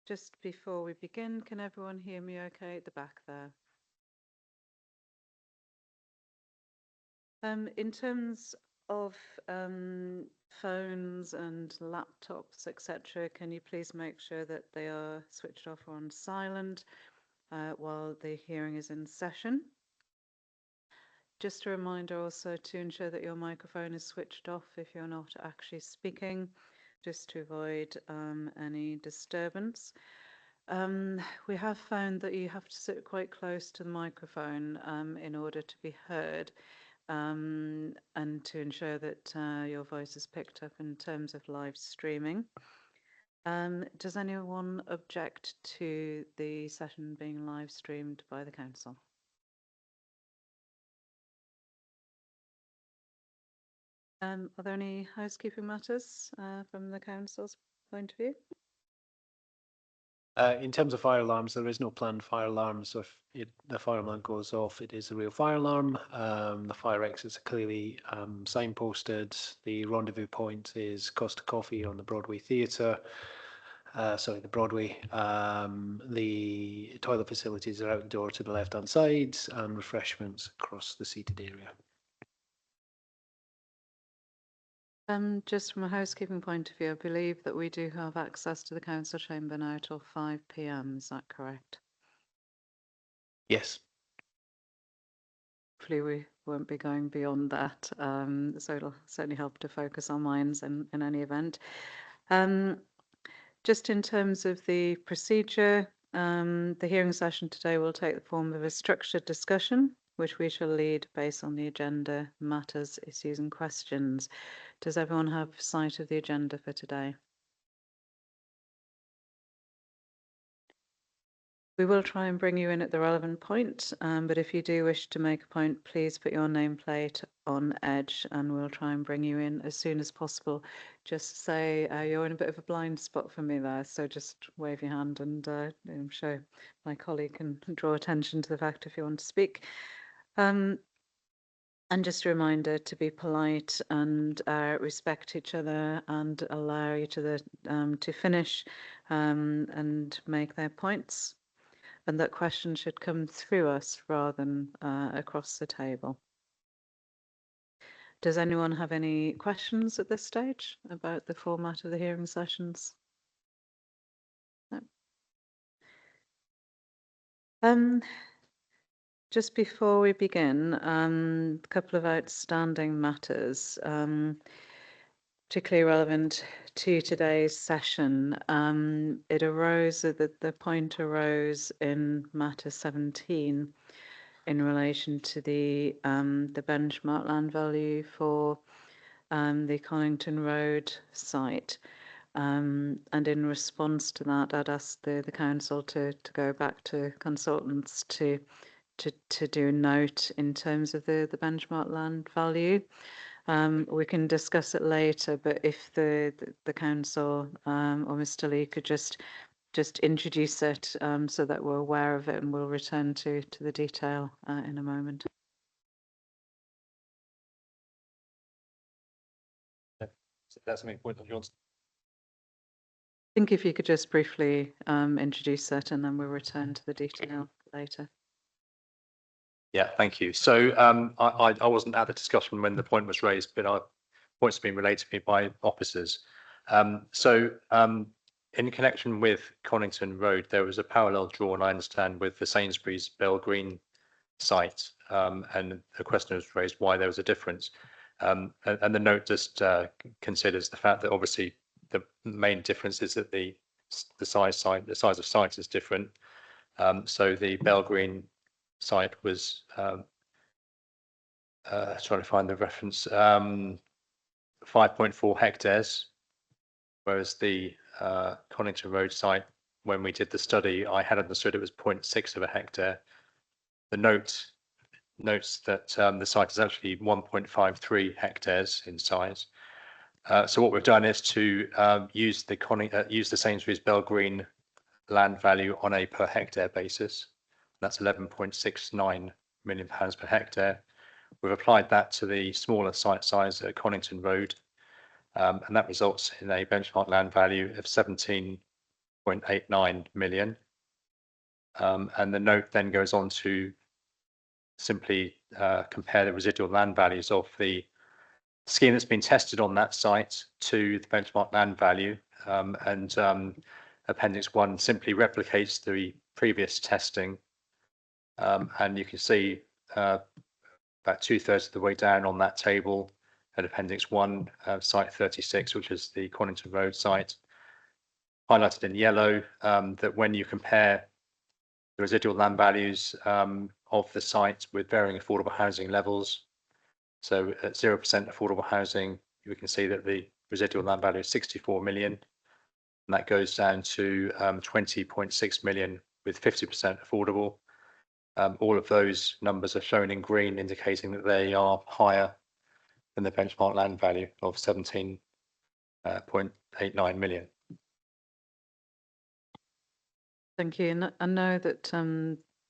Just before we begin, can everyone hear me okay at the back there? In terms of phones and laptops, etc., can you please make sure that they are switched off or on silent while the hearing is in session? Just a reminder also to ensure that your microphone is switched off if you're not actually speaking, just to avoid any disturbance. We have found that you have to sit quite close to the microphone in order to be heard and to ensure that your voice is picked up in terms of live streaming. Does anyone object to the session being live streamed by the council? Are there any housekeeping matters from the council's point of view? In terms of fire alarms, there is no planned fire alarm. So if the fire alarm goes off, it is a real fire alarm. The fire exits are clearly signposted. The rendezvous point is Costa Coffee on the Broadway Theatre. Sorry, the Broadway. The toilet facilities are outdoor to the left-hand side, and refreshments across the seated area. Just from a housekeeping point of view, I believe that we do have access to the council chamber now till 5 p.m. Is that correct? Yes. Hopefully we won't be going beyond that, so it'll certainly help to focus our minds in any event. Just in terms of the procedure, the hearing session today will take the form of a structured discussion, which we shall lead based on the agenda, matters, issues and questions. Does everyone have sight of the agenda for today? We will try and bring you in at the relevant point, but if you do wish to make a point, please put your nameplate on edge and we'll try and bring you in as soon as possible. Just say you're in a bit of a blind spot for me there, so just wave your hand and I'm sure my colleague can draw attention to the fact if you want to speak. And just a reminder to be polite and respect each other and allow each other to finish and make their points. And that questions should come through us rather than across the table. Does anyone have any questions at this stage about the format of the hearing sessions? No. Just before we begin, a couple of outstanding matters, particularly relevant to today's session. It arose, the point arose in matter 17 in relation to the benchmark land value for the Conington Road site. And in response to that, I'd asked the council to go back to consultants to do a note in terms of the benchmark land value. We can discuss it later, but if the council or Mr. Lee could just introduce it so that we're aware of it, and we'll return to the detail in a moment. That's something point of yours. I think if you could just briefly introduce it, and then we'll return to the detail later. Yeah, thank you. So I wasn't at the discussion when the point was raised, but our points have been relayed to me by officers. In connection with Conington Road, there was a parallel drawn, I understand, with the Sainsbury's Bell Green site, and the question was raised why there was a difference. And the note just considers the fact that obviously the main difference is that the size of site is different. So the Bell Green site was trying to find the reference, 5.4 hectares, whereas the Conington Road site, when we did the study, I had understood it was 0.6 of a hectare. The note notes that the site is actually 1.53 hectares in size. So what we've done is to use the Sainsbury's Bell Green land value on a per hectare basis. That's £11.69 million per hectare. We've applied that to the smaller site size at Conington Road, and that results in a benchmark land value of £17.6 0.89 million. And the note then goes on to simply compare the residual land values of the scheme that's been tested on that site to the benchmark land value. Appendix 1 simply replicates the previous testing. And you can see about 2/3 of the way down on that table at Appendix 1, site 36, which is the Conington Road site, highlighted in yellow, that when you compare the residual land values of the site with varying affordable housing levels, so at 0% affordable housing, we can see that the residual land value is 64 million, and that goes down to 20.6 million with 50% affordable. All of those numbers are shown in green, indicating that they are higher than the benchmark land value of 17.89 million. Thank you. And I know that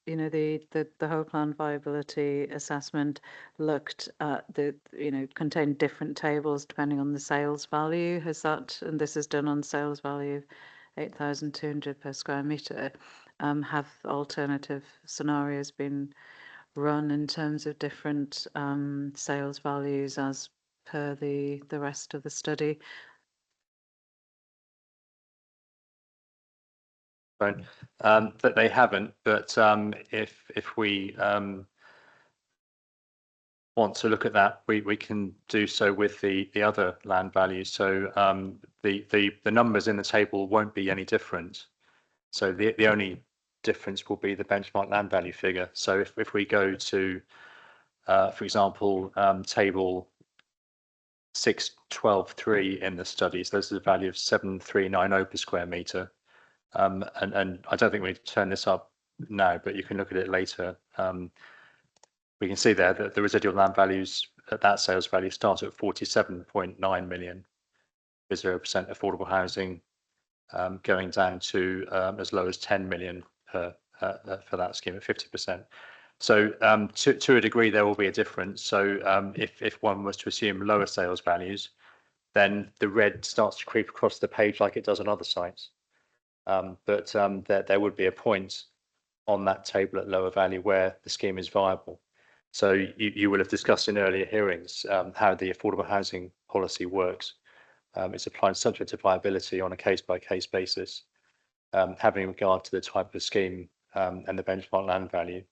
you know, the whole plan viability assessment looked at contained different tables depending on the sales value. Has that, and this is done on sales value 8,200 per square metre, have alternative scenarios been run in terms of different sales values as per the rest of the study? That they haven't, but if we want to look at that, we can do so with the other land values. So the numbers in the table won't be any different. So the only difference will be the benchmark land value figure. So if we go to, for example, table 612.3 in the studies, those are the value of 7,390 per square metre. And I don't think we turn this up now, but you can look at it later. We can see there that the residual land values at that sales value start at 47.9 million, with 0% affordable housing, going down to as low as 10 million for that scheme at 50%. So to a degree, there will be a difference. So if one was to assume lower sales values, then the red starts to creep across the page like it does on other sites. But there would be a point on that table at lower value where the scheme is viable. So you will have discussed in earlier hearings how the affordable housing policy works. It's applied subject to viability on a case-by-case basis, having regard to the type of scheme and the benchmark land value.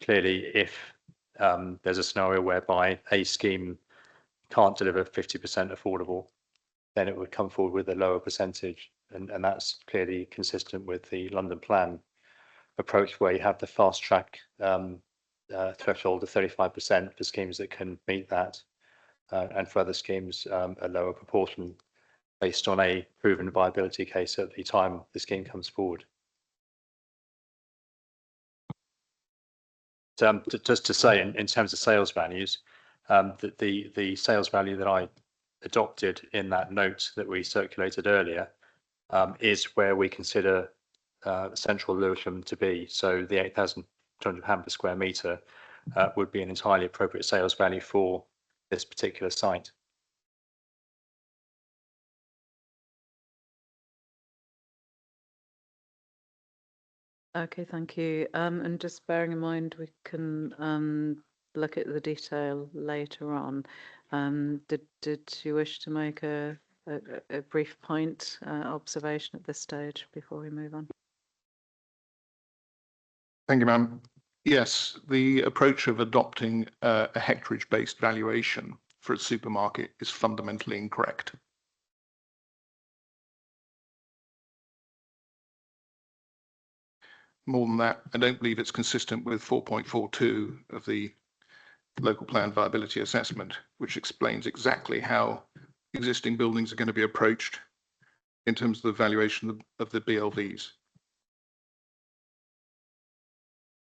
Clearly, if there's a scenario whereby a scheme can't deliver 50% affordable, then it would come forward with a lower percentage. And that's clearly consistent with the London Plan approach, where you have the fast track threshold of 35% for schemes that can meet that, and for other schemes, a lower proportion based on a proven viability case at the time the scheme comes forward. Just to say, in terms of sales values, that the sales value that I adopted in that note that we circulated earlier is where we consider central Lewisham to be. So the £8,200 per square metre would be an entirely appropriate sales value for this particular site. Okay, thank you. And just bearing in mind, we can look at the detail later on. Did you wish to make a brief point observation at this stage before we move on? Thank you, ma'am. Yes, the approach of adopting a hectarage-based valuation for a supermarket is fundamentally incorrect. More than that, I don't believe it's consistent with 4.42 of the local plan viability assessment, which explains exactly how existing buildings are going to be approached in terms of the valuation of the BLVs.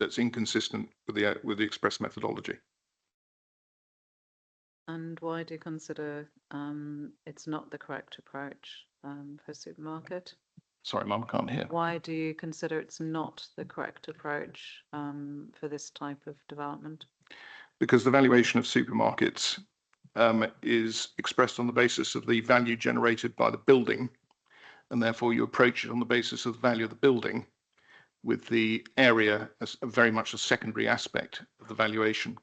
That's inconsistent with the express methodology. And why do you consider it's not the correct approach for a supermarket? Sorry, Mum, I can't hear. Why do you consider it's not the correct approach for this type of development? Because the valuation of supermarkets is expressed on the basis of the value generated by the building and therefore you approach it on the basis of the value of the building, with the area as very much a secondary aspect of the valuation.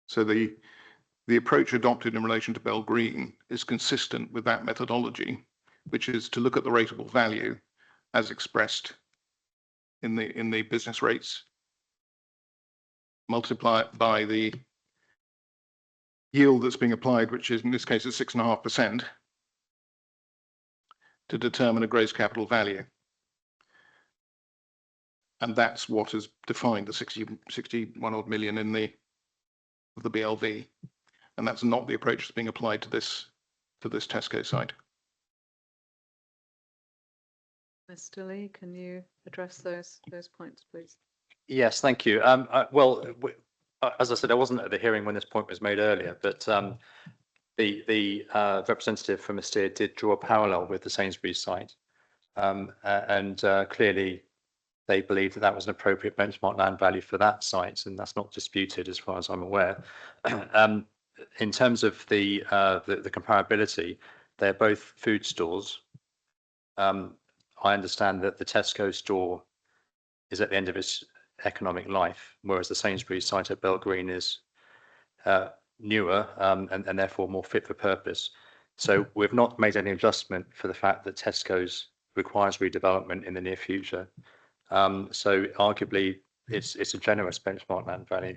So the approach adopted in relation to Bell Green is consistent with that methodology, which is to look at the rateable value as expressed in the business rates, multiply it by the yield that's being applied, which is in this case is 6.5%, to determine a gross capital value. And that's what has defined the 61 odd million in the BLV. And that's not the approach that's being applied to this Tesco site. Mr. Lee, can you address those points, please? Yes, thank you. As I said, I wasn't at the hearing when this point was made earlier, but the representative from Estia did draw a parallel with the Sainsbury's site, and clearly they believed that that was an appropriate benchmark land value for that site, and that's not disputed as far as I'm aware. In terms of the comparability, they're both food stores. I understand that the Tesco store is at the end of its economic life, whereas the Sainsbury's site at Bell Green is newer and therefore more fit for purpose. So we've not made any adjustment for the fact that Tesco's requires redevelopment in the near future. So arguably it's a generous benchmark land value,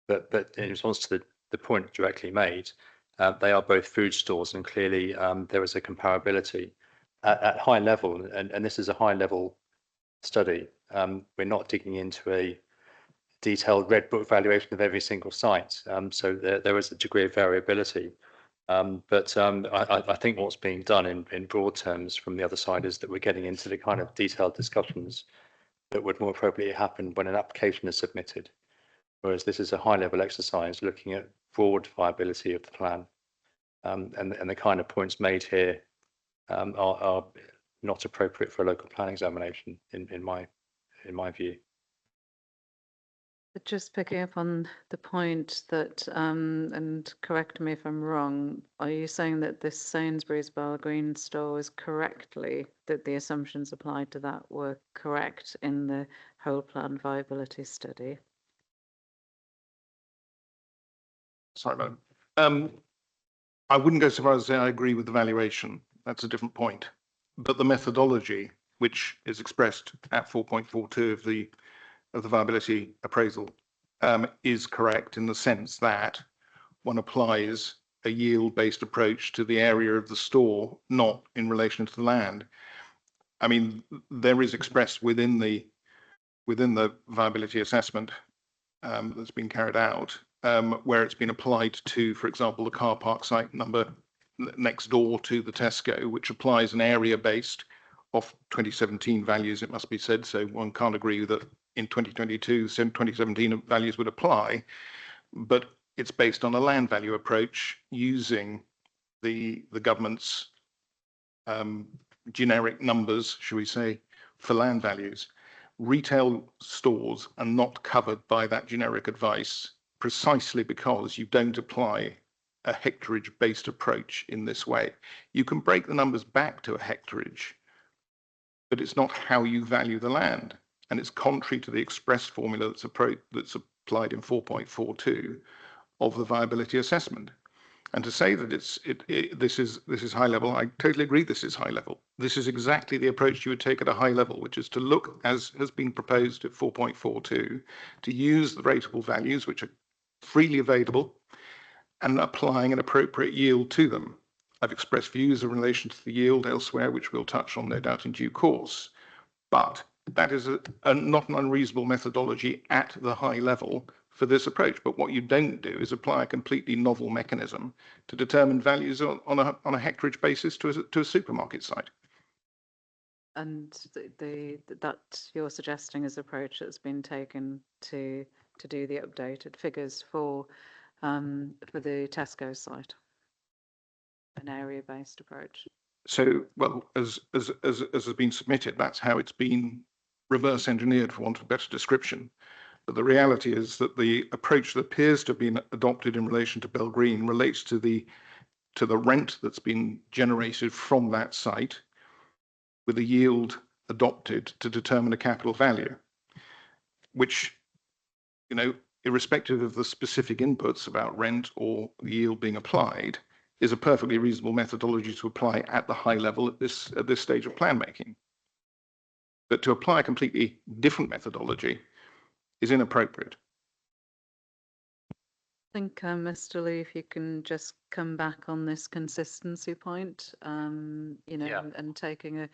but in response to the point directly made, they are both food stores, and clearly there is a comparability at high level, and this is a high level study. We're not digging into a detailed red book valuation of every single site, so there is a degree of variability. But I think what's being done in broad terms from the other side is that we're getting into the kind of detailed discussions that would more appropriately happen when an application is submitted, whereas this is a high-level exercise looking at broad viability of the plan, and the kind of points made here are not appropriate for a local plan examination in my view. But just picking up on the point that, and correct me if I'm wrong, are you saying that this Sainsbury's Bell Green store is correctly, that the assumptions applied to that were correct in the whole plan viability study? Sorry, madam. I wouldn't go so far as to say I agree with the valuation. That's a different point. But the methodology, which is expressed at 4.42 of the viability appraisal, is correct in the sense that one applies a yield-based approach to the area of the store, not in relation to the land. I mean, there is expressed within the viability assessment that's been carried out, where it's been applied to, for example, the car park site number next door to the Tesco, which applies an area-based of 2017 values, it must be said. So one can't agree that in 2022, 2017 values would apply, but it's based on a land value approach using the government's generic numbers, shall we say, for land values. Retail stores are not covered by that generic advice precisely because you don't apply a hectarage-based approach in this way. You can break the numbers back to a hectarage, but it's not how you value the land. And it's contrary to the express formula that's applied in 4.42 of the viability assessment. And to say that this is high level, I totally agree this is high level. This is exactly the approach you would take at a high level, which is to look, as has been proposed at 4.42, to use the rateable values, which are freely available, and applying an appropriate yield to them. I've expressed views in relation to the yield elsewhere, which we'll touch on, no doubt, in due course. But that is not an unreasonable methodology at the high level for this approach. But what you don't do is apply a completely novel mechanism to determine values on a hectarage basis to a supermarket site. And that you're suggesting is approach that's been taken to do the updated figures for the Tesco site, an area-based approach. So, well, as has been submitted, that's how it's been reverse engineered, for want of a better description. But the reality is that the approach that appears to have been adopted in relation to Bell Green relates to the rent that's been generated from that site, with a yield adopted to determine a capital value, which, you know, irrespective of the specific inputs about rent or yield being applied, is a perfectly reasonable methodology to apply at the high level at this stage of plan making. But to apply a completely different methodology is inappropriate. I think, Mr. Lee, if you can just come back on this consistency point, you know, Yeah. and taking a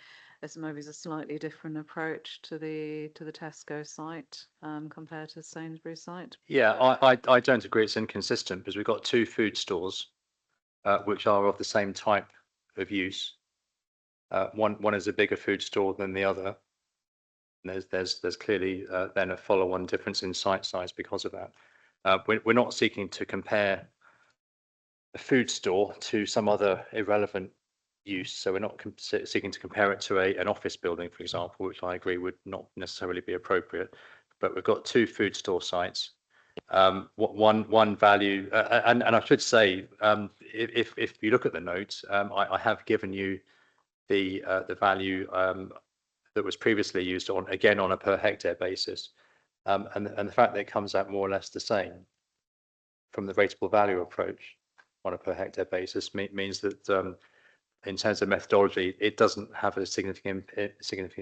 maybe a slightly different approach to the Tesco site compared to Sainsbury's site. Yeah, I don't agree it's inconsistent because we've got two food stores which are of the same type of use. One is a bigger food store than the other. And there's clearly then a follow-on difference in site size because of that. We're not seeking to compare a food store to some other irrelevant use. So we're not seeking to compare it to an office building, for example, which I agree would not necessarily be appropriate. But we've got two food store sites. One value, and I should say, if you look at the notes, I have given you the value that was previously used on a per hectare basis, and the fact that it comes out more or less the same from the rateable value approach on a per hectare basis means that in terms of methodology, it doesn't have a significant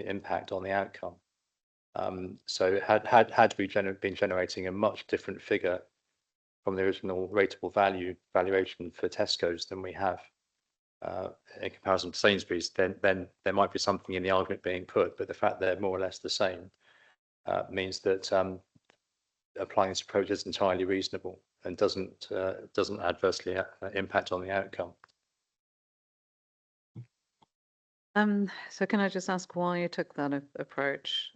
impact on the outcome. So had we been generating a much different figure from the original rateable value valuation for Tesco's than we have in comparison to Sainsbury's, then there might be something in the argument being put, but the fact they're more or less the same means that applying this approach is entirely reasonable and doesn't adversely impact on the outcome. So can I just ask why you took that approach,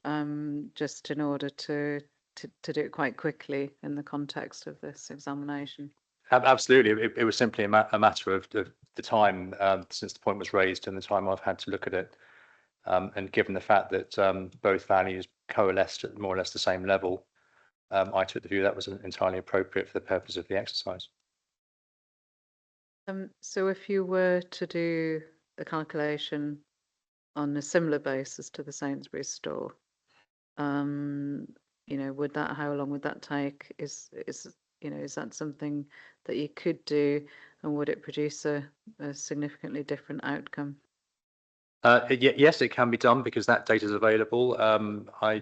just in order to do it quite quickly in the context of this examination? Absolutely, it was simply a matter of the time since the point was raised and the time I've had to look at it, and given the fact that both values coalesced at more or less the same level, I took the view that was entirely appropriate for the purpose of the exercise. So if you were to do the calculation on a similar basis to the Sainsbury's store, you know, how long would that take? Is that something that you could do, and would it produce a significantly different outcome? Yes, it can be done because that data is available. I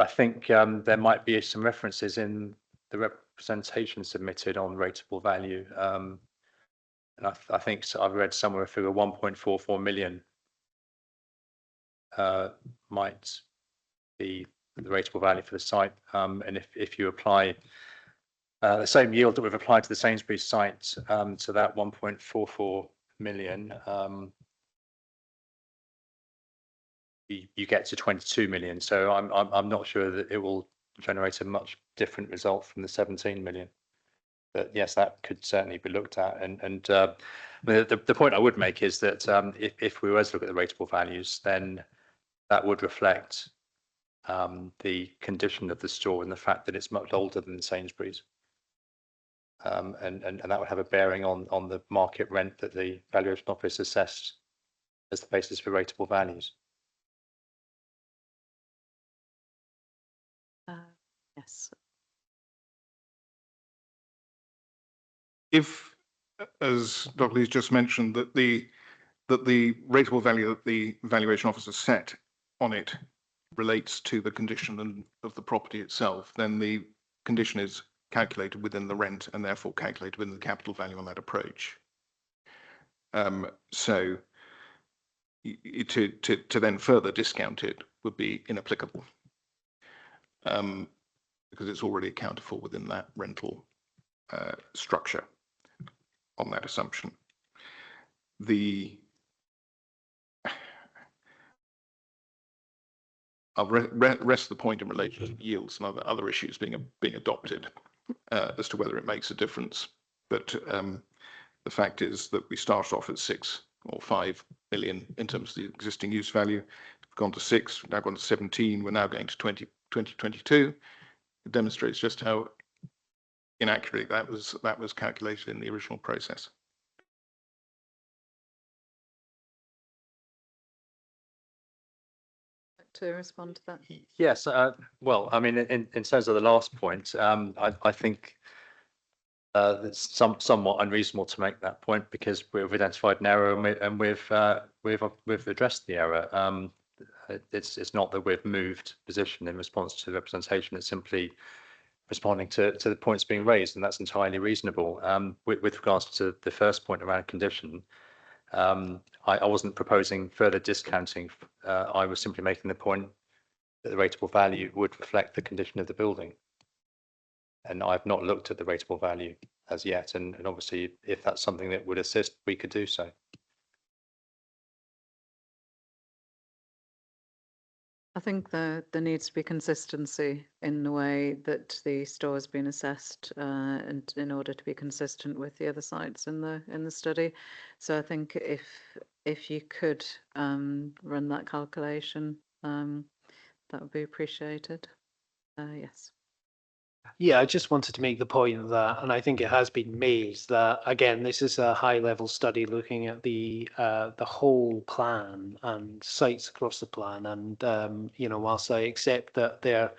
think there might be some references in the representation submitted on rateable value. And I think I've read somewhere a figure 1.44 million might be the rateable value for the site. And if you apply the same yield that we've applied to the Sainsbury's site to that 1.44 million, you get to 22 million. So I'm not sure that it will generate a much different result from the 17 million. But yes, that could certainly be looked at. And the point I would make is that if we were to look at the rateable values, then that would reflect the condition of the store and the fact that it's much older than Sainsbury's. And that would have a bearing on the market rent that the valuation office assessed as the basis for rateable values. Yes. If, as Dr. Lee's just mentioned, that the rateable value that the valuation officer set on it relates to the condition of the property itself, then the condition is calculated within the rent and therefore calculated within the capital value on that approach. So to then further discount it would be inapplicable, because it's already accounted for within that rental structure on that assumption. I'll rest the point in relation to yields and other issues being adopted as to whether it makes a difference. But The fact is that we started off at 6 or 5 million in terms of the existing use value. We've gone to 6, we've now gone to 17, we're now going to 2022. It demonstrates just how inaccurately that was calculated in the original process. To respond to that? Yes, well, I mean, in terms of the last point, I think it's somewhat unreasonable to make that point because we've identified an error and we've addressed the error. It's not that we've moved position in response to the representation. It's simply responding to the points being raised, and that's entirely reasonable. With regards to the first point around condition, I wasn't proposing further discounting. I was simply making the point that the rateable value would reflect the condition of the building. And I've not looked at the rateable value as yet. And obviously, if that's something that would assist, we could do so. I think there needs to be consistency in the way that the store has been assessed, and in order to be consistent with the other sites in the study. So I think if you could run that calculation, that would be appreciated. Yes. Yeah, I just wanted to make the point that, and I think it has been made, that again, this is a high-level study looking at the whole plan and sites across the plan. And you know, whilst I accept that there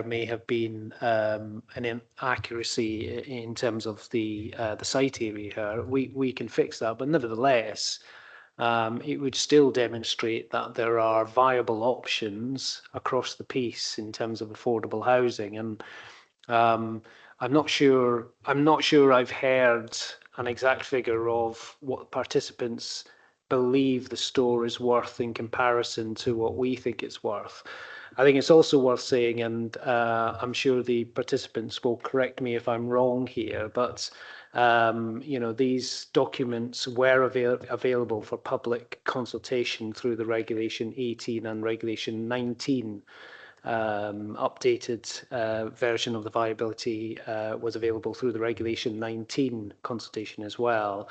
may have been an inaccuracy in terms of the site area here, we can fix that. But nevertheless, it would still demonstrate that there are viable options across the piece in terms of affordable housing. And I'm not sure I've heard an exact figure of what participants believe the store is worth in comparison to what we think it's worth. I think it's also worth saying, and I'm sure the participants will correct me if I'm wrong here, but you know, these documents were available for public consultation through the Regulation 18 and Regulation 19. Updated version of the viability was available through the Regulation 19 consultation as well.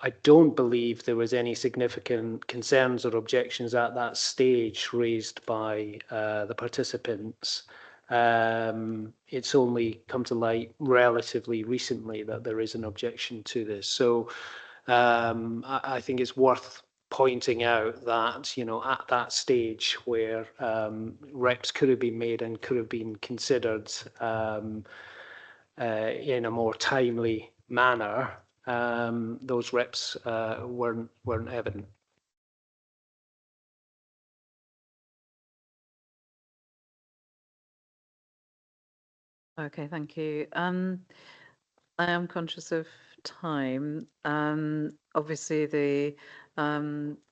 I don't believe there was any significant concerns or objections at that stage raised by the participants. It's only come to light relatively recently that there is an objection to this. So I think it's worth pointing out that, you know, at that stage where reps could have been made and could have been considered in a more timely manner, those reps weren't evident. Okay, thank you. I am conscious of time. Obviously, the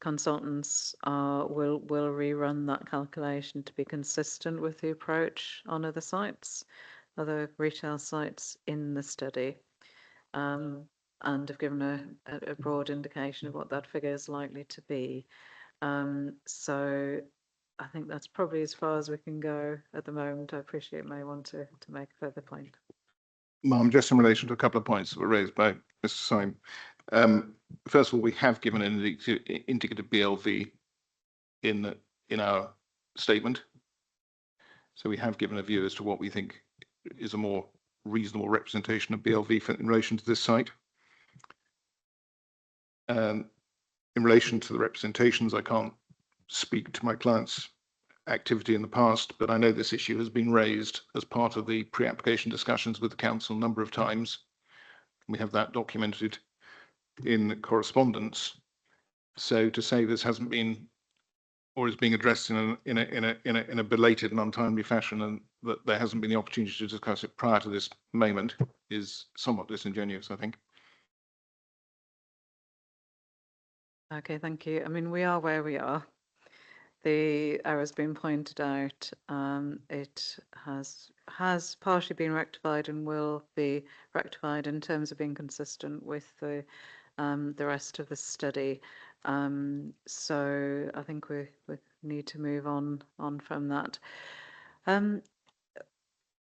consultants will rerun that calculation to be consistent with the approach on other sites, other retail sites in the study, and have given a broad indication of what that figure is likely to be. So I think that's probably as far as we can go at the moment. I appreciate you may want to make a further point. Ma'am, just in relation to a couple of points that were raised by Mr. Syme. First of all, we have given an indicative BLV in our statement. So we have given a view as to what we think is a more reasonable representation of BLV in relation to this site. In relation to the representations, I can't speak to my client's activity in the past, but I know this issue has been raised as part of the pre-application discussions with the council a number of times. We have that documented in correspondence. So to say this hasn't been or is being addressed in a belated and untimely fashion, and that there hasn't been the opportunity to discuss it prior to this moment, is somewhat disingenuous, I think. Okay, thank you. I mean, we are where we are. The error has been pointed out. It has partially been rectified and will be rectified in terms of being consistent with the rest of the study. So I think we need to move on from that.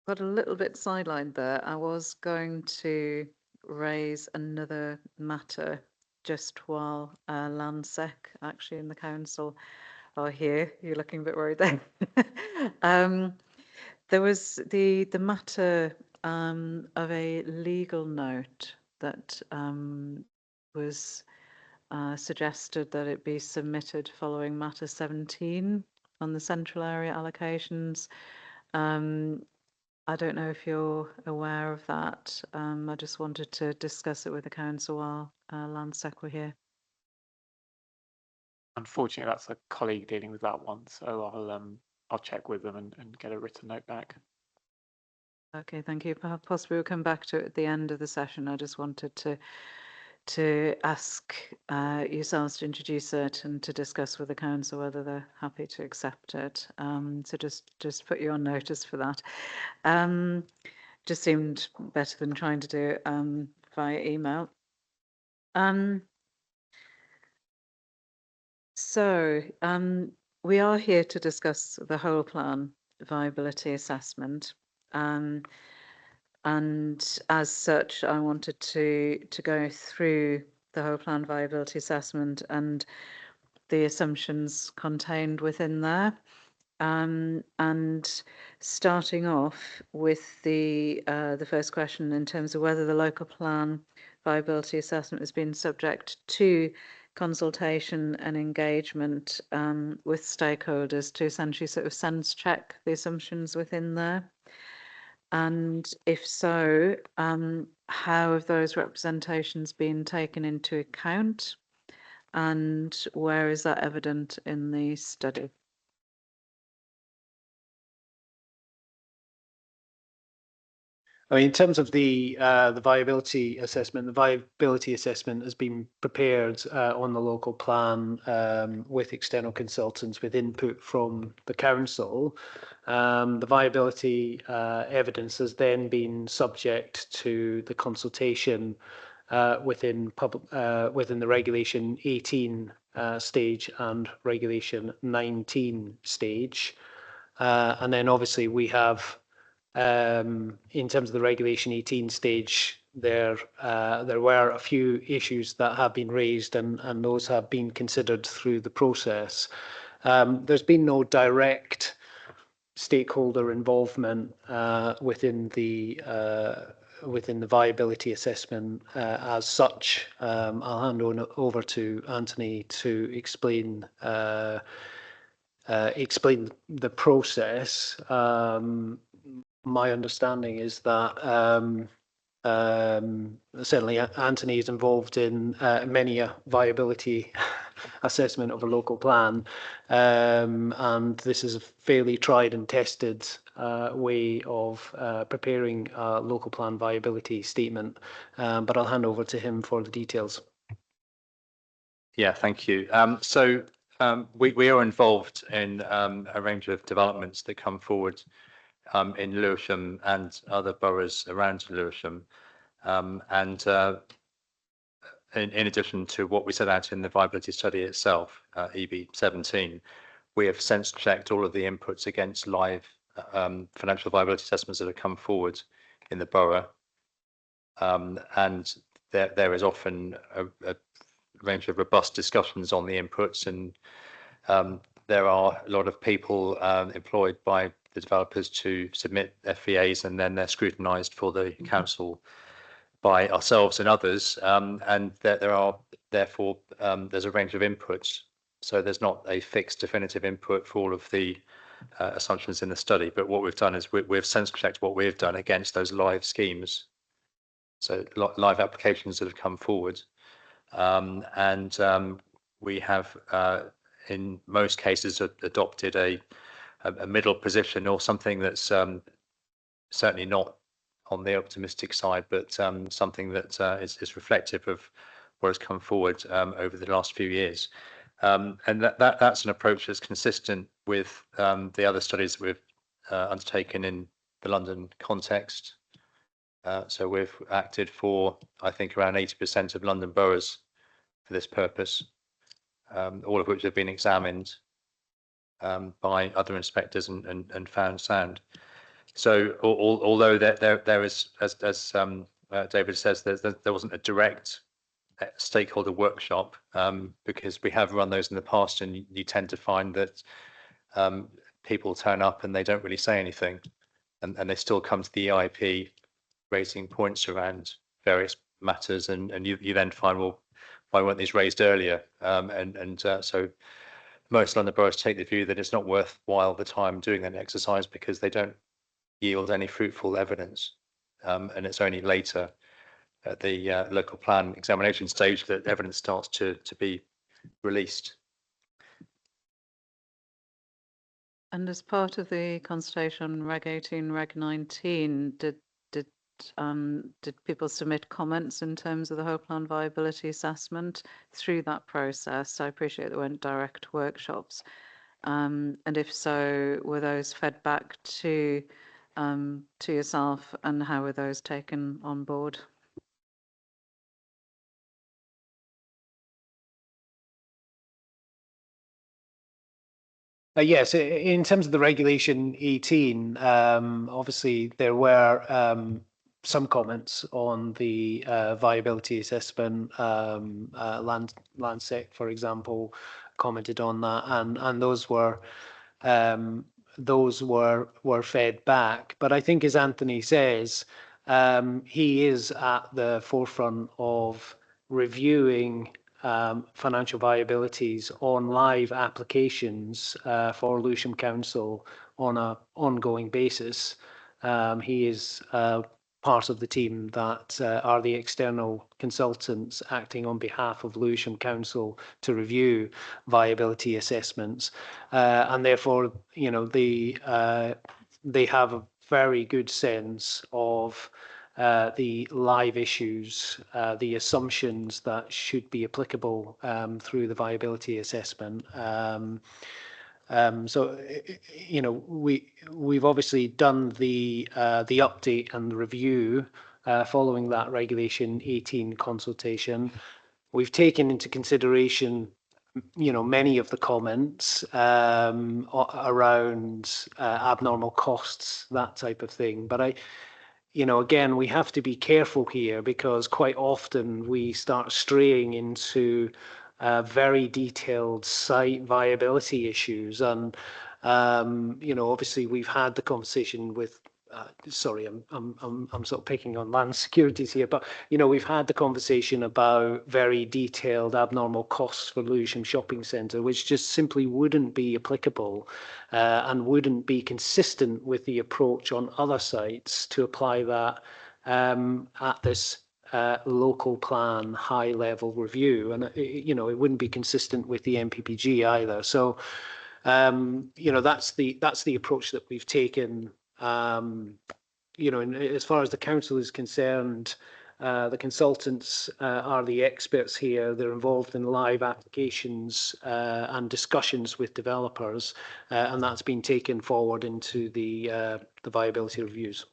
got a little bit sidelined there. I was going to raise another matter just while Landsec actually in the council are here. You're looking a bit worried there. There was the matter of a legal note that was suggested that it be submitted following matter 17 on the central area allocations. I don't know if you're aware of that. I just wanted to discuss it with the council while Landsec were here. Unfortunately, that's a colleague dealing with that one, so I'll check with them and get a written note back. Okay, thank you. Possibly we'll come back to it at the end of the session. I just wanted to ask yourselves to introduce it and to discuss with the council whether they're happy to accept it. So just put you on notice for that. Just seemed better than trying to do it via email. So we are here to discuss the whole plan viability assessment. And as such, I wanted to go through the whole plan viability assessment and the assumptions contained within there. And starting off with the first question in terms of whether the local plan viability assessment has been subject to consultation and engagement with stakeholders to essentially sort of sense check the assumptions within there. And if so, how have those representations been taken into account? And where is that evident in the study? I mean, in terms of the viability assessment has been prepared on the local plan with external consultants with input from the council. The viability evidence has then been subject to the consultation within the Regulation 18 stage and Regulation 19 stage. And then obviously we have in terms of the Regulation 18 stage, there were a few issues that have been raised and those have been considered through the process. There's been no direct stakeholder involvement within the viability assessment as such. I'll hand over to Anthony to explain the process. My understanding is that certainly Anthony is involved in many a viability assessment of a local plan, and this is a fairly tried and tested way of preparing a local plan viability statement, but I'll hand over to him for the details. Yeah, thank you. We are involved in a range of developments that come forward in Lewisham and other boroughs around Lewisham. In addition to what we set out in the viability study itself, EB17, we have sense checked all of the inputs against live financial viability assessments that have come forward in the borough. And there is often a range of robust discussions on the inputs, and there are a lot of people employed by the developers to submit FVAs, and then they're scrutinised for the council by ourselves and others, and there are therefore there's a range of inputs, so there's not a fixed definitive input for all of the assumptions in the study. But what we've done is we've sense checked what we've done against those live schemes, so live applications that have come forward, and we have in most cases adopted a middle position, or something that's certainly not on the optimistic side, but something that is reflective of what has come forward over the last few years. And that's an approach that's consistent with the other studies that we've undertaken in the London context. So we've acted for, I think, around 80% of London boroughs for this purpose, all of which have been examined by other inspectors and found sound. So although there is, as David says, there wasn't a direct stakeholder workshop, because we have run those in the past, and you tend to find that people turn up and they don't really say anything, and they still come to the EIP raising points around various matters, and you then find, well, why weren't these raised earlier? So most London boroughs take the view that it's not worthwhile the time doing that exercise because they don't yield any fruitful evidence, and it's only later at the local plan examination stage that evidence starts to be released. And as part of the consultation on Reg 18, Reg 19, did people submit comments in terms of the whole plan viability assessment through that process? I appreciate there weren't direct workshops. And if so, were those fed back to yourself, and how were those taken on board? Yes, in terms of the regulation 18, obviously there were some comments on the viability assessment. Landsec, for example, commented on that, and those were fed back. But I think, as Anthony says, he is at the forefront of reviewing financial viabilities on live applications for Lewisham Council on an ongoing basis. He is part of the team that are the external consultants acting on behalf of Lewisham Council to review viability assessments, and therefore, you know, they have a very good sense of the live issues, the assumptions that should be applicable through the viability assessment. So, you know, we've obviously done the update and the review following that Regulation 18 consultation. We've taken into consideration, you know, many of the comments around abnormal costs, that type of thing. But you know, again, we have to be careful here because quite often we start straying into very detailed site viability issues. And, you know, obviously we've had the conversation with, sorry, I'm sort of picking on land securities here, but, you know, we've had the conversation about very detailed abnormal costs for Lewisham Shopping Centre, which just simply wouldn't be applicable and wouldn't be consistent with the approach on other sites to apply that at this local plan high level review. And, you know, it wouldn't be consistent with the MPPG either. So, you know, that's the approach that we've taken. You know, and as far as the council is concerned, the consultants are the experts here. They're involved in live applications and discussions with developers, and that's been taken forward into the viability reviews.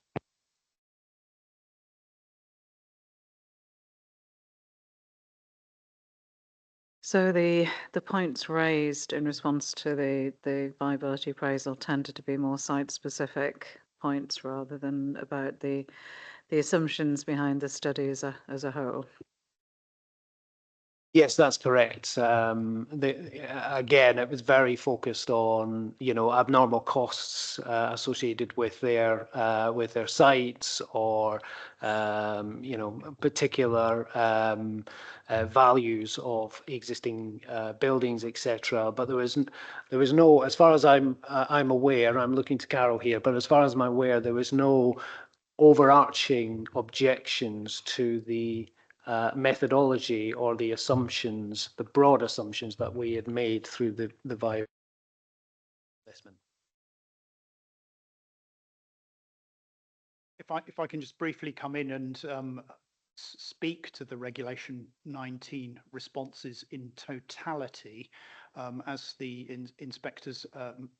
So the points raised in response to the viability appraisal tended to be more site-specific points rather than about the assumptions behind the study as a whole. Yes, that's correct. Again, it was very focused on, you know, abnormal costs associated with their sites, or you know, particular values of existing buildings, etc. But there was no, as far as I'm aware, I'm looking to Carol here, but as far as I'm aware, there was no overarching objections to the methodology or the assumptions, the broad assumptions that we had made through the viability assessment. If I can just briefly come in and speak to the Regulation 19 responses in totality, as the inspectors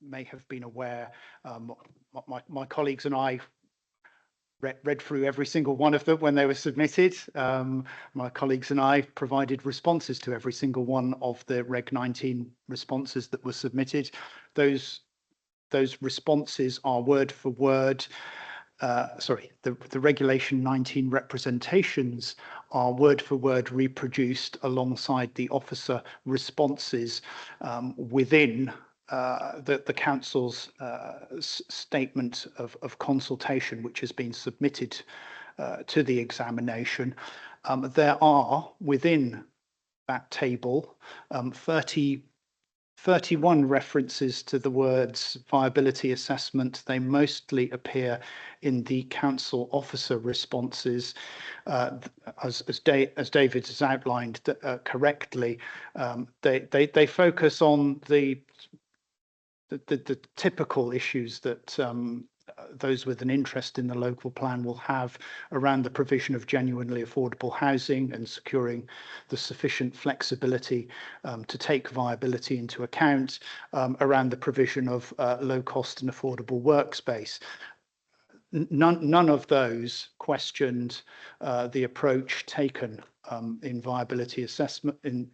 may have been aware, my colleagues and I read through every single one of them when they were submitted. My colleagues and I provided responses to every single one of the Reg 19 responses that were submitted. Those those responses are word for word. The Regulation 19 representations are word for word reproduced alongside the officer responses within the council's statement of consultation, which has been submitted to the examination. There are within that table 31 references to the words viability assessment. They mostly appear in the council officer responses. As David has outlined correctly, they focus on the typical issues that those with an interest in the local plan will have around the provision of genuinely affordable housing and securing the sufficient flexibility to take viability into account, around the provision of low cost and affordable workspace. None of those questioned the approach taken in viability assessment, in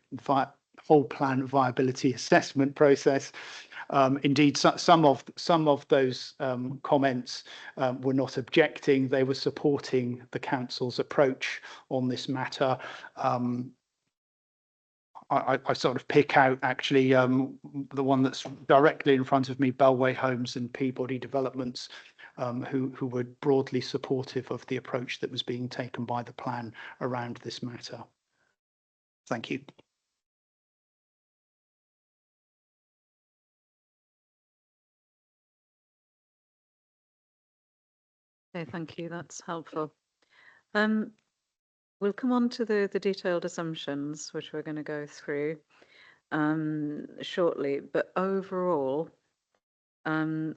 whole plan viability assessment process. Indeed, some of those comments were not objecting; they were supporting the council's approach on this matter. I sort of pick out actually the one that's directly in front of me, Bellway Homes and Peabody Developments, who were broadly supportive of the approach that was being taken by the plan around this matter. Thank you. Okay, thank you. That's helpful. We'll come on to the detailed assumptions, which we're going to go through shortly. But overall,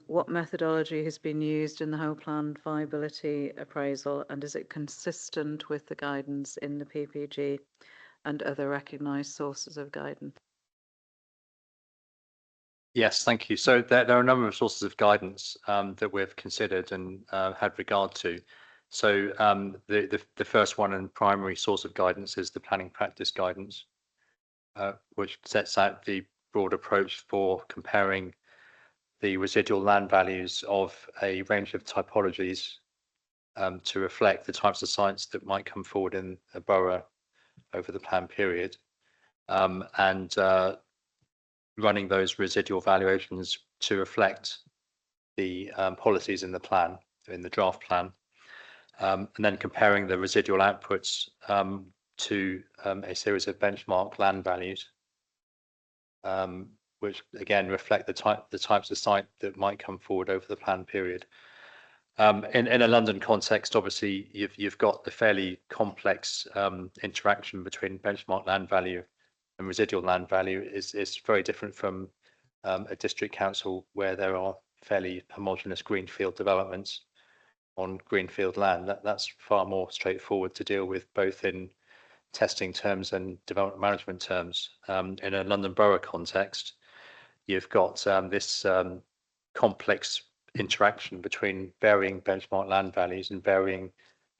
what methodology has been used in the whole plan viability appraisal, and is it consistent with the guidance in the PPG and other recognised sources of guidance? Yes, thank you. So there are a number of sources of guidance that we've considered and had regard to. So the first one and primary source of guidance is the planning practice guidance, which sets out the broad approach for comparing the residual land values of a range of typologies to reflect the types of sites that might come forward in a borough over the plan period, and running those residual valuations to reflect the policies in the plan, in the draft plan, and then comparing the residual outputs to a series of benchmark land values, which again reflect the types of site that might come forward over the plan period. In a London context, obviously, you've got the fairly complex interaction between benchmark land value and residual land value is very different from a district council where there are fairly homogeneous greenfield developments on greenfield land. That's far more straightforward to deal with, both in testing terms and development management terms. In a London Borough context, you've got this complex interaction between varying benchmark land values and varying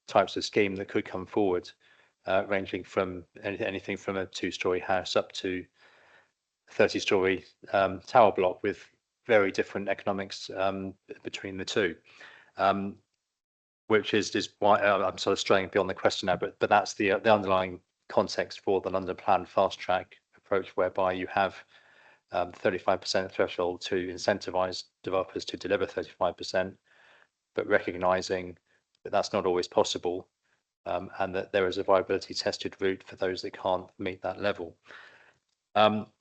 types of scheme that could come forward, ranging from anything from a 2-story house up to 30-story tower block with very different economics between the two, which is why I'm sort of straying beyond the question now, but that's the underlying context for the London Plan fast track approach, whereby you have 35% threshold to incentivize developers to deliver 35%, but recognizing that that's not always possible, and that there is a viability tested route for those that can't meet that level.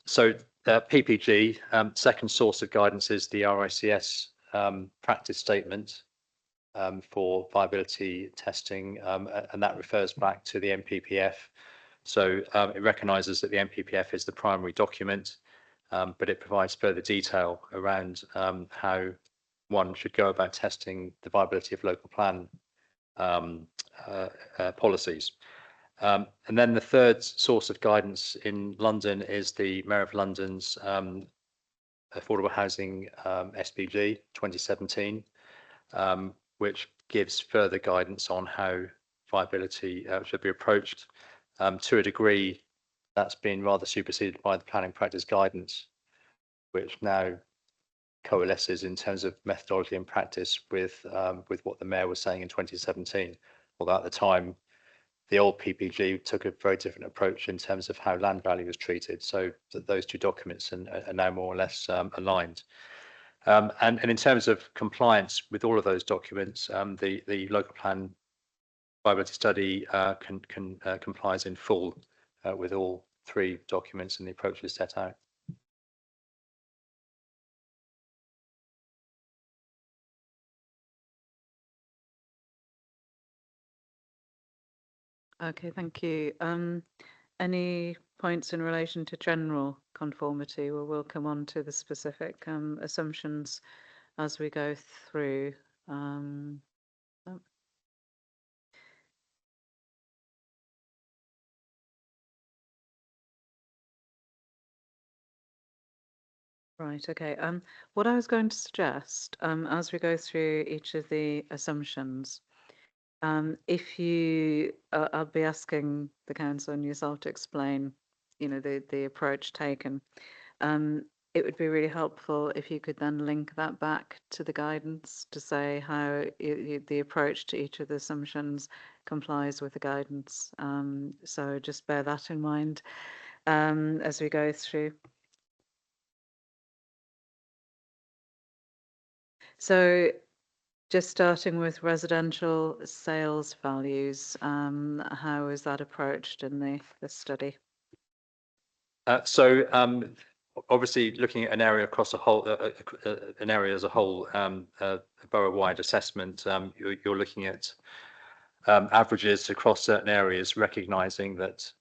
So PPG, second source of guidance is the RICS practice statement for viability testing, and that refers back to the NPPF. So it recognises that the NPPF is the primary document, but it provides further detail around how one should go about testing the viability of local plan policies. And then the third source of guidance in London is the Mayor of London's Affordable Housing SPG 2017, which gives further guidance on how viability should be approached. To a degree, that's been rather superseded by the planning practice guidance, which now coalesces in terms of methodology and practice with what the mayor was saying in 2017. Although at the time, the old PPG took a very different approach in terms of how land value was treated. So those two documents are now more or less aligned. And in terms of compliance with all of those documents, the local plan viability study complies in full with all three documents and the approaches set out. Okay, thank you. Any points in relation to general conformity? Well, we'll come on to the specific assumptions as we go through. Oh. Right, okay. What I was going to suggest, as we go through each of the assumptions, if you, I'll be asking the council and yourself to explain, you know, the approach taken. It would be really helpful if you could then link that back to the guidance to say how the approach to each of the assumptions complies with the guidance. So just bear that in mind as we go through. So just starting with residential sales values, how is that approached in the study? Obviously, looking at an area across a whole, an area as a whole, a borough-wide assessment, you're looking at averages across certain areas, recognising that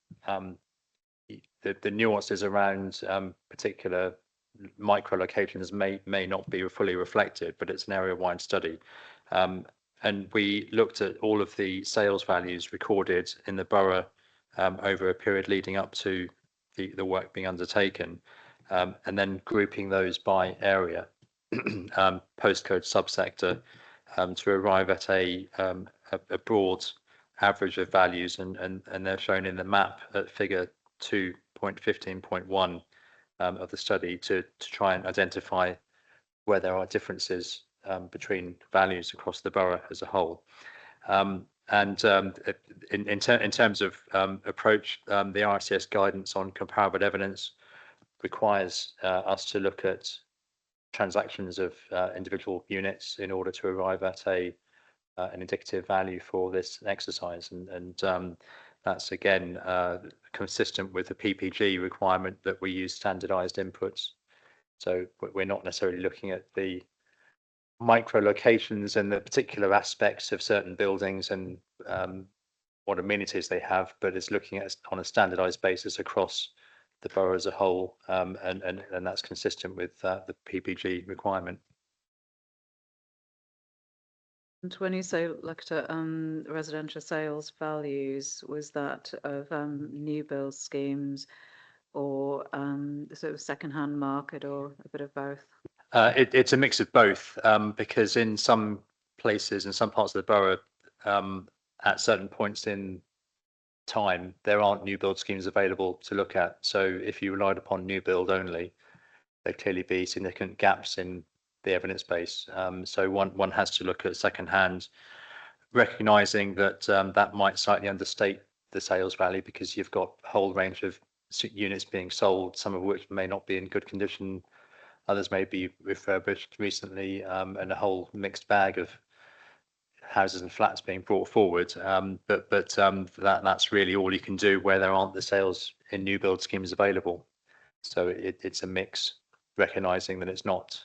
the nuances around particular micro locations may not be fully reflected, but it's an area-wide study. And we looked at all of the sales values recorded in the borough over a period leading up to the work being undertaken, and then grouping those by area, postcode, subsector, to arrive at a broad average of values, and they're shown in the map at figure 2.15.1 of the study to try and identify where there are differences between values across the borough as a whole. In terms of approach, the RCS guidance on comparable evidence requires us to look at transactions of individual units in order to arrive at an indicative value for this exercise, and that's again consistent with the PPG requirement that we use standardized inputs. So we're not necessarily looking at the micro locations and the particular aspects of certain buildings and what amenities they have, but it's looking at on a standardized basis across the borough as a whole, and that's consistent with the PPG requirement. And when you say looked at residential sales values, was that of new build schemes or sort of second-hand market, or a bit of both? It's a mix of both, because in some places, in some parts of the borough, at certain points in time, there aren't new build schemes available to look at. So if you relied upon new build only, there'd clearly be significant gaps in the evidence base. So one has to look at second-hand, recognising that that might slightly understate the sales value because you've got a whole range of units being sold, some of which may not be in good condition, others may be refurbished recently, and a whole mixed bag of houses and flats being brought forward. But that's really all you can do where there aren't the sales in new build schemes available. So it's a mix, recognising that it's not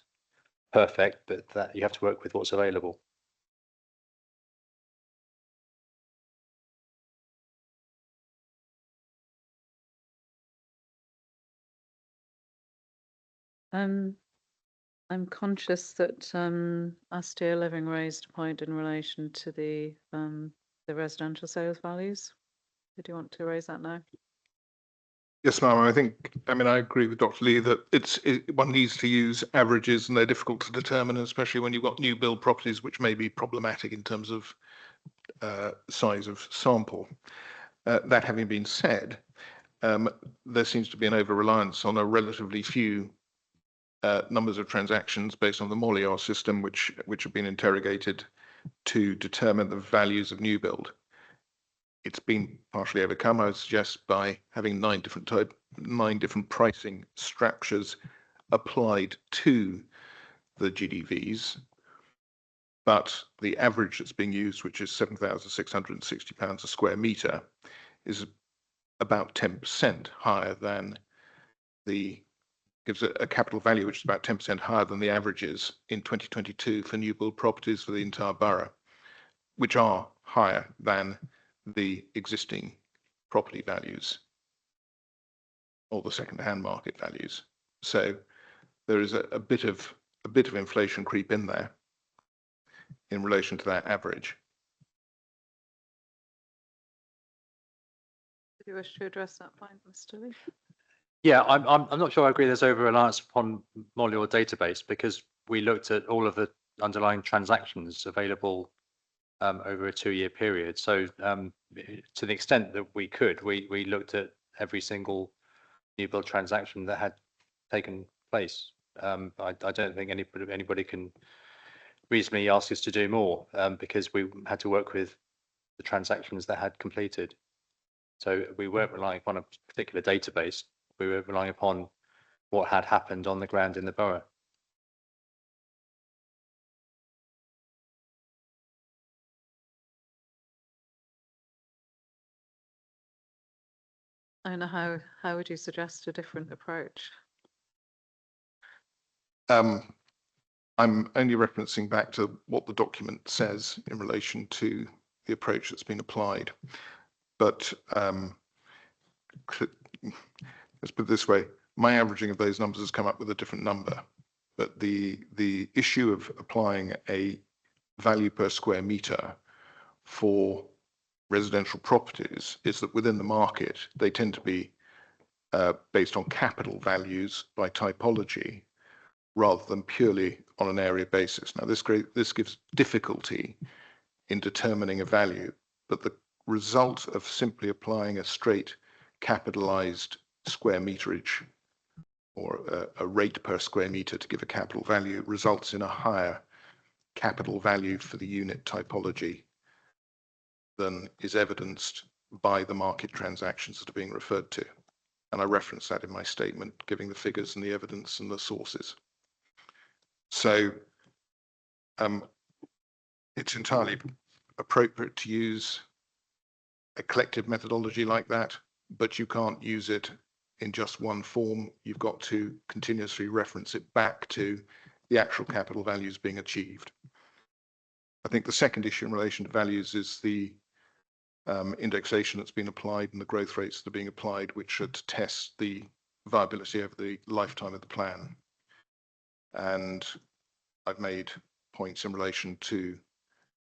perfect, but that you have to work with what's available. I'm conscious that Astia Living raised a point in relation to the residential sales values. Did you want to raise that now? Yes, ma'am. I agree with Dr. Lee that one needs to use averages, and they're difficult to determine, especially when you've got new build properties, which may be problematic in terms of size of sample. That having been said, there seems to be an over-reliance on a relatively few numbers of transactions based on the Molior system, which have been interrogated to determine the values of new build. It's been partially overcome, I would suggest, by having nine different pricing structures applied to the GDVs. But the average that's being used, which is £7,660 a square metre, is about 10% higher than gives a capital value which is about 10% higher than the averages in 2022 for new build properties for the entire borough, which are higher than the existing property values or the second-hand market values. So there is a bit of inflation creep in there in relation to that average. Do you wish to address that point, Mr. Lee? Yeah, I'm not sure I agree there's over-reliance upon Molior database, because we looked at all of the underlying transactions available over a 2-year period. So to the extent that we could, we looked at every single new build transaction that had taken place. I don't think anybody can reasonably ask us to do more, because we had to work with the transactions that had completed. So we weren't relying upon a particular database. We were relying upon what had happened on the ground in the borough. I don't know, how would you suggest a different approach? I'm only referencing back to what the document says in relation to the approach that's been applied. But let's put it this way, my averaging of those numbers has come up with a different number. But the issue of applying a value per square metre for residential properties is that within the market, they tend to be based on capital values by typology rather than purely on an area basis. Now, this gives difficulty in determining a value, but the result of simply applying a straight capitalized square meterage or a rate per square meter to give a capital value results in a higher capital value for the unit typology than is evidenced by the market transactions that are being referred to. And I reference that in my statement, giving the figures and the evidence and the sources. So it's entirely appropriate to use a collective methodology like that, but you can't use it in just one form. You've got to continuously reference it back to the actual capital values being achieved. I think the second issue in relation to values is the indexation that's been applied and the growth rates that are being applied, which should test the viability over the lifetime of the plan. And I've made points in relation to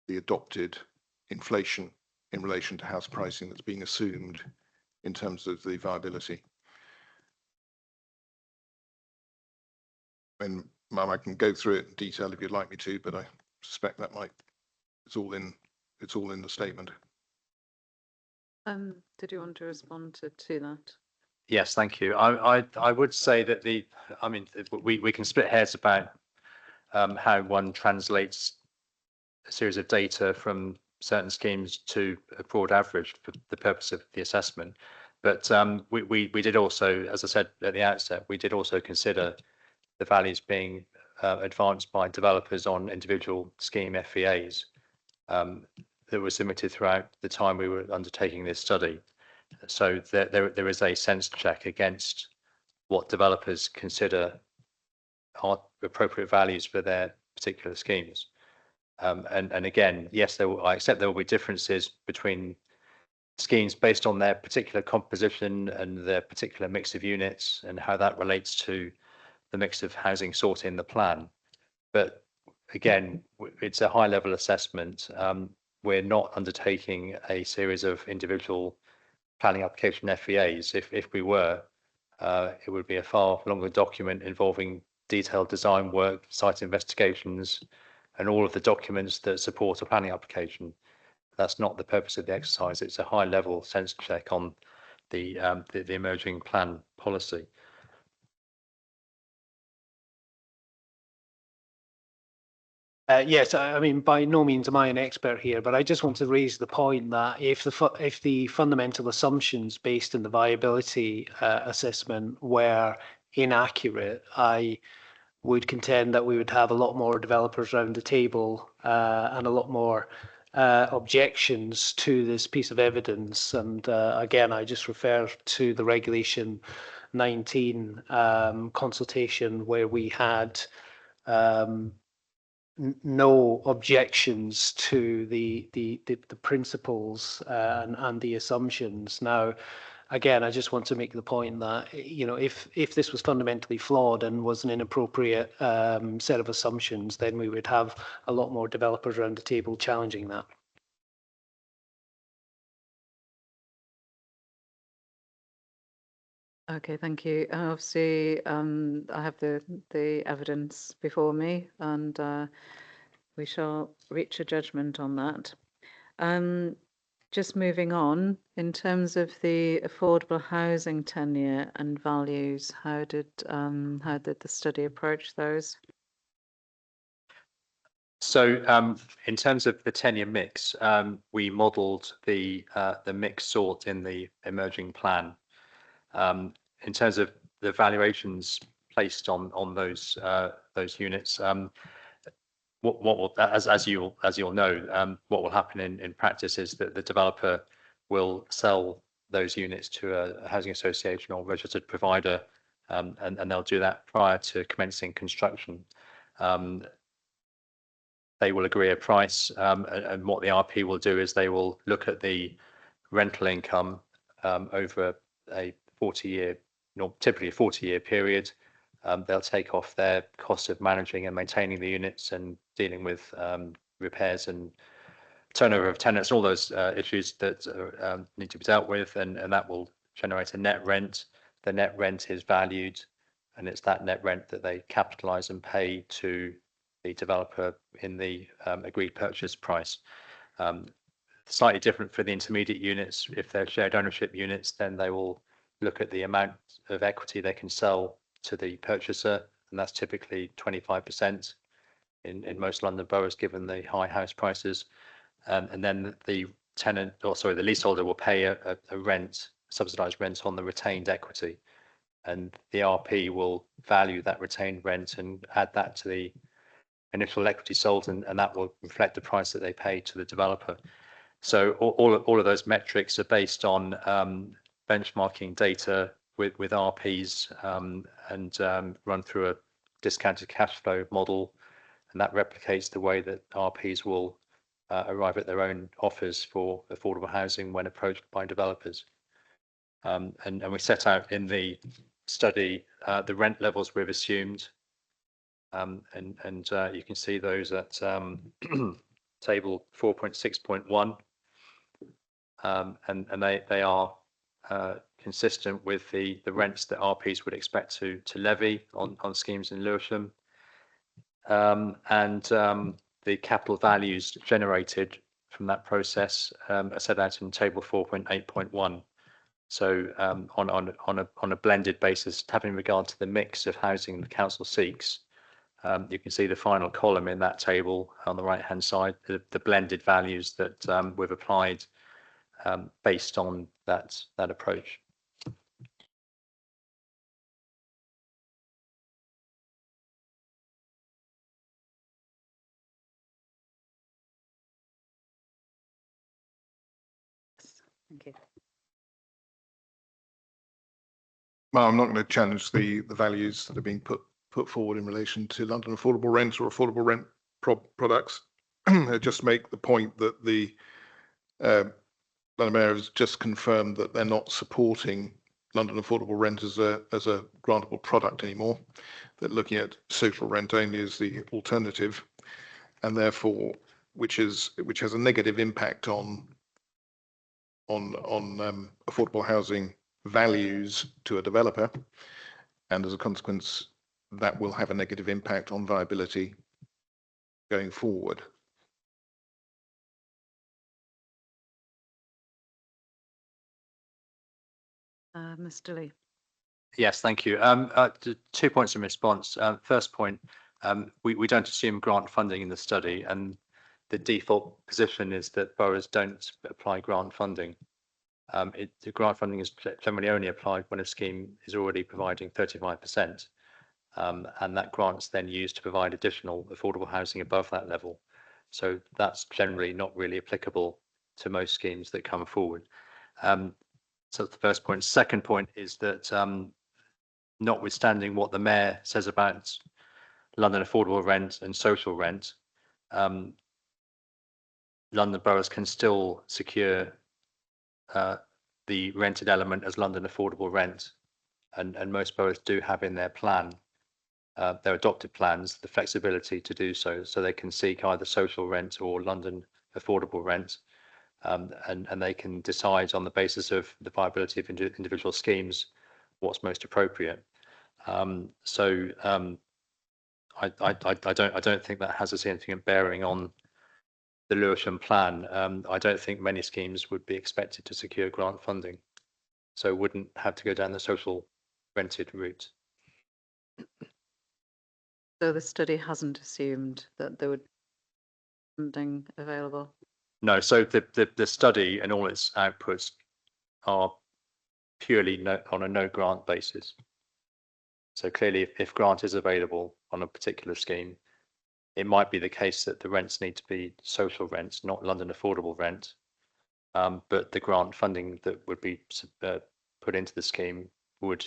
the adopted inflation in relation to house pricing that's being assumed in terms of the viability. And I can go through it in detail if you'd like me to, but I suspect that it's all in the statement. Did you want to respond to that? Yes, thank you. I would say that we can split hairs about how one translates a series of data from certain schemes to a broad average for the purpose of the assessment. But we did also, as I said at the outset, we did also consider the values being advanced by developers on individual scheme FVAs that were submitted throughout the time we were undertaking this study. So there is a sense check against what developers consider are appropriate values for their particular schemes. And again, yes, I accept there will be differences between schemes based on their particular composition and their particular mix of units and how that relates to the mix of housing sought in the plan. But again, it's a high level assessment. We're not undertaking a series of individual planning application FVAs. If we were, it would be a far longer document involving detailed design work, site investigations, and all of the documents that support a planning application. That's not the purpose of the exercise. It's a high level sense check on the emerging plan policy. Yes, I mean, by no means am I an expert here, but I just want to raise the point that if the fundamental assumptions based on the viability assessment were inaccurate, I would contend that we would have a lot more developers around the table and a lot more objections to this piece of evidence. And again, I just refer to the Regulation 19 consultation where we had no objections to the principles and the assumptions. Now, again, I just want to make the point that, you know, if this was fundamentally flawed and was an inappropriate set of assumptions, then we would have a lot more developers around the table challenging that. Okay, thank you. Obviously, I have the evidence before me, and we shall reach a judgment on that. Just moving on, in terms of the affordable housing tenure and values, how did the study approach those? So in terms of the tenure mix, we modelled the mix sought in the emerging plan. In terms of the valuations placed on those units, what will, as you'll know, what will happen in practice is that the developer will sell those units to a housing association or registered provider, and they'll do that prior to commencing construction. They will agree a price, and what the RP will do is they will look at the rental income over a 40-year, typically a 40-year period. They'll take off their cost of managing and maintaining the units and dealing with repairs and turnover of tenants, all those issues that need to be dealt with, and that will generate a net rent. The net rent is valued, and it's that net rent that they capitalise and pay to the developer in the agreed purchase price. Slightly different for the intermediate units. If they're shared ownership units, then they will look at the amount of equity they can sell to the purchaser, and that's typically 25% in most London boroughs, given the high house prices. And then the tenant, or sorry, the leaseholder will pay a rent, subsidised rent on the retained equity, and the RP will value that retained rent and add that to the initial equity sold, and that will reflect the price that they pay to the developer. So all of those metrics are based on benchmarking data with RPs and run through a discounted cash flow model, and that replicates the way that RPs will arrive at their own offers for affordable housing when approached by developers. And we set out in the study the rent levels we've assumed, and you can see those at table 4.6.1, and they are consistent with the rents that RPs would expect to levy on schemes in Lewisham, and the capital values generated from that process are set out in table 4.8.1. So on a blended basis, having regard to the mix of housing the council seeks, you can see the final column in that table on the right hand side, the blended values that we've applied based on that approach. Thank you. Well, I'm not going to challenge the values that are being put forward in relation to London affordable rents or affordable rent products. Just make the point that the London Mayor has just confirmed that they're not supporting London affordable rent as a grantable product anymore. They're looking at social rent only as the alternative, and therefore which has a negative impact on affordable housing values to a developer, and as a consequence that will have a negative impact on viability going forward. Mr. Lee. Yes, thank you. 2 points in response. First point, We don't assume grant funding in the study, and the default position is that boroughs don't apply grant funding. The grant funding is generally only applied when a scheme is already providing 35%, and that grant's then used to provide additional affordable housing above that level. So that's generally not really applicable to most schemes that come forward. So that's the first point. Second point is that notwithstanding what the mayor says about London affordable rent and social rent, London boroughs can still secure the rented element as London affordable rent, and most boroughs do have in their plan, their adopted plans, the flexibility to do so, so they can seek either social rent or London affordable rent, and they can decide on the basis of the viability of individual schemes what's most appropriate. I don't think that has a significant bearing on the Lewisham plan. I don't think many schemes would be expected to secure grant funding, so wouldn't have to go down the social rented route. So the study hasn't assumed that there would be funding available? No, so the study and all its outputs are purely on a no grant basis. So clearly, if grant is available on a particular scheme, it might be the case that the rents need to be social rents, not London affordable rent. But the grant funding that would be put into the scheme would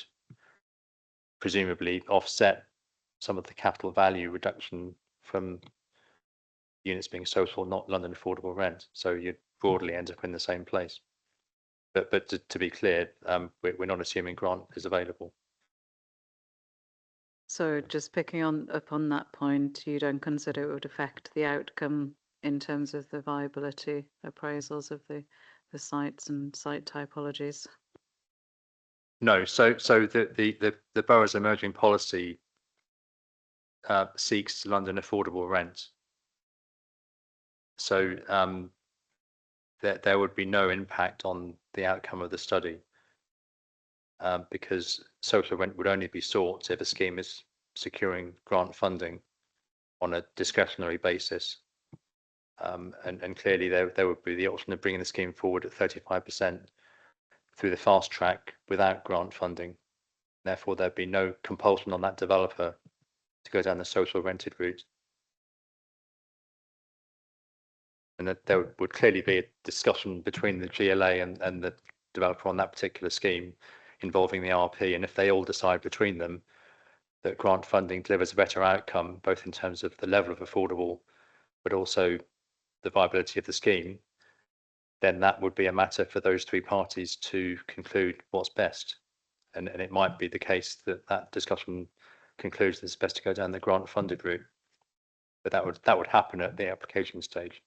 presumably offset some of the capital value reduction from units being social, not London affordable rent. So you'd broadly end up in the same place. But to be clear, we're not assuming grant is available. So just picking up on that point, you don't consider it would affect the outcome in terms of the viability appraisals of the sites and site typologies? No, so the borough's emerging policy seeks London affordable rent. So there would be no impact on the outcome of the study, because social rent would only be sought if a scheme is securing grant funding on a discretionary basis. And clearly there would be the option of bringing the scheme forward at 35% through the fast track without grant funding. Therefore, there'd be no compulsion on that developer to go down the social rented route. And that there would clearly be a discussion between the GLA and the developer on that particular scheme involving the RP. And if they all decide between them that grant funding delivers a better outcome, both in terms of the level of affordable, but also the viability of the scheme, then that would be a matter for those three parties to conclude what's best. And it might be the case that that discussion concludes that it's best to go down the grant funded route. But that would happen at the application stage.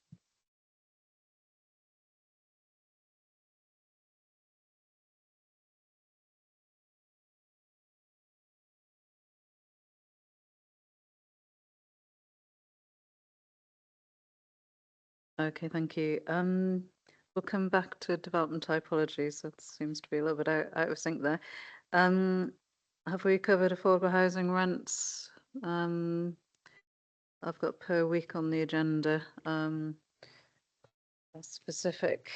Okay, thank you. We'll come back to development typologies. That seems to be a little bit out of sync there. Have we covered affordable housing rents? I've got per week on the agenda. A specific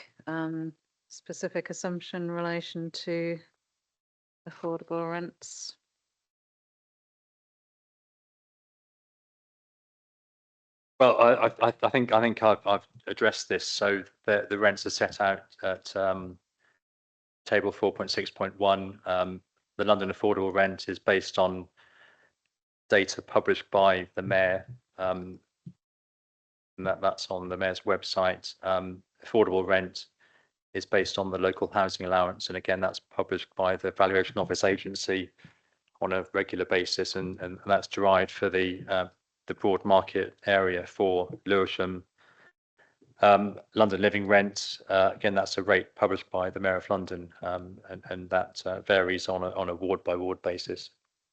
assumption in relation to affordable rents. Well, I think I've addressed this. So the rents are set out at table 4.6.1. The London affordable rent is based on data published by the mayor, and that's on the mayor's website. Affordable rent is based on the local housing allowance, and again, that's published by the Valuation Office Agency on a regular basis, and that's derived for the broad market area for Lewisham. London living rent, again, that's a rate published by the Mayor of London, and that varies on a ward by ward basis.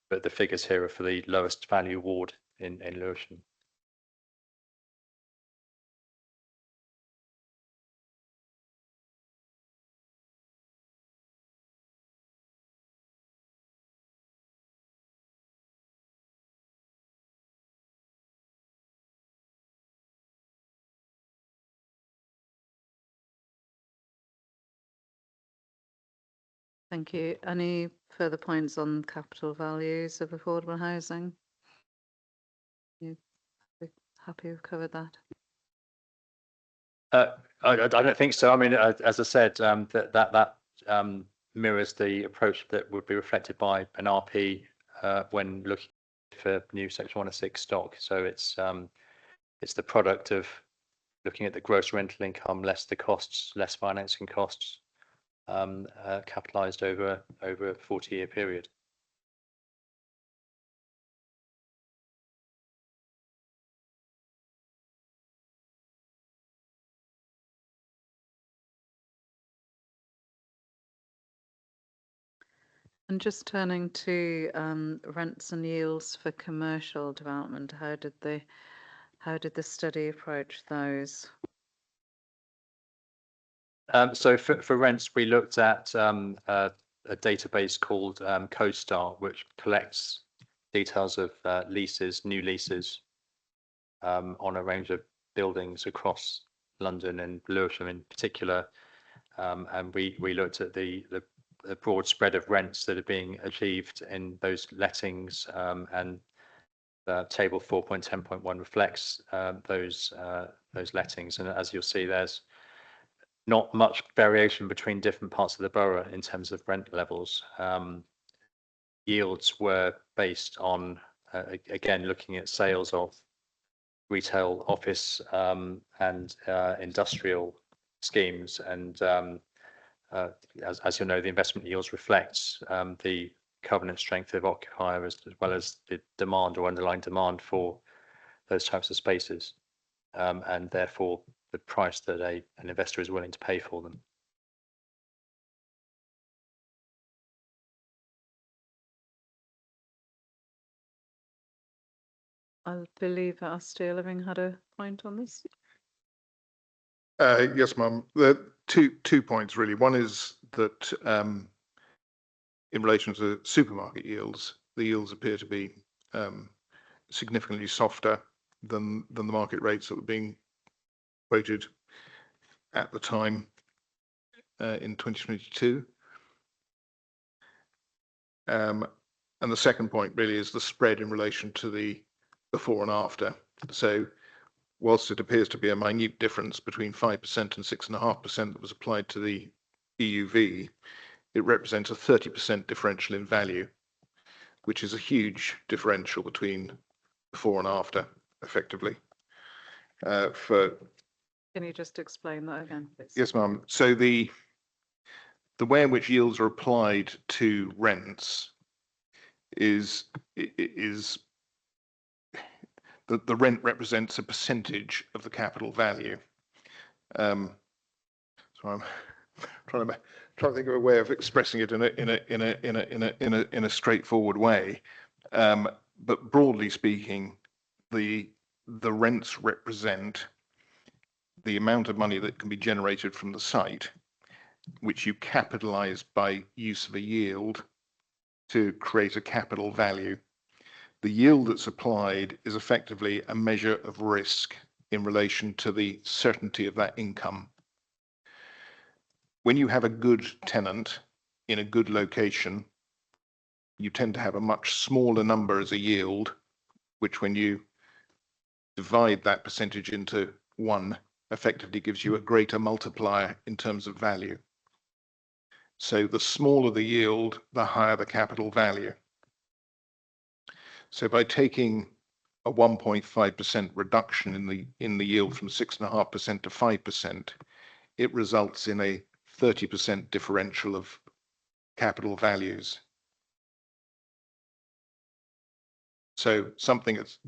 But the figures here are for the lowest value ward in Lewisham. Thank you. Any further points on capital values of affordable housing? You happy we've covered that? I don't think so. I mean, as I said, that mirrors the approach that would be reflected by an RP when looking for new Section 106 stock. So it's the product of looking at the gross rental income less the costs, less financing costs, capitalised over a 40-year period. And just turning to rents and yields for commercial development, how did the study approach those? So for rents, we looked at a database called CoStar, which collects details of leases, new leases, on a range of buildings across London and Lewisham in particular. And we looked at the broad spread of rents that are being achieved in those lettings, and table 4.10.1 reflects those lettings. And as you'll see, there's not much variation between different parts of the borough in terms of rent levels. Yields were based on, again, looking at sales of retail, office, and industrial schemes. And as you know, the investment yields reflects the covenant strength of occupiers as well as the demand or underlying demand for those types of spaces, and therefore the price that an investor is willing to pay for them. I believe that Austere Living had a point on this. Yes, Mum. The two points really. One is that in relation to supermarket yields, the yields appear to be significantly softer than the market rates that were being quoted at the time in 2022. And the second point really is the spread in relation to the before and after. So whilst it appears to be a minute difference between 5% and 6.5% that was applied to the EUV, it represents a 30% differential in value, which is a huge differential between before and after, effectively. Can you just explain that again, please? Yes, ma'am. So the way in which yields are applied to rents is the rent represents a percentage of the capital value. So I'm trying to think of a way of expressing it in a straightforward way. But broadly speaking, the rents represent the amount of money that can be generated from the site, which you capitalize by use of a yield to create a capital value. The yield that's applied is effectively a measure of risk in relation to the certainty of that income. When you have a good tenant in a good location, you tend to have a much smaller number as a yield, which when you divide that percentage into 1, effectively gives you a greater multiplier in terms of value. So the smaller the yield, the higher the capital value. So by taking a 1.5% reduction in the yield from 6.5% to 5%, it results in a 30% differential of capital values. So something that's,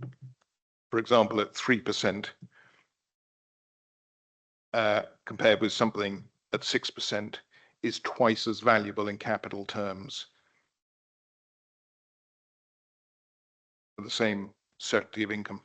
for example, at 3%, compared with something at 6%, is twice as valuable in capital terms for the same certainty of income.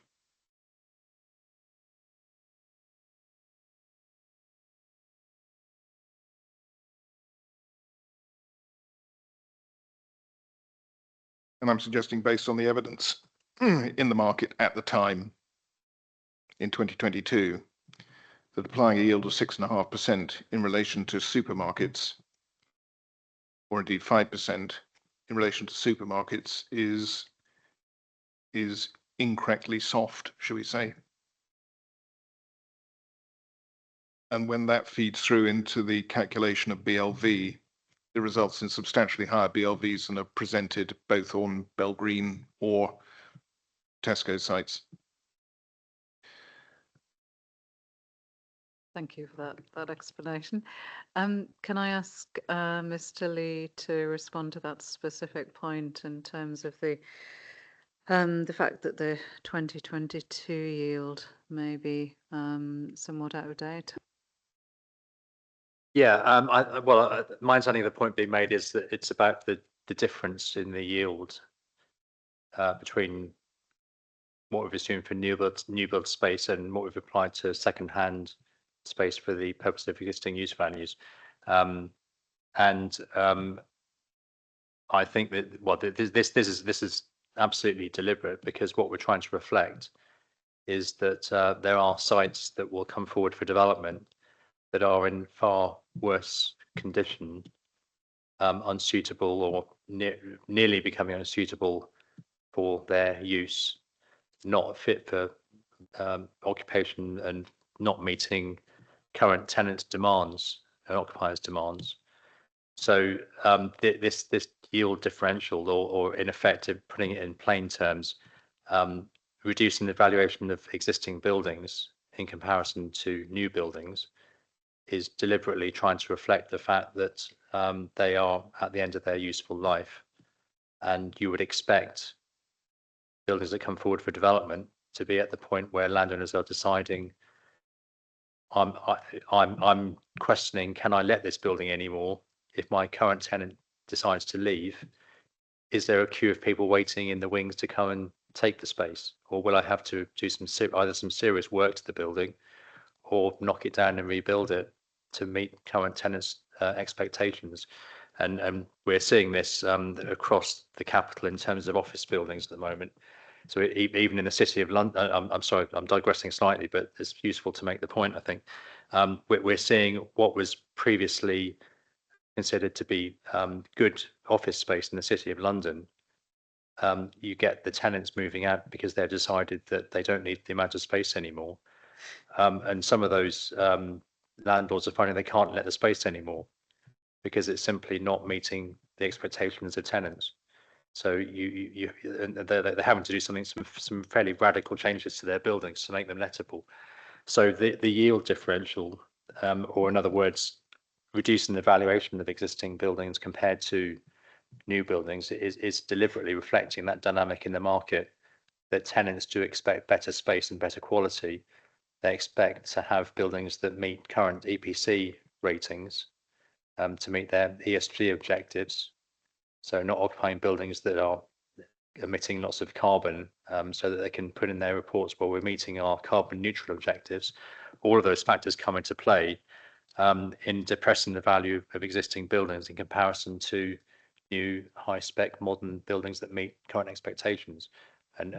And I'm suggesting, based on the evidence in the market at the time in 2022, that applying a yield of 6.5% in relation to supermarkets or indeed 5% in relation to supermarkets is incorrectly soft, shall we say? And when that feeds through into the calculation of BLV, it results in substantially higher BLVs than are presented both on Belgreen or Tesco sites. Thank you for that explanation. Can I ask Mr. Lee to respond to that specific point in terms of the fact that the 2022 yield may be somewhat out of date? Yeah, my understanding of the point being made is that it's about the difference in the yield between what we've assumed for new build space and what we've applied to second-hand space for the purpose of existing use values. I think that this is absolutely deliberate, because what we're trying to reflect is that there are sites that will come forward for development that are in far worse condition, unsuitable or nearly becoming unsuitable for their use, not fit for occupation, and not meeting current tenants' demands and occupiers' demands. So this yield differential, or in effect, putting it in plain terms, reducing the valuation of existing buildings in comparison to new buildings, is deliberately trying to reflect the fact that they are at the end of their useful life, and you would expect buildings that come forward for development to be at the point where landowners are deciding, I'm questioning, can I let this building anymore? If my current tenant decides to leave, is there a queue of people waiting in the wings to come and take the space, or will I have to do either some serious work to the building, or knock it down and rebuild it to meet current tenants' expectations? And we're seeing this across the capital in terms of office buildings at the moment. So even in the City of London, I'm sorry, I'm digressing slightly, but it's useful to make the point, I think. We're seeing what was previously considered to be good office space in the City of London. You get the tenants moving out because they've decided that they don't need the amount of space anymore. And some of those landlords are finding they can't let the space anymore because it's simply not meeting the expectations of tenants. So they're having to do some fairly radical changes to their buildings to make them lettable. So the yield differential, or in other words, reducing the valuation of existing buildings compared to new buildings, is deliberately reflecting that dynamic in the market, that tenants do expect better space and better quality. They expect to have buildings that meet current EPC ratings, to meet their ESG objectives. So not occupying buildings that are emitting lots of carbon, so that they can put in their reports, well, we're meeting our carbon neutral objectives. All of those factors come into play in depressing the value of existing buildings in comparison to new high spec modern buildings that meet current expectations. And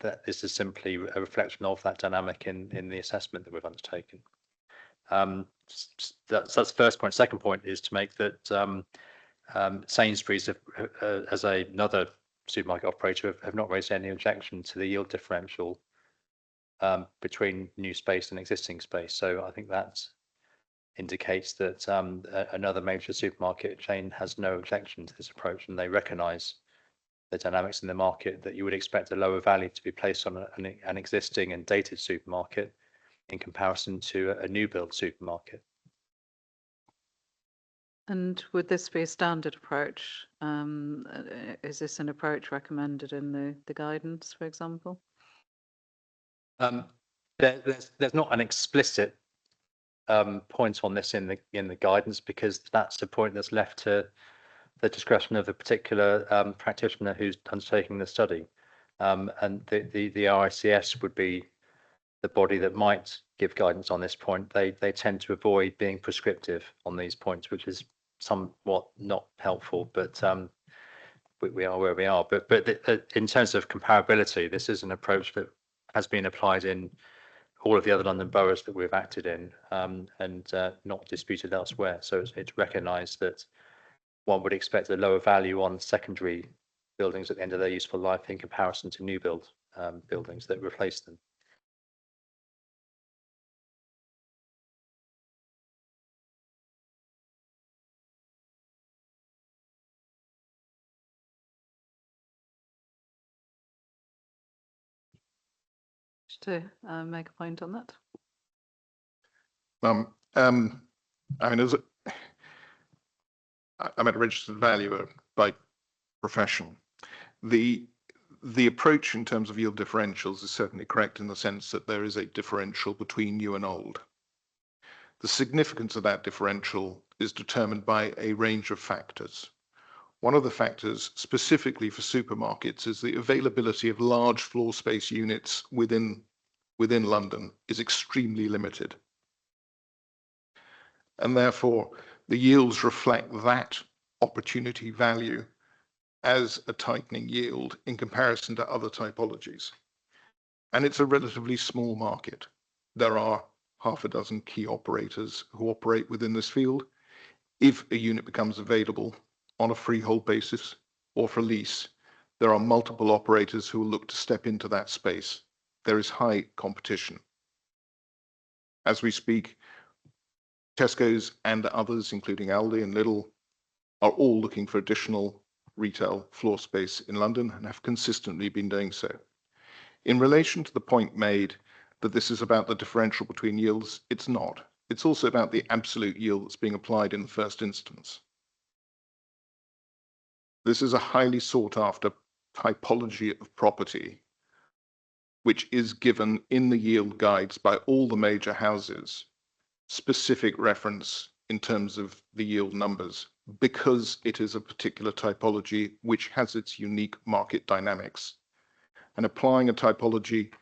that this is simply a reflection of that dynamic in the assessment that we've undertaken. That's the first point. Second point is to make that Sainsbury's as another supermarket operator have not raised any objection to the yield differential between new space and existing space. So I think that indicates that another major supermarket chain has no objection to this approach, and they recognise the dynamics in the market, that you would expect a lower value to be placed on an existing and dated supermarket in comparison to a new build supermarket. And would this be a standard approach? Is this an approach recommended in the guidance, for example? There's not an explicit point on this in the guidance, because that's the point that's left to the discretion of the particular practitioner who's undertaking the study. And the RICS would be the body that might give guidance on this point. They tend to avoid being prescriptive on these points, which is somewhat not helpful, but we are where we are. But in terms of comparability, this is an approach that has been applied in all of the other London boroughs that we've acted in, and not disputed elsewhere. So it's recognised that one would expect a lower value on secondary buildings at the end of their useful life in comparison to new build buildings that replace them. To make a point on that? I mean, I'm a registered valuer by profession. The approach in terms of yield differentials is certainly correct in the sense that there is a differential between new and old. The significance of that differential is determined by a range of factors. One of the factors specifically for supermarkets is the availability of large floor space units within London is extremely limited. And therefore, the yields reflect that opportunity value as a tightening yield in comparison to other typologies. And it's a relatively small market. There are half a dozen key operators who operate within this field. If a unit becomes available on a freehold basis or for lease, there are multiple operators who will look to step into that space. There is high competition. As we speak, Tesco's and others, including Aldi and Lidl, are all looking for additional retail floor space in London and have consistently been doing so. In relation to the point made that this is about the differential between yields, it's not. It's also about the absolute yield that's being applied in the first instance. This is a highly sought after typology of property, which is given in the yield guides by all the major houses, specific reference in terms of the yield numbers, because it is a particular typology which has its unique market dynamics. And applying a typology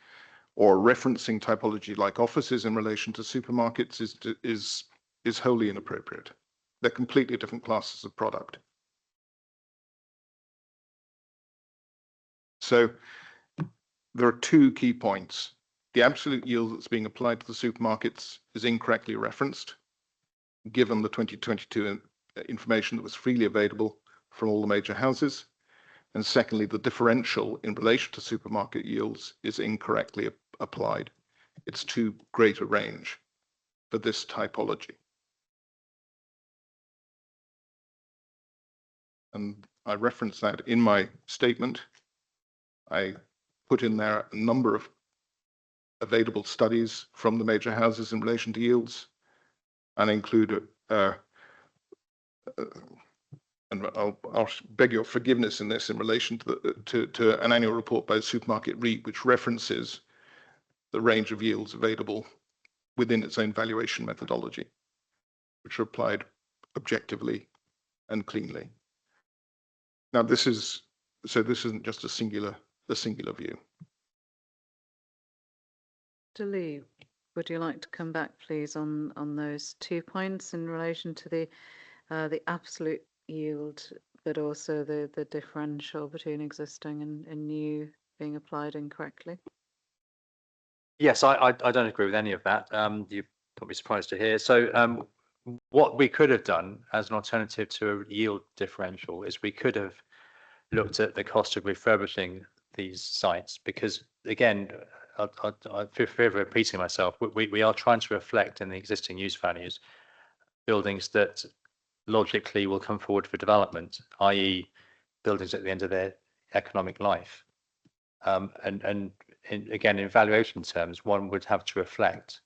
or referencing typology like offices in relation to supermarkets is wholly inappropriate. They're completely different classes of product. So there are two key points. The absolute yield that's being applied to the supermarkets is incorrectly referenced, given the 2022 information that was freely available from all the major houses. And secondly, the differential in relation to supermarket yields is incorrectly applied. It's too great a range for this typology. And I reference that in my statement. I put in there a number of available studies from the major houses in relation to yields, and include and I'll beg your forgiveness in this in relation to an annual report by the Supermarket REIT, which references the range of yields available within its own valuation methodology, which are applied objectively and cleanly. Now, this isn't just a singular view. Lee, would you like to come back, please, on those 2 points in relation to the absolute yield, but also the differential between existing and new being applied incorrectly? Yes, I don't agree with any of that. You're probably surprised to hear. So what we could have done as an alternative to a yield differential is we could have looked at the cost of refurbishing these sites, because again, I feel fear of repeating myself. We are trying to reflect in the existing use values buildings that logically will come forward for development, i.e. buildings at the end of their economic life. And again, in valuation terms, one would have to reflect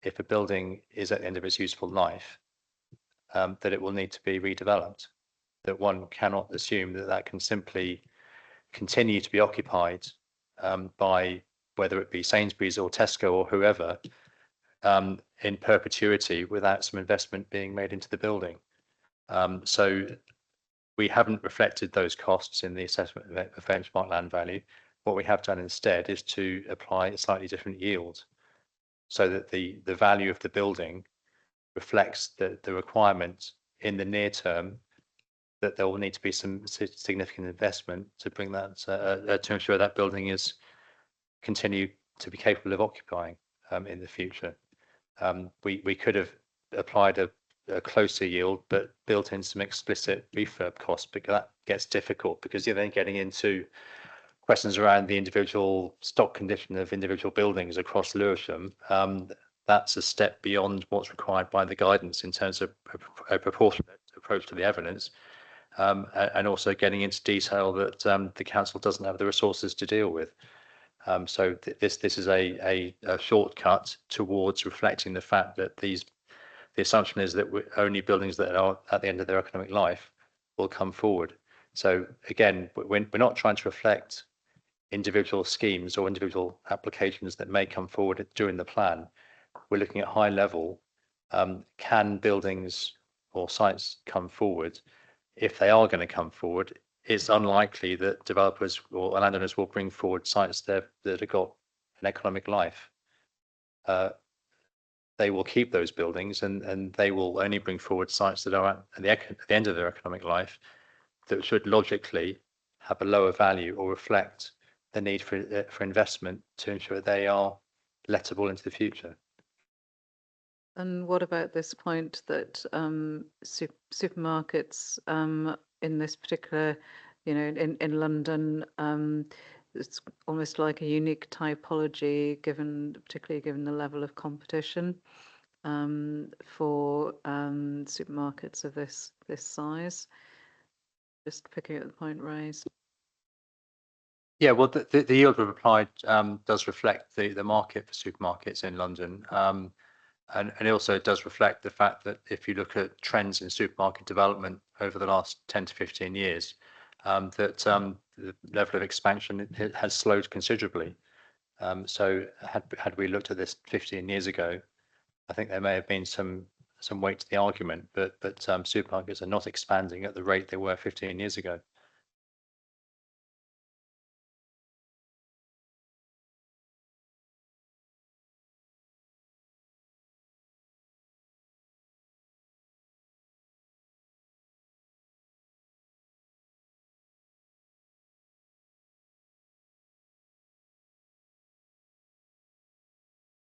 if a building is at the end of its useful life, that it will need to be redeveloped, that one cannot assume that that can simply continue to be occupied by whether it be Sainsbury's or Tesco or whoever in perpetuity without some investment being made into the building. So we haven't reflected those costs in the assessment of benchmark land value. What we have done instead is to apply a slightly different yield so that the value of the building reflects the requirement in the near term that there will need to be some significant investment to bring that to ensure that building is continue to be capable of occupying in the future. We could have applied a a closer yield, but built in some explicit refurb costs, because that gets difficult because you're then getting into questions around the individual stock condition of individual buildings across Lewisham. That's a step beyond what's required by the guidance in terms of a proportionate approach to the evidence, and also getting into detail that the council doesn't have the resources to deal with. So this is a shortcut towards reflecting the fact that the assumption is that only buildings that are at the end of their economic life will come forward. So again, we're not trying to reflect individual schemes or individual applications that may come forward during the plan. We're looking at high level, can buildings or sites come forward? If they are going to come forward, it's unlikely that developers or landowners will bring forward sites that have got an economic life. They will keep those buildings, and they will only bring forward sites that are at the end of their economic life, that should logically have a lower value or reflect the need for investment to ensure they are lettable into the future. And what about this point that supermarkets in this particular, in London, it's almost like a unique typology, particularly given the level of competition for supermarkets of this size. Just picking up the point raised. Yeah, well, the yield we've applied does reflect the market for supermarkets in London. And it also does reflect the fact that if you look at trends in supermarket development over the last 10 to 15 years, that the level of expansion has slowed considerably. So had we looked at this 15 years ago, I think there may have been some weight to the argument, but supermarkets are not expanding at the rate they were 15 years ago.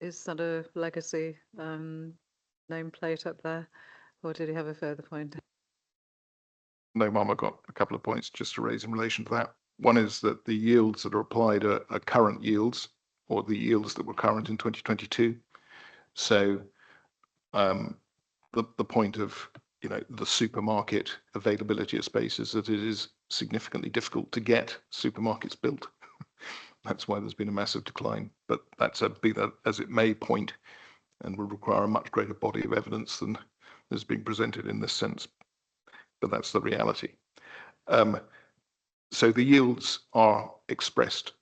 Is that a legacy nameplate up there, or did he have a further point? No, Mum, I've got a couple of points just to raise in relation to that. One is that the yields that are applied are current yields, or the yields that were current in 2022. So the point of the supermarket availability of space is that it is significantly difficult to get supermarkets built. That's why there's been a massive decline. But that's be that as it may point, and will require a much greater body of evidence than is being presented in this sense. But that's the reality. So the yields are expressed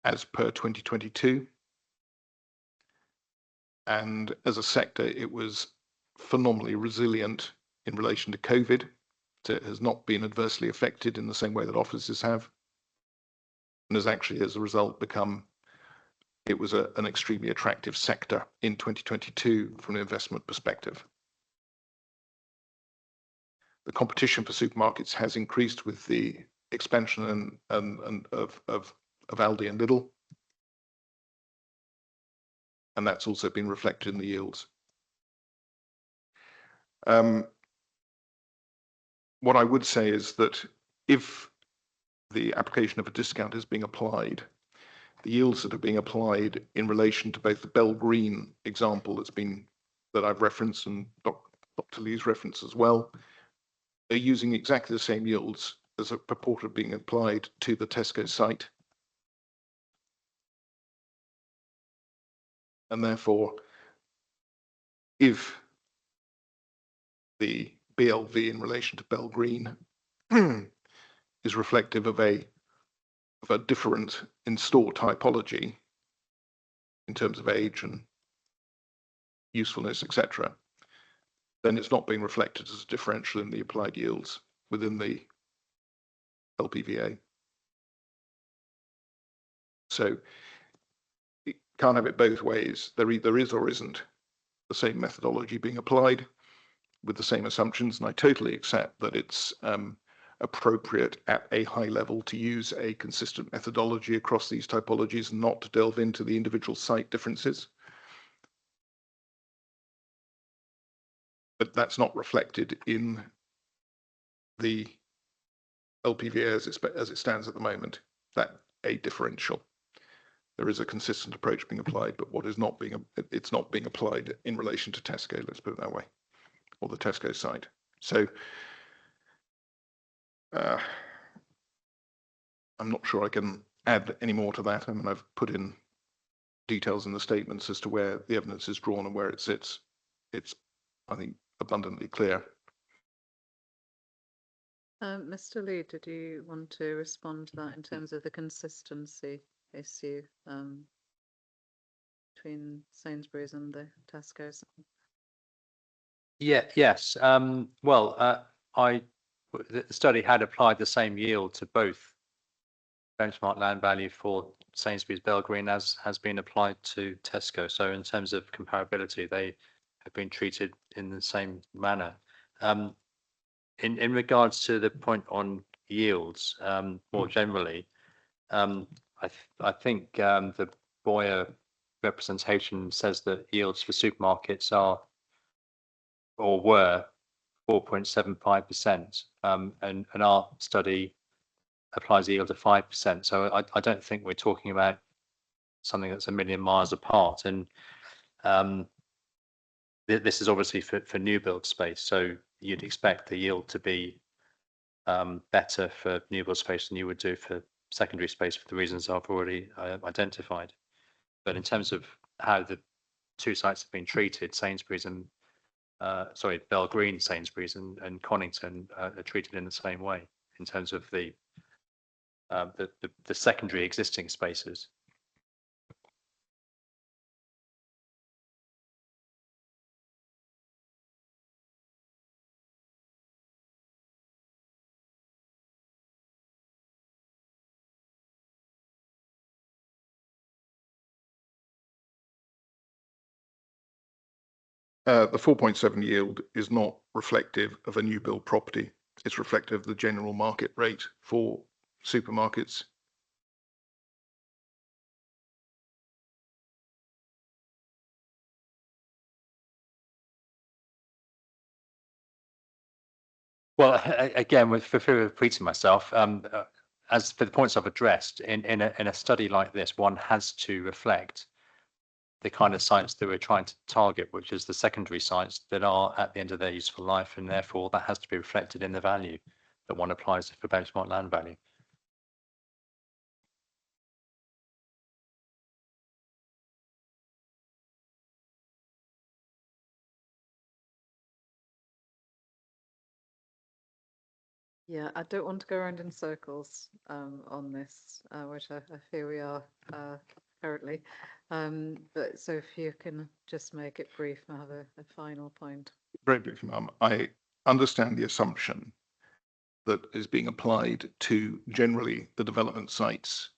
as per 2022. And as a sector, it was phenomenally resilient in relation to COVID. So it has not been adversely affected in the same way that offices have. And has actually, as a result, it was an extremely attractive sector in 2022 from an investment perspective. The competition for supermarkets has increased with the expansion of Aldi and Lidl. And that's also been reflected in the yields. What I would say is that if the application of a discount is being applied, the yields that are being applied in relation to both the Bell Green example that I've referenced and Dr. Lee's reference as well, are using exactly the same yields as are purported being applied to the Tesco site. And therefore, if the BLV in relation to Bell Green is reflective of a different in-store typology in terms of age and usefulness, etc., then it's not being reflected as a differential in the applied yields within the LPVA. So you can't have it both ways. There either is or isn't the same methodology being applied with the same assumptions, and I totally accept that it's appropriate at a high level to use a consistent methodology across these typologies and not to delve into the individual site differences. but that's not reflected in the LPVA as it stands at the moment. That a differential. There is a consistent approach being applied, but it's not being applied in relation to Tesco, let's put it that way, or the Tesco site. So I'm not sure I can add any more to that. I mean, I've put in details in the statements as to where the evidence is drawn and where it sits. It's, I think, abundantly clear. Mr. Lee, did you want to respond to that in terms of the consistency issue between Sainsbury's and the Tesco's? Yeah, yes. Well, the study had applied the same yield to both benchmark land value for Sainsbury's Belgreen as has been applied to Tesco. So in terms of comparability, they have been treated in the same manner. In regards to the point on yields, more generally, I think the Boyer representation says that yields for supermarkets are or were 4.75%, and our study applies a yield of 5%. So I don't think we're talking about something that's a million miles apart. And this is obviously for new build space. So you'd expect the yield to be better for new build space than you would do for secondary space for the reasons I've already identified. But in terms of how the two sites have been treated, Sainsbury's and Belgreen, Sainsbury's and Connington are treated in the same way in terms of the secondary existing spaces. The 4.7 yield is not reflective of a new build property. It's reflective of the general market rate for supermarkets. Well, again, for fear of repeating myself, as for the points I've addressed, in a study like this, one has to reflect the kind of sites that we're trying to target, which is the secondary sites that are at the end of their useful life, and therefore that has to be reflected in the value that one applies for benchmark land value. Yeah, I don't want to go around in circles on this, which I fear we are currently. But so if you can just make it brief, I have a final point. Very briefly, ma'am. I understand the assumption that is being applied to generally the development sites,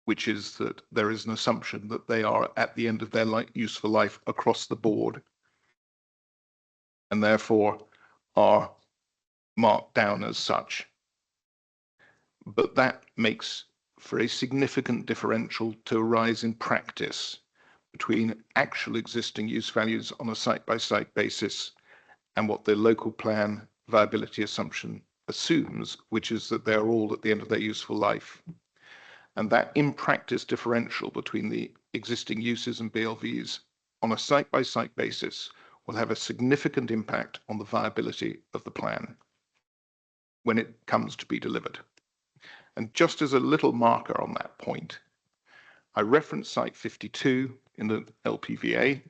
which is that there is an assumption that they are at the end of their useful life across the board, and therefore are marked down as such. But that makes for a significant differential to arise in practice between actual existing use values on a site-by-site basis and what the local plan viability assumption assumes, which is that they're all at the end of their useful life. And that in practice differential between the existing uses and BLVs on a site-by-site basis will have a significant impact on the viability of the plan when it comes to be delivered. And just as a little marker on that point, I reference site 52 in the LPVA,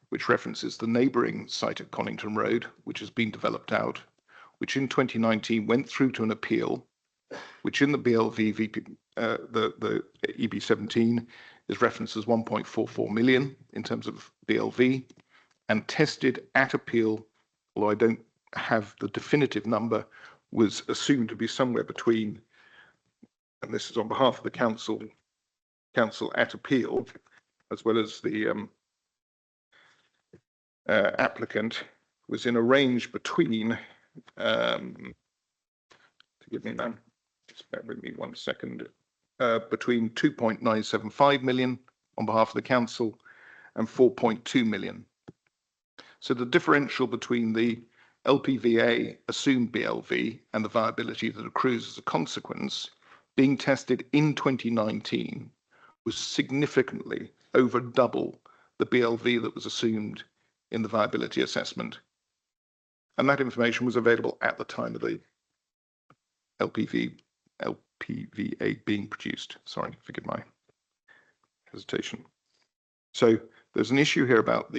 which references the neighbouring site at Connington Road, which has been developed out, which in 2019 went through to an appeal, which in the BLV the EB17 is referenced as 1.44 million in terms of BLV, and tested at appeal, although I don't have the definitive number, was assumed to be somewhere between, and this is on behalf of the council at appeal, as well as the applicant, was in a range between, forgive me, man, just bear with me 1 second, between 2.975 million on behalf of the council and 4.2 million. So the differential between the LPVA assumed BLV and the viability that accrues as a consequence being tested in 2019 was significantly over double the BLV that was assumed in the viability assessment. And that information was available at the time of the LPVA being produced. Sorry, forgive my hesitation. So there's an issue here about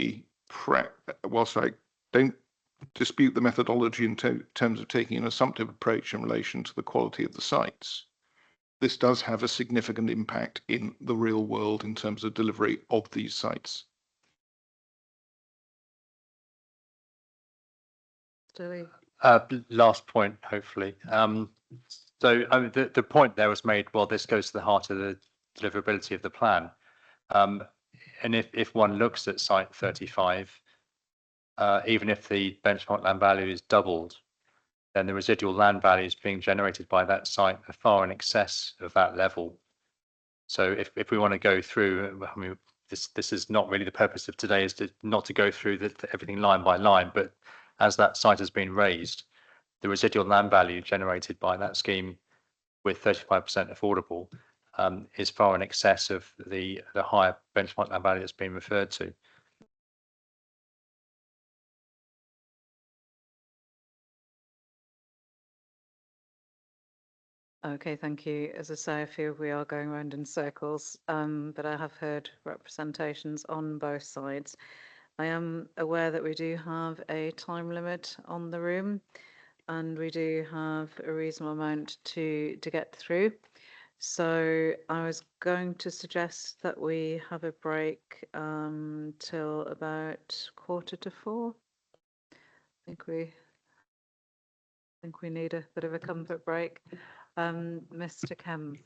whilst I don't dispute the methodology in terms of taking an assumptive approach in relation to the quality of the sites, this does have a significant impact in the real world in terms of delivery of these sites. Stilly. Last point, hopefully. The point there was made, well, this goes to the heart of the deliverability of the plan. And if one looks at site 35, even if the benchmark land value is doubled, then the residual land values being generated by that site are far in excess of that level. So if we want to go through, I mean, this is not really the purpose of today, is not to go through everything line by line, but as that site has been raised, the residual land value generated by that scheme with 35% affordable is far in excess of the higher benchmark land value that's been referred to. Okay, thank you. As I say, I feel we are going around in circles, but I have heard representations on both sides. I am aware that we do have a time limit on the room, and we do have a reasonable amount to get through. So I was going to suggest that we have a break till about 3:45. I think we need a bit of a comfort break. Mr. Kemp.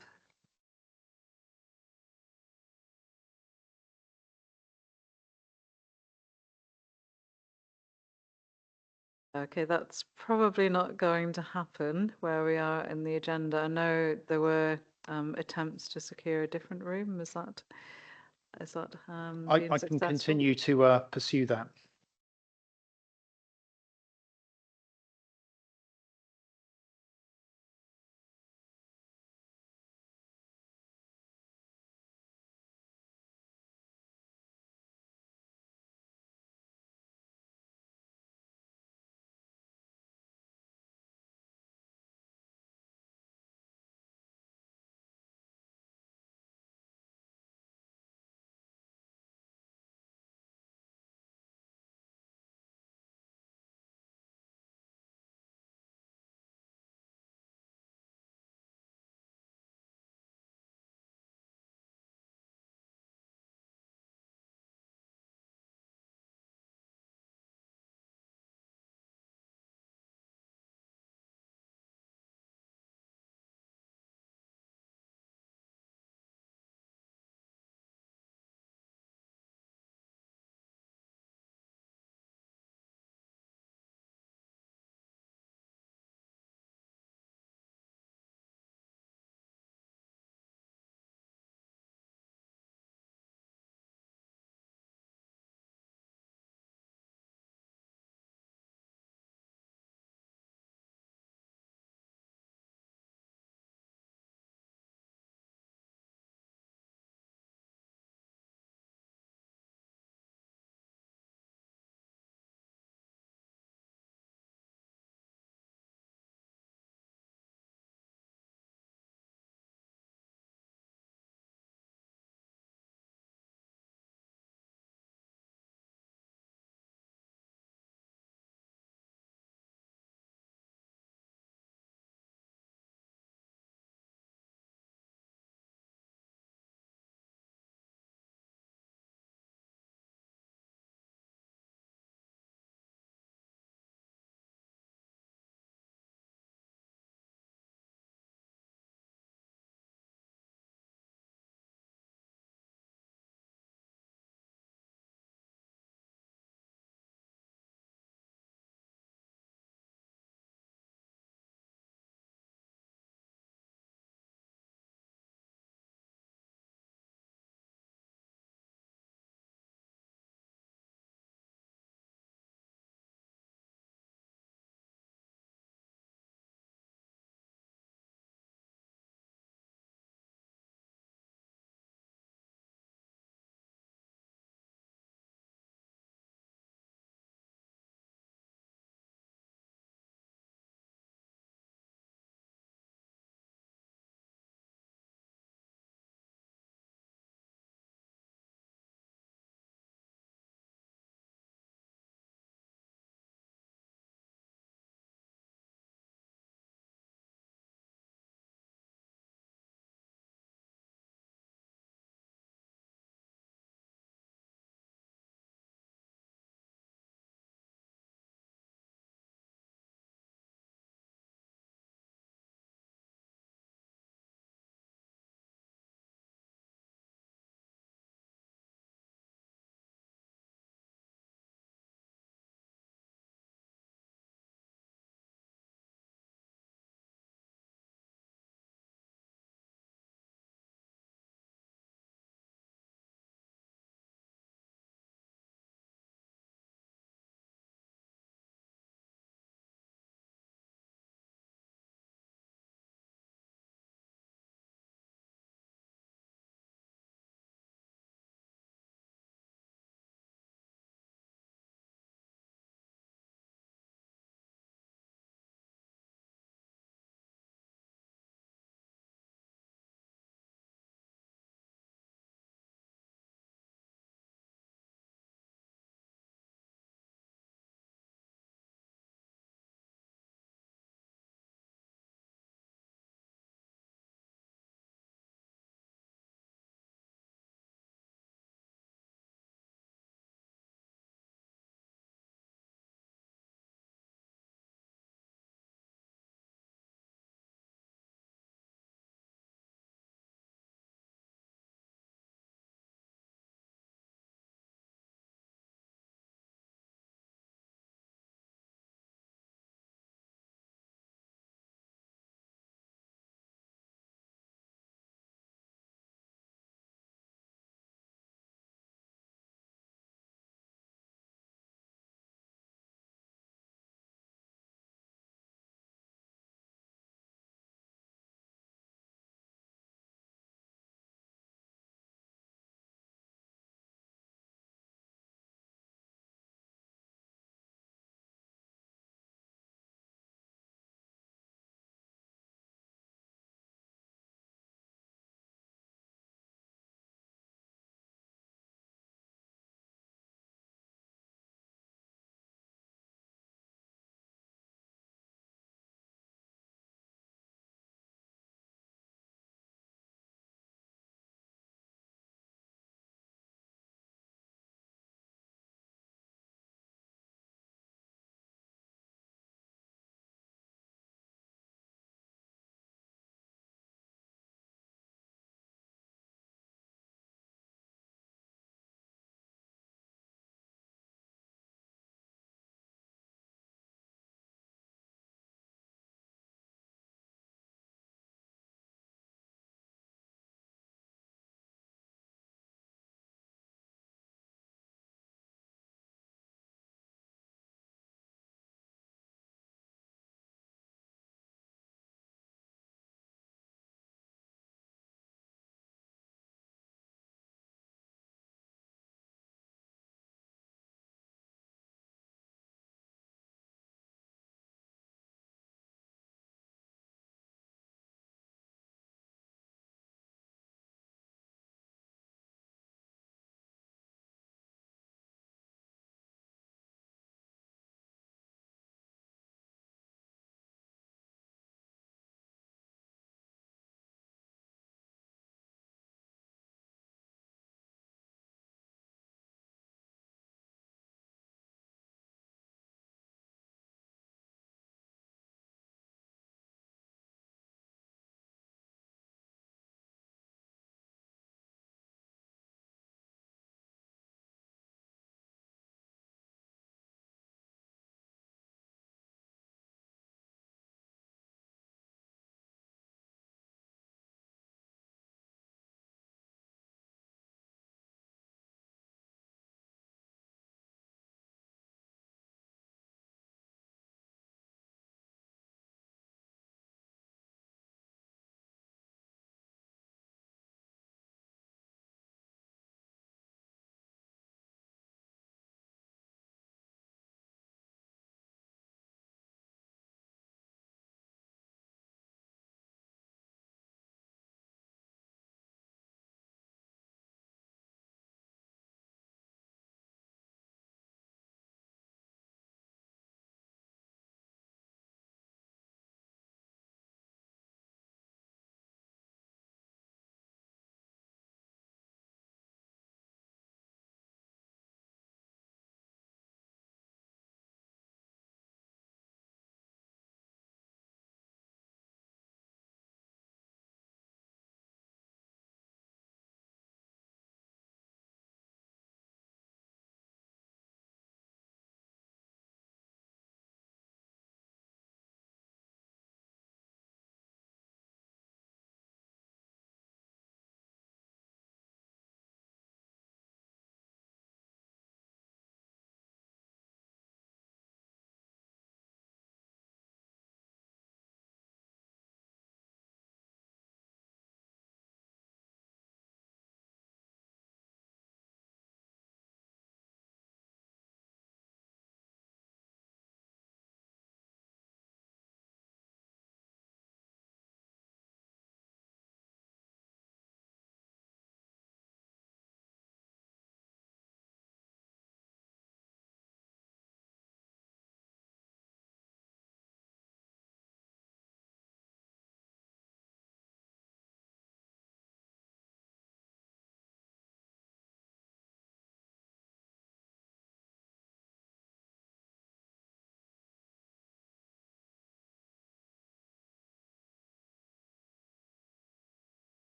Okay, that's probably not going to happen where we are in the agenda. I know there were attempts to secure a different room. Is that I been can successful? continue to pursue that.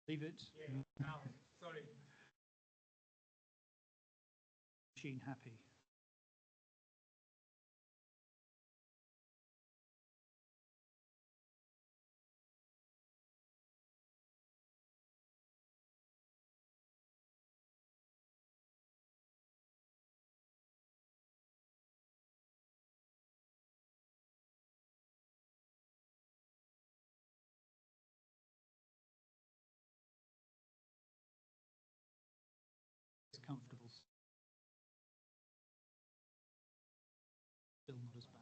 Leave it. Sorry. Machine happy. It's comfortable. Still not as bad.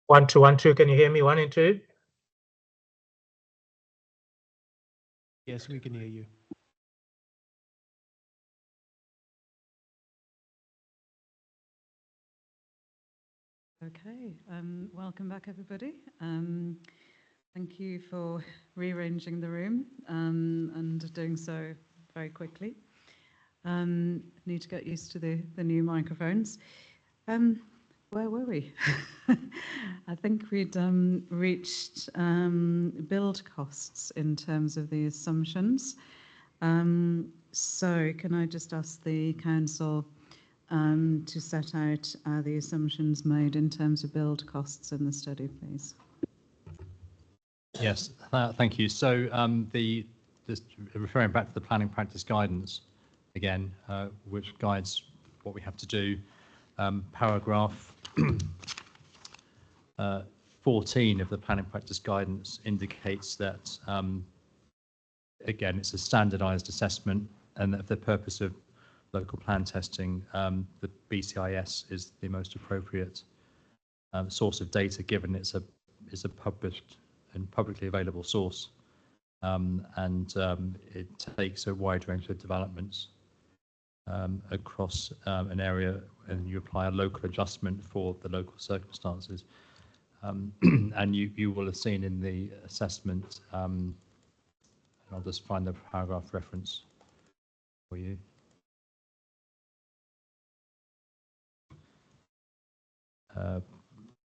One, two, 1, 2. Can you hear me? 1 and 2. Yes, we can hear you. Okay, welcome back, everybody. Thank you for rearranging the room and doing so very quickly. Need to get used to the new microphones. Where were we? I think we'd reached build costs in terms of the assumptions. So can I just ask the council to set out the assumptions made in terms of build costs in the study, please? Yes, thank you. So just referring back to the planning practice guidance again, which guides what we have to do. Paragraph 14 of the planning practice guidance indicates that, again, it's a standardised assessment, and that for the purpose of local plan testing, the BCIS is the most appropriate source of data, given it's a published and publicly available source, and it takes a wide range of developments across an area and you apply a local adjustment for the local circumstances. And you will have seen in the assessment, and I'll just find the paragraph reference for you.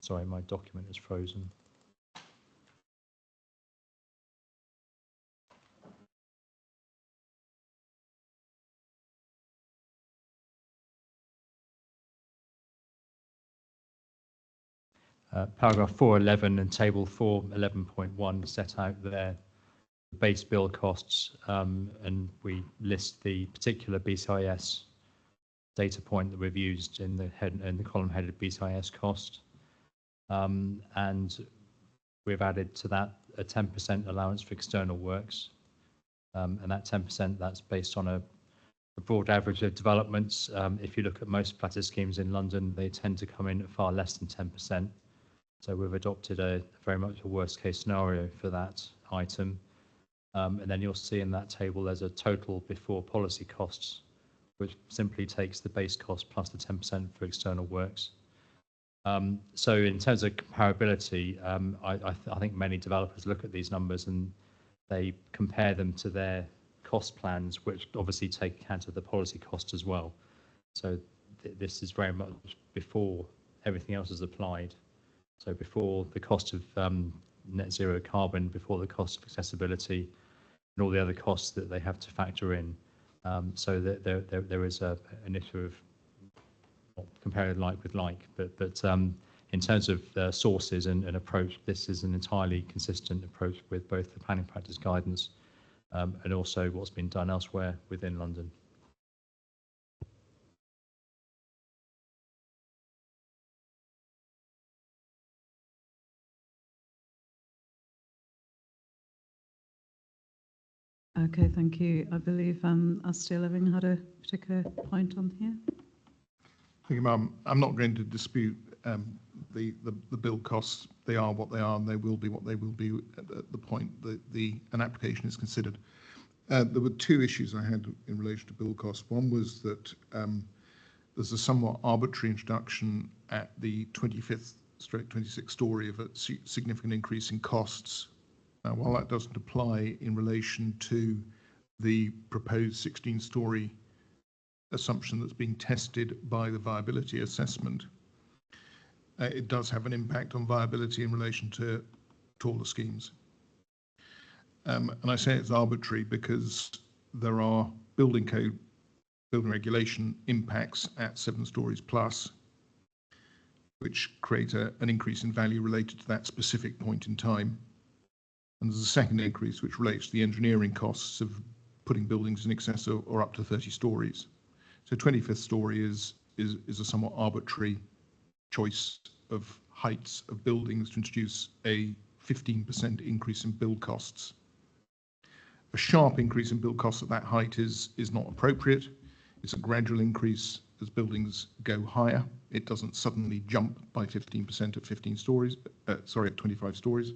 Sorry, my document is frozen. Paragraph 411 and table 411.1 set out there the base build costs, and we list the particular BCIS data point that we've used in the column headed BCIS cost, and we've added to that a 10% allowance for external works, and that 10% that's based on a broad average of developments. If you look at most platted schemes in London, they tend to come in at far less than 10%. So we've adopted a very much a worst case scenario for that item. And then you'll see in that table there's a total before policy costs, which simply takes the base cost plus the 10% for external works. So in terms of comparability, I think many developers look at these numbers and they compare them to their cost plans, which obviously take account of the policy cost as well. So this is very much before everything else is applied. So before the cost of net zero carbon, before the cost of accessibility, and all the other costs that they have to factor in. So that there is an issue of not comparing like with like, but in terms of sources and approach, this is an entirely consistent approach with both the planning practice guidance and also what's been done elsewhere within London. Okay, thank you. I believe Astia Living had a particular point on here. Thank you, Ma'am. I'm not going to dispute the build costs. They are what they are, and they will be what they will be at the point that an application is considered. There were two issues I had in relation to build costs. One was that there's a somewhat arbitrary introduction at the 25th/26th story of a significant increase in costs. Now, while that doesn't apply in relation to the proposed 16-story assumption that's being tested by the viability assessment, it does have an impact on viability in relation to taller schemes. And I say it's arbitrary because there are building regulation impacts at 7 stories plus, which create an increase in value related to that specific point in time. And there's a second increase which relates to the engineering costs of putting buildings in excess of or up to 30 stories. So 25th story is a somewhat arbitrary choice of heights of buildings to introduce a 15% increase in build costs. A sharp increase in build costs at that height is not appropriate. It's a gradual increase as buildings go higher. It doesn't suddenly jump by 15% at 15 stories, at 25 stories.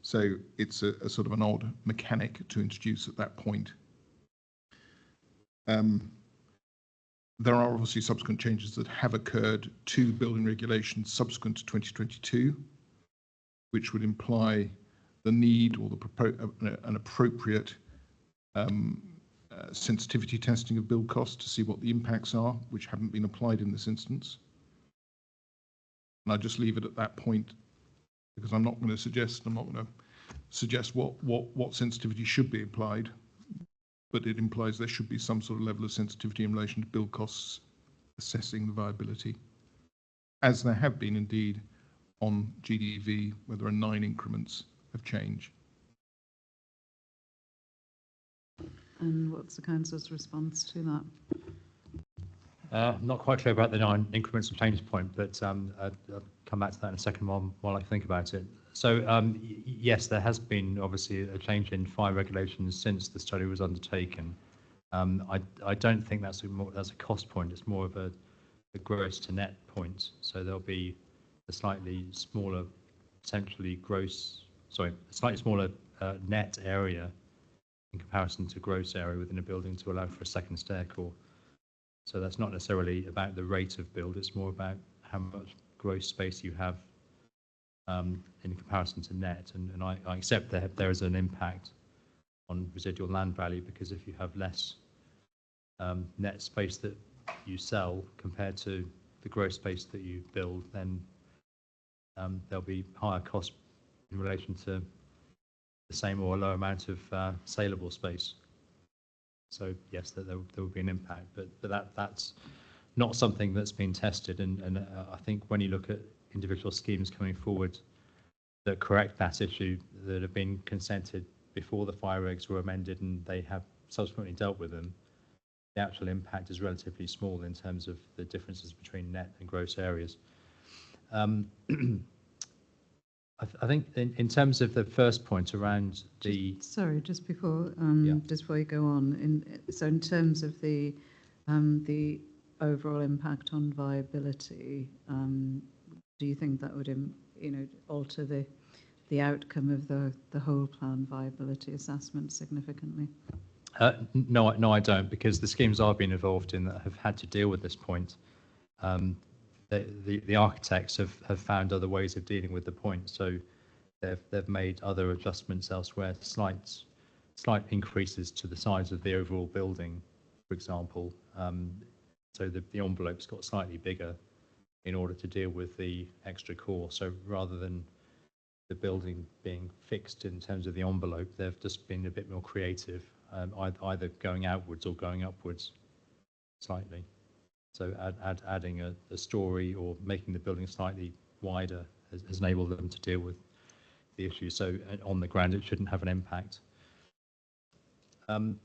So it's a sort of an odd mechanic to introduce at that point. There are obviously subsequent changes that have occurred to building regulations subsequent to 2022, which would imply the need or an appropriate sensitivity testing of build costs to see what the impacts are, which haven't been applied in this instance. And I'll just leave it at that point because I'm not going to suggest what sensitivity should be applied, but it implies there should be some sort of level of sensitivity in relation to build costs, assessing the viability, as there have been indeed on GDV, where there are 9 increments of change. And what's the council's response to that? Not quite clear about the 9 increments of change point, but I'll come back to that in a second while I think about it. So yes, there has been obviously a change in fire regulations since the study was undertaken. I don't think that's a cost point. It's more of a gross to net point. So there'll be a slightly smaller, potentially slightly smaller net area in comparison to gross area within a building to allow for a second stair core. So that's not necessarily about the rate of build, it's more about how much gross space you have in comparison to net. And I accept that there is an impact on residual land value, because if you have less net space that you sell compared to the gross space that you build, then there'll be higher costs in relation to the same or a lower amount of saleable space. So yes, there will be an impact, but that's not something that's been tested. And I think when you look at individual schemes coming forward that correct that issue, that have been consented before the fire regs were amended and they have subsequently dealt with them, the actual impact is relatively small in terms of the differences between net and gross areas. I think in terms of the first point around the... Sorry, just before Yeah. just before you go on, so in terms of the overall impact on viability, do you think that would alter the outcome of the whole plan viability assessment significantly? No, I don't, because the schemes I've been involved in that have had to deal with this point, the architects have found other ways of dealing with the point. So they've made other adjustments elsewhere, slight increases to the size of the overall building, for example. So the envelope's got slightly bigger in order to deal with the extra core. So rather than the building being fixed in terms of the envelope, they've just been a bit more creative, either going outwards or going upwards slightly. So adding a story or making the building slightly wider has enabled them to deal with the issue. So on the ground, it shouldn't have an impact. On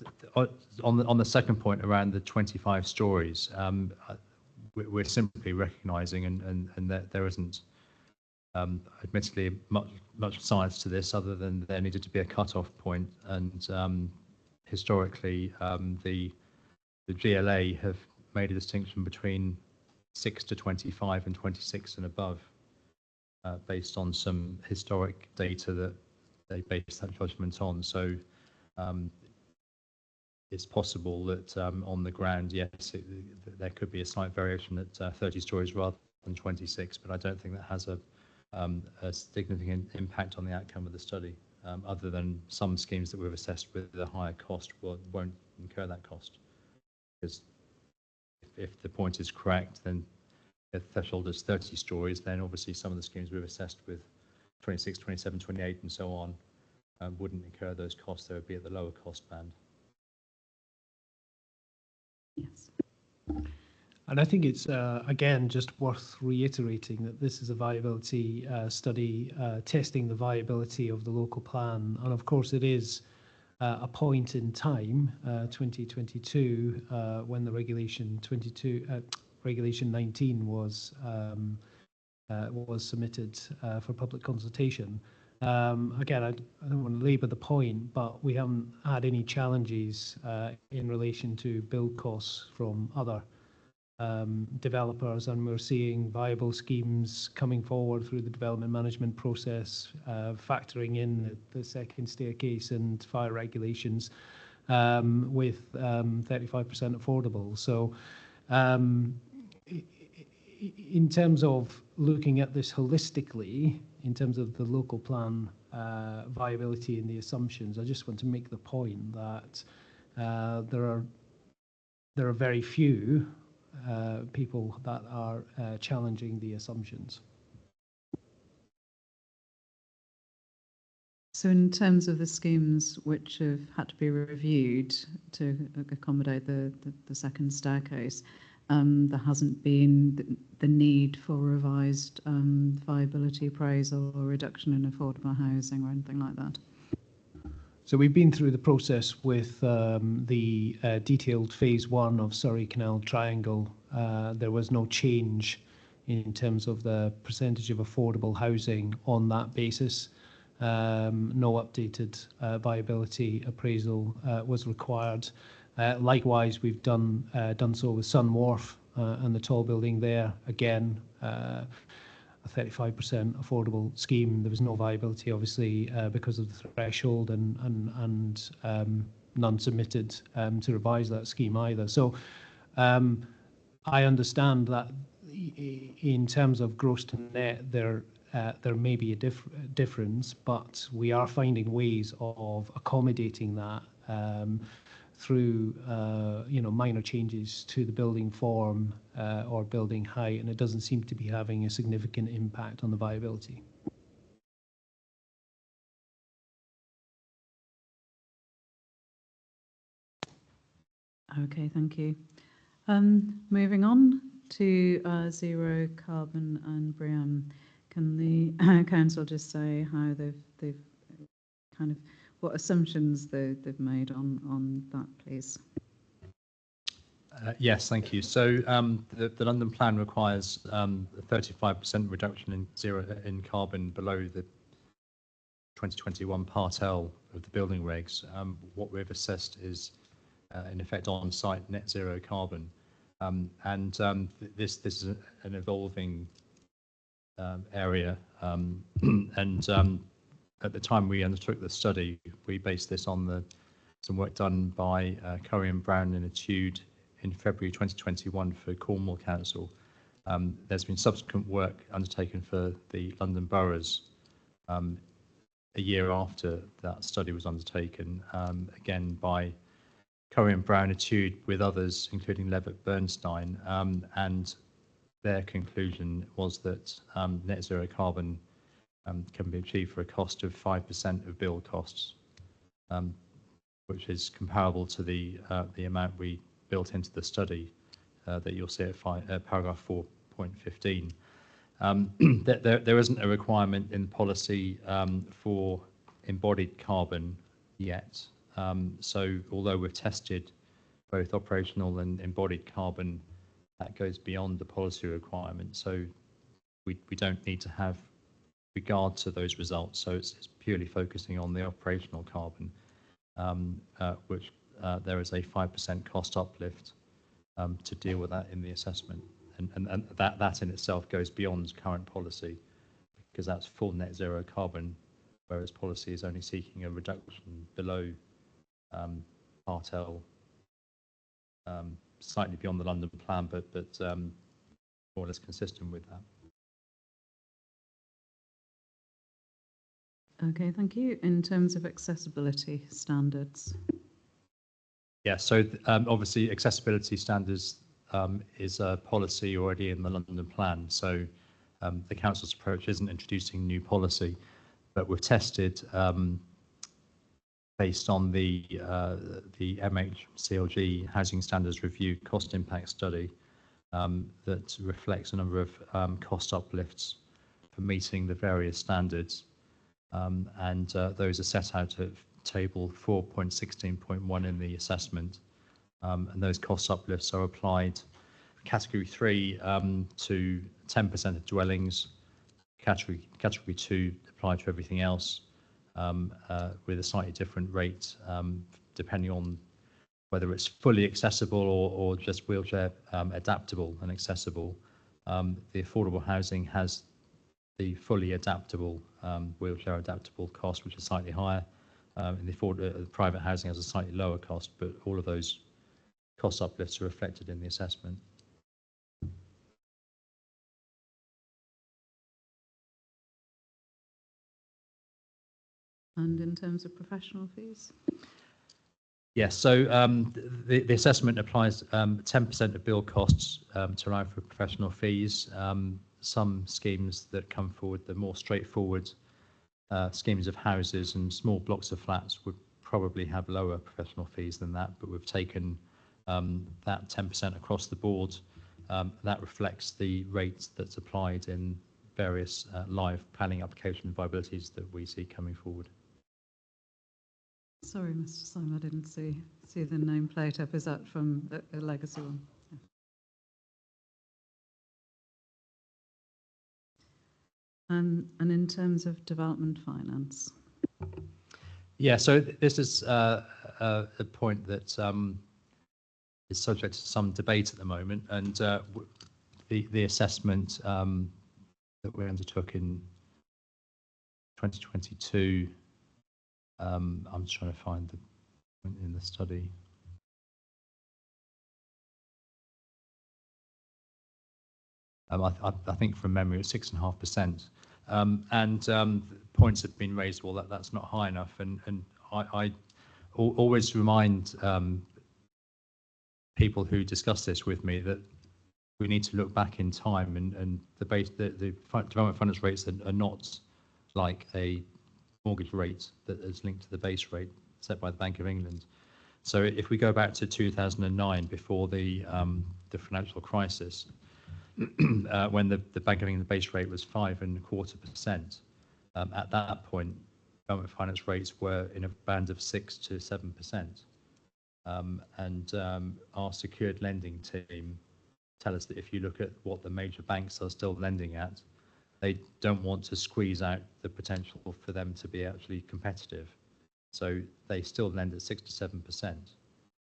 the second point around the 25 stories, we're simply recognising and that there isn't admittedly much science to this, other than there needed to be a cut-off point. And historically, the GLA have made a distinction between 6 to 25 and 26 and above, based on some historic data that they based that judgment on. So it's possible that on the ground, yes, there could be a slight variation at 30 stories rather than 26, but I don't think that has a significant impact on the outcome of the study, other than some schemes that we've assessed with a higher cost won't incur that cost. Because if the point is correct, then if the threshold is 30 stories, then obviously some of the schemes we've assessed with 26, 27, 28 and so on wouldn't incur those costs. They would be at the lower cost band. Yes. And I think it's, again, just worth reiterating that this is a viability study testing the viability of the local plan. And of course, it is a point in time, 2022, when the Regulation 19 was submitted for public consultation. Again, I don't want to labour the point, but we haven't had any challenges in relation to build costs from other developers, and we're seeing viable schemes coming forward through the development management process, factoring in the second staircase and fire regulations with 35% affordable. So in terms of looking at this holistically, in terms of the local plan viability and the assumptions, I just want to make the point that there are very few people that are challenging the assumptions. So in terms of the schemes which have had to be reviewed to accommodate the second staircase, there hasn't been the need for revised viability appraisal or reduction in affordable housing or anything like that? So we've been through the process with the detailed phase 1 of Surrey Canal Triangle. There was no change in terms of the percentage of affordable housing on that basis. No updated viability appraisal was required. Likewise, we've done so with Sun Wharf and the tall building there. Again, a 35% affordable scheme. There was no viability, obviously, because of the threshold, and none submitted to revise that scheme either. So I understand that in terms of gross to net, there may be a difference, but we are finding ways of accommodating that through minor changes to the building form or building height, and it doesn't seem to be having a significant impact on the viability. Okay, thank you. Moving on to zero carbon and BREEAM. Can the council just say how they've kind of what assumptions they've made on that, please? Yes, thank you. So the London plan requires a 35% reduction in carbon below the 2021 Part L of the building regs. What we've assessed is in effect on-site net zero carbon, this is an evolving area, and at the time we undertook the study, we based this on some work done by Curry and Brown and Etude in February 2021 for Cornwall Council. There's been subsequent work undertaken for the London boroughs a year after that study was undertaken, again by Curry and Brown Etude with others, including Levitt Bernstein, and their conclusion was that net zero carbon can be achieved for a cost of 5% of build costs, which is comparable to the amount we built into the study that you'll see at paragraph 4.15. There isn't a requirement in policy for embodied carbon yet. So although we've tested both operational and embodied carbon, that goes beyond the policy requirement. So we don't need to have regard to those results. So it's purely focusing on the operational carbon, which there is a 5% cost uplift to deal with that in the assessment. And that in itself goes beyond current policy, because that's full net zero carbon, whereas policy is only seeking a reduction below Part L, slightly beyond the London plan, but more or less consistent with that. Okay, thank you. In terms of accessibility standards. Yeah, so obviously accessibility standards is a policy already in the London plan. So the council's approach isn't introducing new policy, but we've tested based on the MHCLG Housing Standards Review cost impact study that reflects a number of cost uplifts for meeting the various standards. And those are set out at table 4.16.1 in the assessment. And those cost uplifts are applied category 3 to 10% of dwellings, category 2 applied to everything else, with a slightly different rate depending on whether it's fully accessible or just wheelchair adaptable and accessible. The affordable housing has the fully adaptable wheelchair adaptable cost, which is slightly higher, and the private housing has a slightly lower cost, but all of those cost uplifts are reflected in the assessment. And in terms of professional fees? Yes, so the assessment applies 10% of build costs to allow for professional fees. Some schemes that come forward, the more straightforward schemes of houses and small blocks of flats would probably have lower professional fees than that, but we've taken that 10% across the board. That reflects the rates that's applied in various live planning application viabilities that we see coming forward. Sorry, Mr. Simon, I didn't see the nameplate up. Is that from a legacy one? Yeah. And in terms of development finance? Yeah, so this is a point that is subject to some debate at the moment, and the assessment that we undertook in 2022, I'm just trying to find the point in the study. I think from memory it's 6.5%. Points have been raised, well, that's not high enough. And I always remind people who discuss this with me that we need to look back in time, and the development finance rates are not like a mortgage rate that is linked to the base rate set by the Bank of England. So if we go back to 2009, before the financial crisis, when the Bank of England base rate was 5.25%, at that point, development finance rates were in a band of 6 to 7%. Our secured lending team tell us that if you look at what the major banks are still lending at, they don't want to squeeze out the potential for them to be actually competitive. So they still lend at 6 to 7%.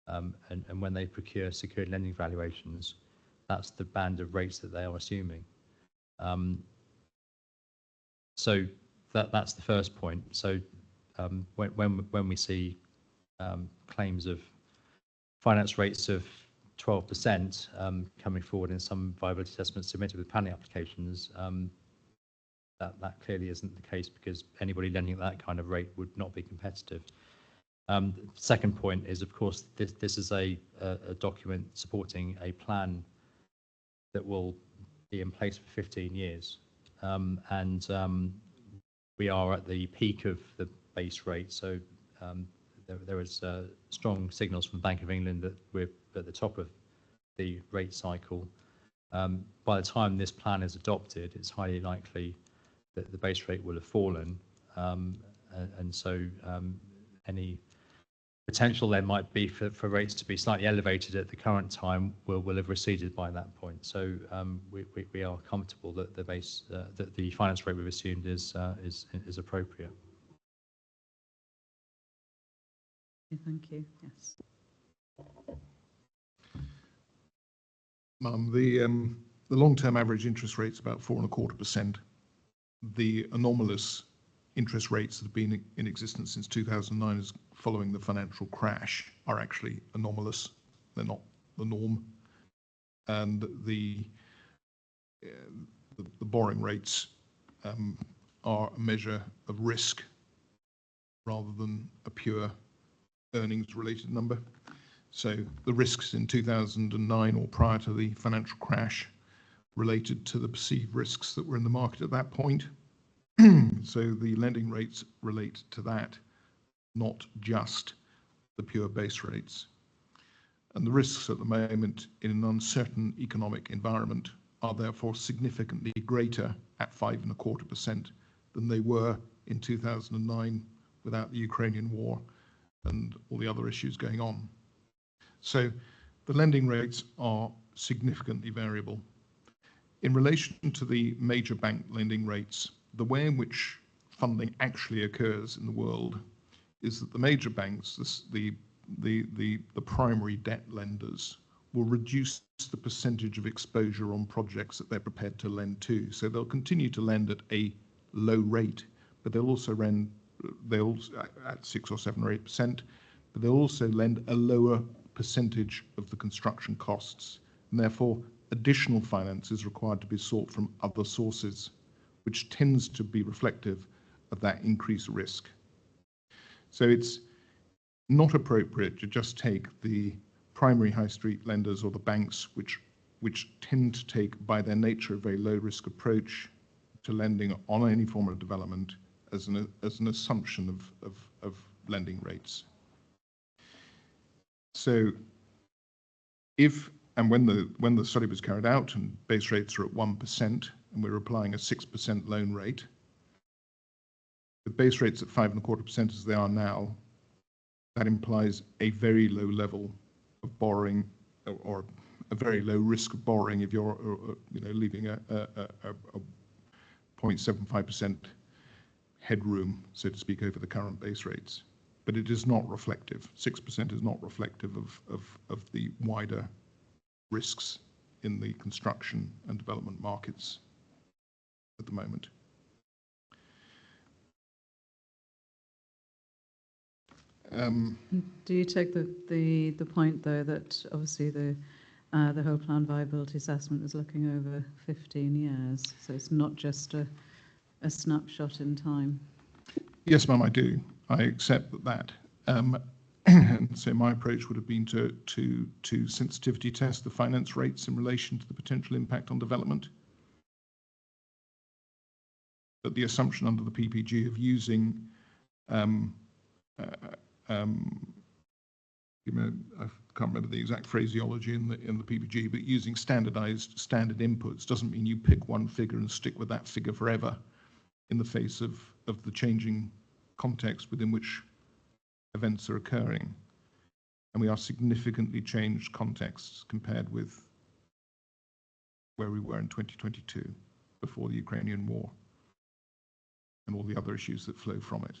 And when they procure secured lending valuations, that's the band of rates that they are assuming. So that's the first point. So when we see claims of finance rates of 12% coming forward in some viability assessments submitted with planning applications, that clearly isn't the case, because anybody lending at that kind of rate would not be competitive. The second point is, of course, this is a document supporting a plan that will be in place for 15 years. We are at the peak of the base rate, so there is strong signals from the Bank of England that we're at the top of the rate cycle. By the time this plan is adopted, it's highly likely that the base rate will have fallen, and so any potential there might be for rates to be slightly elevated at the current time will have receded by that point. So we are comfortable that that the finance rate we've assumed is appropriate. Thank you. Yes. The long-term average interest rate's about 4.25%. The anomalous interest rates that have been in existence since 2009 as following the financial crash are actually anomalous. They're not the norm. And the borrowing rates are a measure of risk rather than a pure earnings-related number. So the risks in 2009 or prior to the financial crash related to the perceived risks that were in the market at that point. So the lending rates relate to that, not just the pure base rates. And the risks at the moment in an uncertain economic environment are therefore significantly greater at 5.25% than they were in 2009 without the Ukrainian war and all the other issues going on. So the lending rates are significantly variable. In relation to the major bank lending rates, the way in which funding actually occurs in the world is that the major banks, the primary debt lenders, will reduce the percentage of exposure on projects that they're prepared to lend to. So they'll continue to lend at a low rate, but they'll also at 6 or 7 or 8%, but they'll also lend a lower percentage of the construction costs, and therefore additional finance is required to be sought from other sources, which tends to be reflective of that increased risk. So it's not appropriate to just take the primary high street lenders or the banks, which tend to take by their nature a very low risk approach to lending on any form of development as an assumption of lending rates. So when the study was carried out and base rates are at 1% and we're applying a 6% loan rate, with base rates at 5.25% as they are now, that implies a very low level of borrowing or a very low risk of borrowing if you're leaving a 0.75% headroom, so to speak, over the current base rates. But it is not reflective. 6% is not reflective of the wider risks in the construction and development markets at the moment. Do you take the point, though, that obviously the the whole plan viability assessment was looking over 15 years, so it's not just a snapshot in time. Yes, ma'am, I do. I accept that. And so my approach would have been to sensitivity test the finance rates in relation to the potential impact on development. But the assumption under the PPG of using, I can't remember the exact phraseology in the PPG, but using standard inputs doesn't mean you pick one figure and stick with that figure forever in the face of the changing context within which events are occurring. And we are significantly changed contexts compared with where we were in 2022 before the Ukrainian war and all the other issues that flow from it.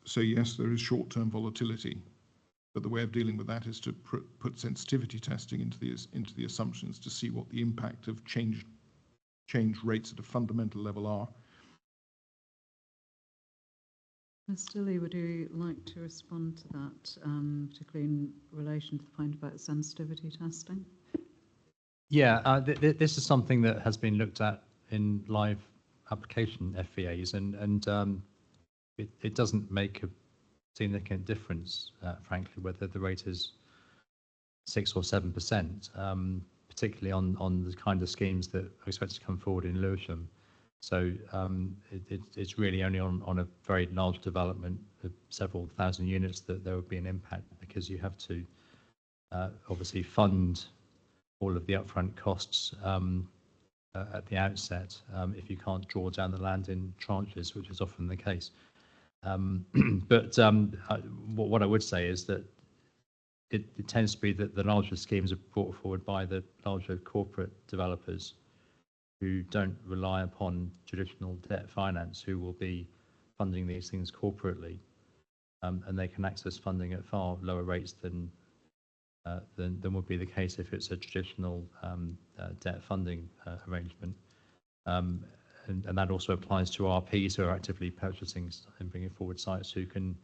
So yes, there is short-term volatility, but the way of dealing with that is to put sensitivity testing into the assumptions to see what the impact of change rates at a fundamental level are. Mr. Lee, would you like to respond to that, particularly in relation to the point about sensitivity testing? Yeah, this is something that has been looked at in live application FVAs, and it doesn't make a significant difference, frankly, whether the rate is 6 or 7%, particularly on the kind of schemes that are expected to come forward in Lewisham. So it's really only on a very large development of several thousand units that there would be an impact, because you have to obviously fund all of the upfront costs at the outset if you can't draw down the land in tranches, which is often the case. But what I would say is that it tends to be that the larger schemes are brought forward by the larger corporate developers who don't rely upon traditional debt finance, who will be funding these things corporately, and they can access funding at far lower rates than would be the case if it's a traditional debt funding arrangement. And that also applies to RPs who are actively purchasing and bringing forward sites who can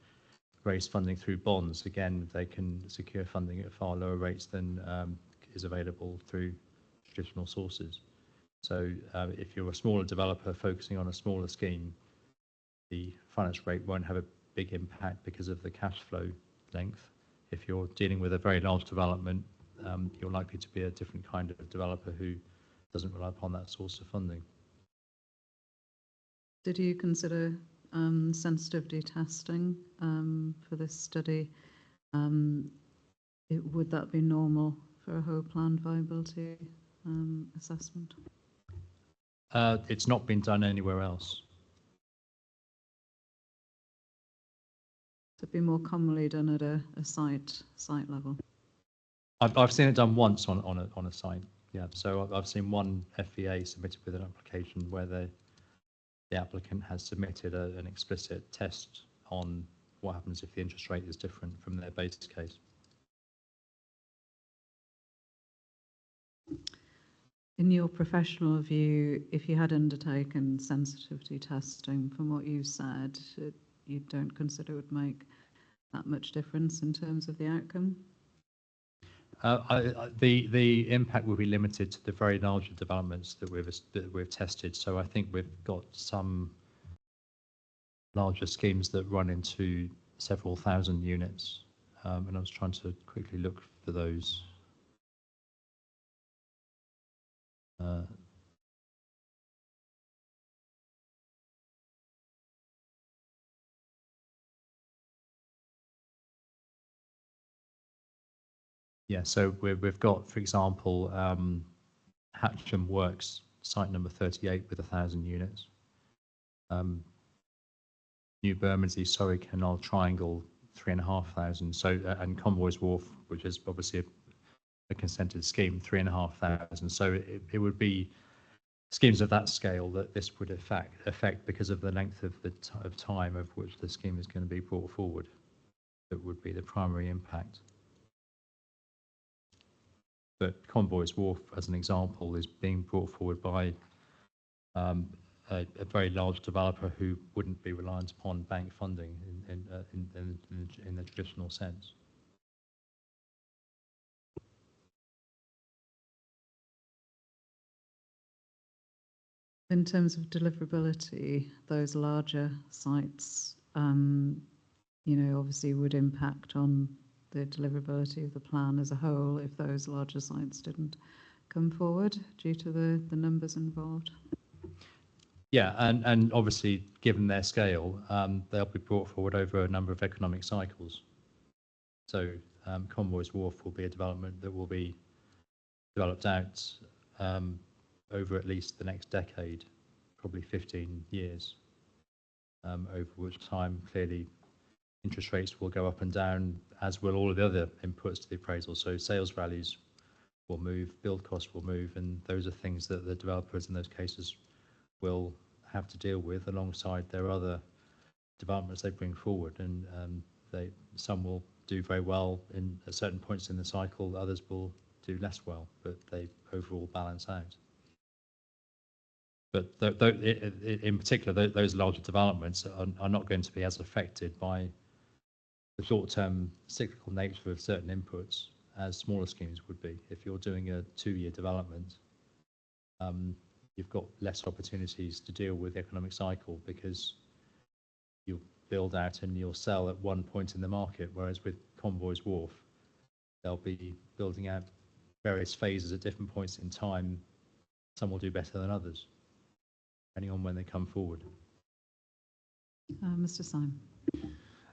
raise funding through bonds. Again, they can secure funding at far lower rates than is available through traditional sources. So if you're a smaller developer focusing on a smaller scheme, the finance rate won't have a big impact because of the cash flow length. If you're dealing with a very large development, you're likely to be a different kind of developer who doesn't rely upon that source of funding. Did you consider sensitivity testing for this study? Would that be normal for a whole plan viability assessment? It's not been done anywhere else. To be more commonly done at a site level. I've seen it done once on a site. Yeah, so I've seen one FVA submitted with an application where the applicant has submitted an explicit test on what happens if the interest rate is different from their base case. In your professional view, if you had undertaken sensitivity testing, from what you said, you don't consider it would make that much difference in terms of the outcome? The impact will be limited to the very larger developments that we've tested. So I think we've got some larger schemes that run into several thousand units, and I was trying to quickly look for those. Yeah, so we've got, for example, Hatcham Works, site number 38 with 1,000 units. New Bermondsey, Surrey Canal Triangle, 3,500. So, and Convoy's Wharf, which is obviously a consented scheme, 3,500. So it would be schemes of that scale that this would affect because of the length of time of which the scheme is going to be brought forward. That would be the primary impact. But Convoy's Wharf, as an example, is being brought forward by a very large developer who wouldn't be reliant upon bank funding in the traditional sense. In terms of deliverability, those larger sites, obviously would impact on the deliverability of the plan as a whole if those larger sites didn't come forward due to the numbers involved. Yeah, and obviously, given their scale, they'll be brought forward over a number of economic cycles. So Convoy's Wharf will be a development that will be developed out over at least the next decade, probably 15 years, over which time clearly interest rates will go up and down, as will all of the other inputs to the appraisal. So sales values will move, build costs will move, and those are things that the developers in those cases will have to deal with alongside their other developments they bring forward. And some will do very well at certain points in the cycle, others will do less well, but they overall balance out. But in particular, those larger developments are not going to be as affected by the short-term cyclical nature of certain inputs as smaller schemes would be. If you're doing a 2-year development, you've got less opportunities to deal with the economic cycle because you'll build out and you'll sell at one point in the market, whereas with Convoy's Wharf, they'll be building out various phases at different points in time. Some will do better than others, depending on when they come forward. Mr. Syme.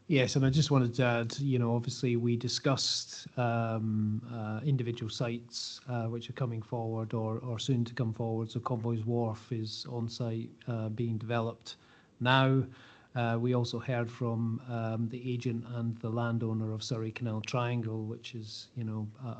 Yes, and I just wanted to add, obviously we discussed individual sites which are coming forward or soon to come forward. So Convoy's Wharf is on site being developed now. We also heard from the agent and the landowner of Surrey Canal Triangle, which is,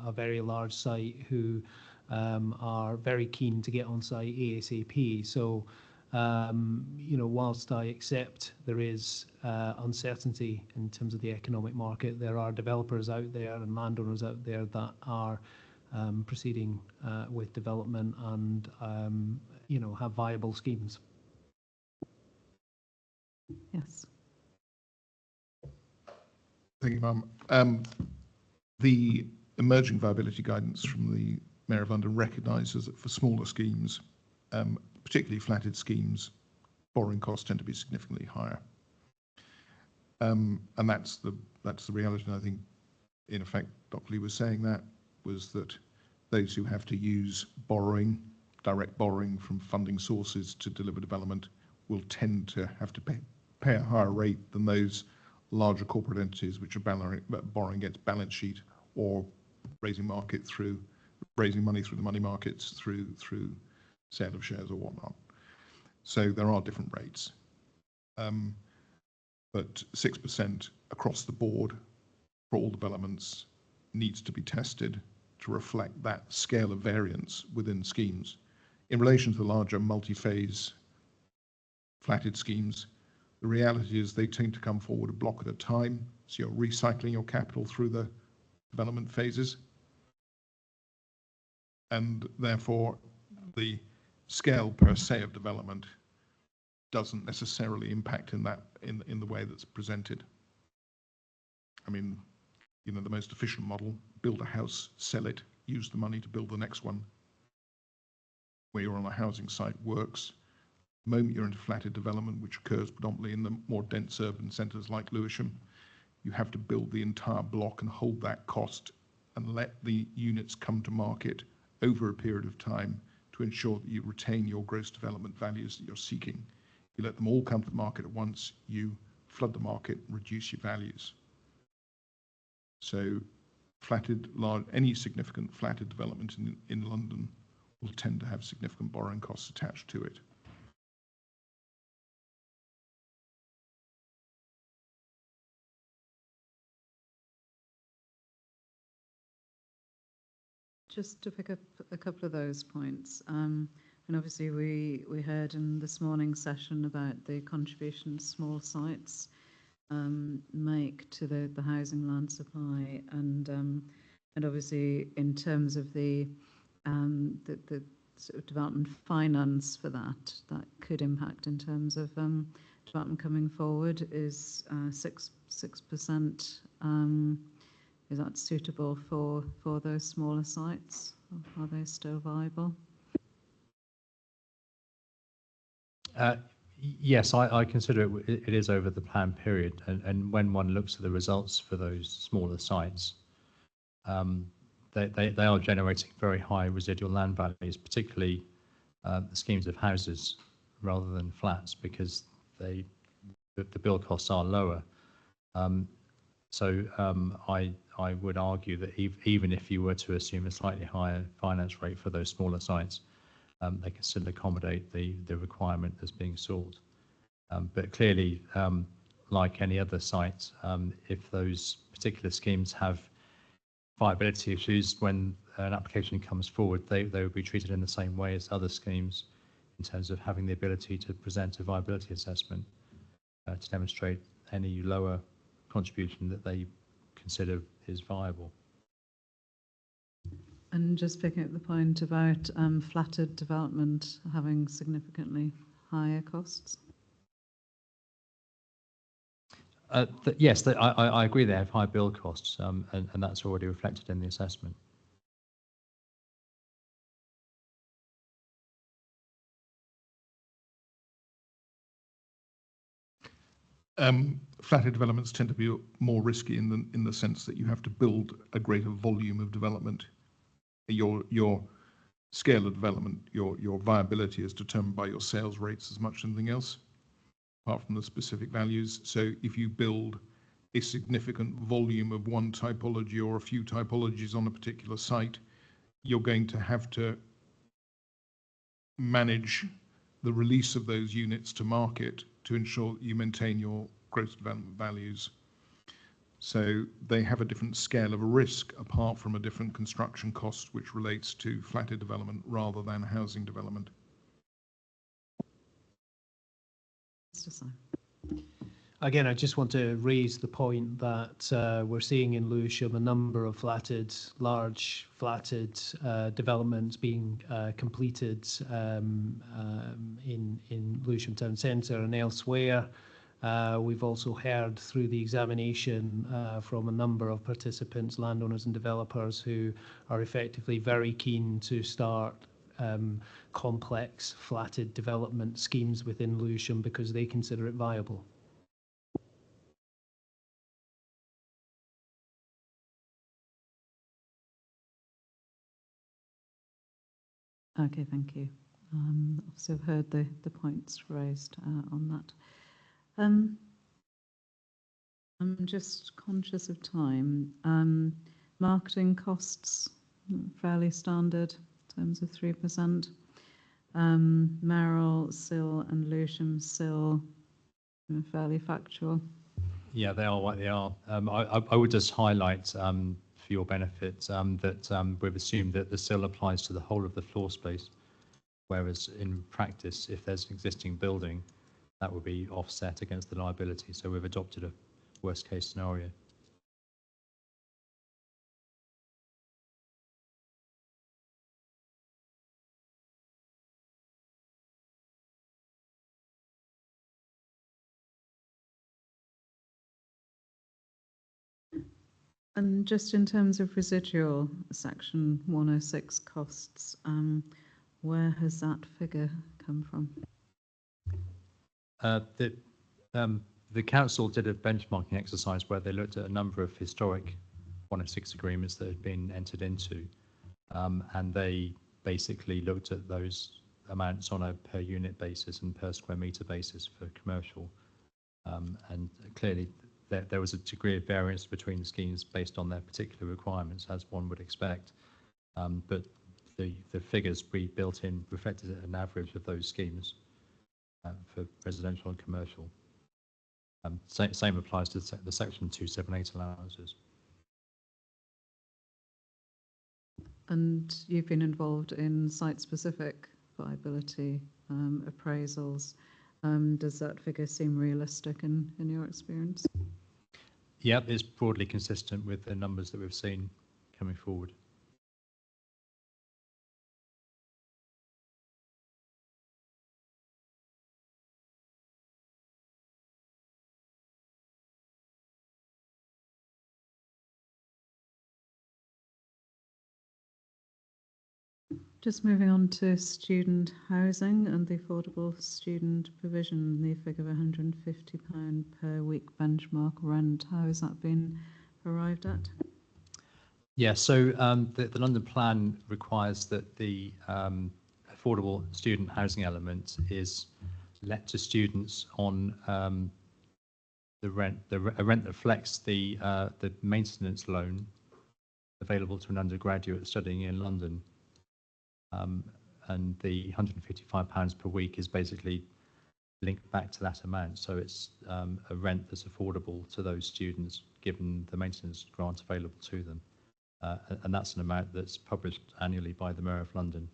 a very large site, who are very keen to get on site ASAP. So whilst I accept there is uncertainty in terms of the economic market, there are developers out there and landowners out there that are proceeding with development and have viable schemes. Yes. Thank you, Mum. The emerging viability guidance from the Mayor of London recognises that for smaller schemes, particularly flatted schemes, borrowing costs tend to be significantly higher. And that's the reality. And I think, in effect, Dr. Lee was saying that those who have to use direct borrowing from funding sources to deliver development will tend to have to pay a higher rate than those larger corporate entities which are borrowing against balance sheet or raising money through the money markets through sale of shares or whatnot. So there are different rates. But 6% across the board for all developments needs to be tested to reflect that scale of variance within schemes. In relation to the larger multi-phase flatted schemes, the reality is they tend to come forward a block at a time, so you're recycling your capital through the development phases. And therefore, the scale per se of development doesn't necessarily impact in the way that's presented. I mean, the most efficient model: build a house, sell it, use the money to build the next one. Where you're on a housing site works. The moment you're into flatted development, which occurs predominantly in the more dense urban centres like Lewisham, you have to build the entire block and hold that cost and let the units come to market over a period of time to ensure that you retain your gross development values that you're seeking. You let them all come to the market at once, you flood the market, reduce your values. So any significant flatted development in London will tend to have significant borrowing costs attached to it. Just to pick up a couple of those points, and obviously we heard in this morning's session about the contribution small sites make to the housing land supply, and obviously in terms of the sort of development finance for that could impact in terms of development coming forward is 6%. Is that suitable for those smaller sites? Are they still viable? Yes, I consider it is over the plan period, and when one looks at the results for those smaller sites, they are generating very high residual land values, particularly the schemes of houses rather than flats, because the build costs are lower. I would argue that even if you were to assume a slightly higher finance rate for those smaller sites, they can still accommodate the requirement that's being sought. But clearly, like any other site, if those particular schemes have viability issues when an application comes forward, they would be treated in the same way as other schemes in terms of having the ability to present a viability assessment to demonstrate any lower contribution that they consider is viable. And just picking up the point about flatted development having significantly higher costs. Yes, I agree they have high build costs, and that's already reflected in the assessment. Flatted developments tend to be more risky in the sense that you have to build a greater volume of development. Your scale of development, your viability is determined by your sales rates as much as anything else, apart from the specific values. So if you build a significant volume of one typology or a few typologies on a particular site, you're going to have to manage the release of those units to market to ensure that you maintain your gross development values. So they have a different scale of risk apart from a different construction cost which relates to flatted development rather than housing development. Mr. Simon. Again, I just want to raise the point that we're seeing in Lewisham a number of large flatted developments being completed in Lewisham Town Centre and elsewhere. We've also heard through the examination from a number of participants, landowners and developers who are effectively very keen to start complex flatted development schemes within Lewisham because they consider it viable. Okay, thank you. Obviously, I've heard the points raised on that. I'm just conscious of time. Marketing costs, fairly standard in terms of 3%. Merrill, Sill and Lewisham Sill, fairly factual. Yeah, they are what they are. I would just highlight for your benefit that we've assumed that the SIL applies to the whole of the floor space, whereas in practice, if there's an existing building, that would be offset against the liability. So we've adopted a worst case scenario. And just in terms of residual Section 106 costs, where has that figure come from? The council did a benchmarking exercise where they looked at a number of historic 106 agreements that had been entered into, and they basically looked at those amounts on a per unit basis and per square metre basis for commercial, and clearly there was a degree of variance between the schemes based on their particular requirements, as one would expect. But the figures we built in reflected an average of those schemes for residential and commercial. Same applies to the Section 278 allowances. And you've been involved in site-specific viability appraisals. Does that figure seem realistic in your experience? Yep, it's broadly consistent with the numbers that we've seen coming forward. Just moving on to student housing and the affordable student provision, the figure of £150 per week benchmark rent. How has that been arrived at? Yeah, so the London plan requires that the affordable student housing element is let to students on a rent that reflects the maintenance loan available to an undergraduate studying in London. And the £155 per week is basically linked back to that amount. So it's a rent that's affordable to those students given the maintenance grant available to them. And that's an amount that's published annually by the Mayor of London.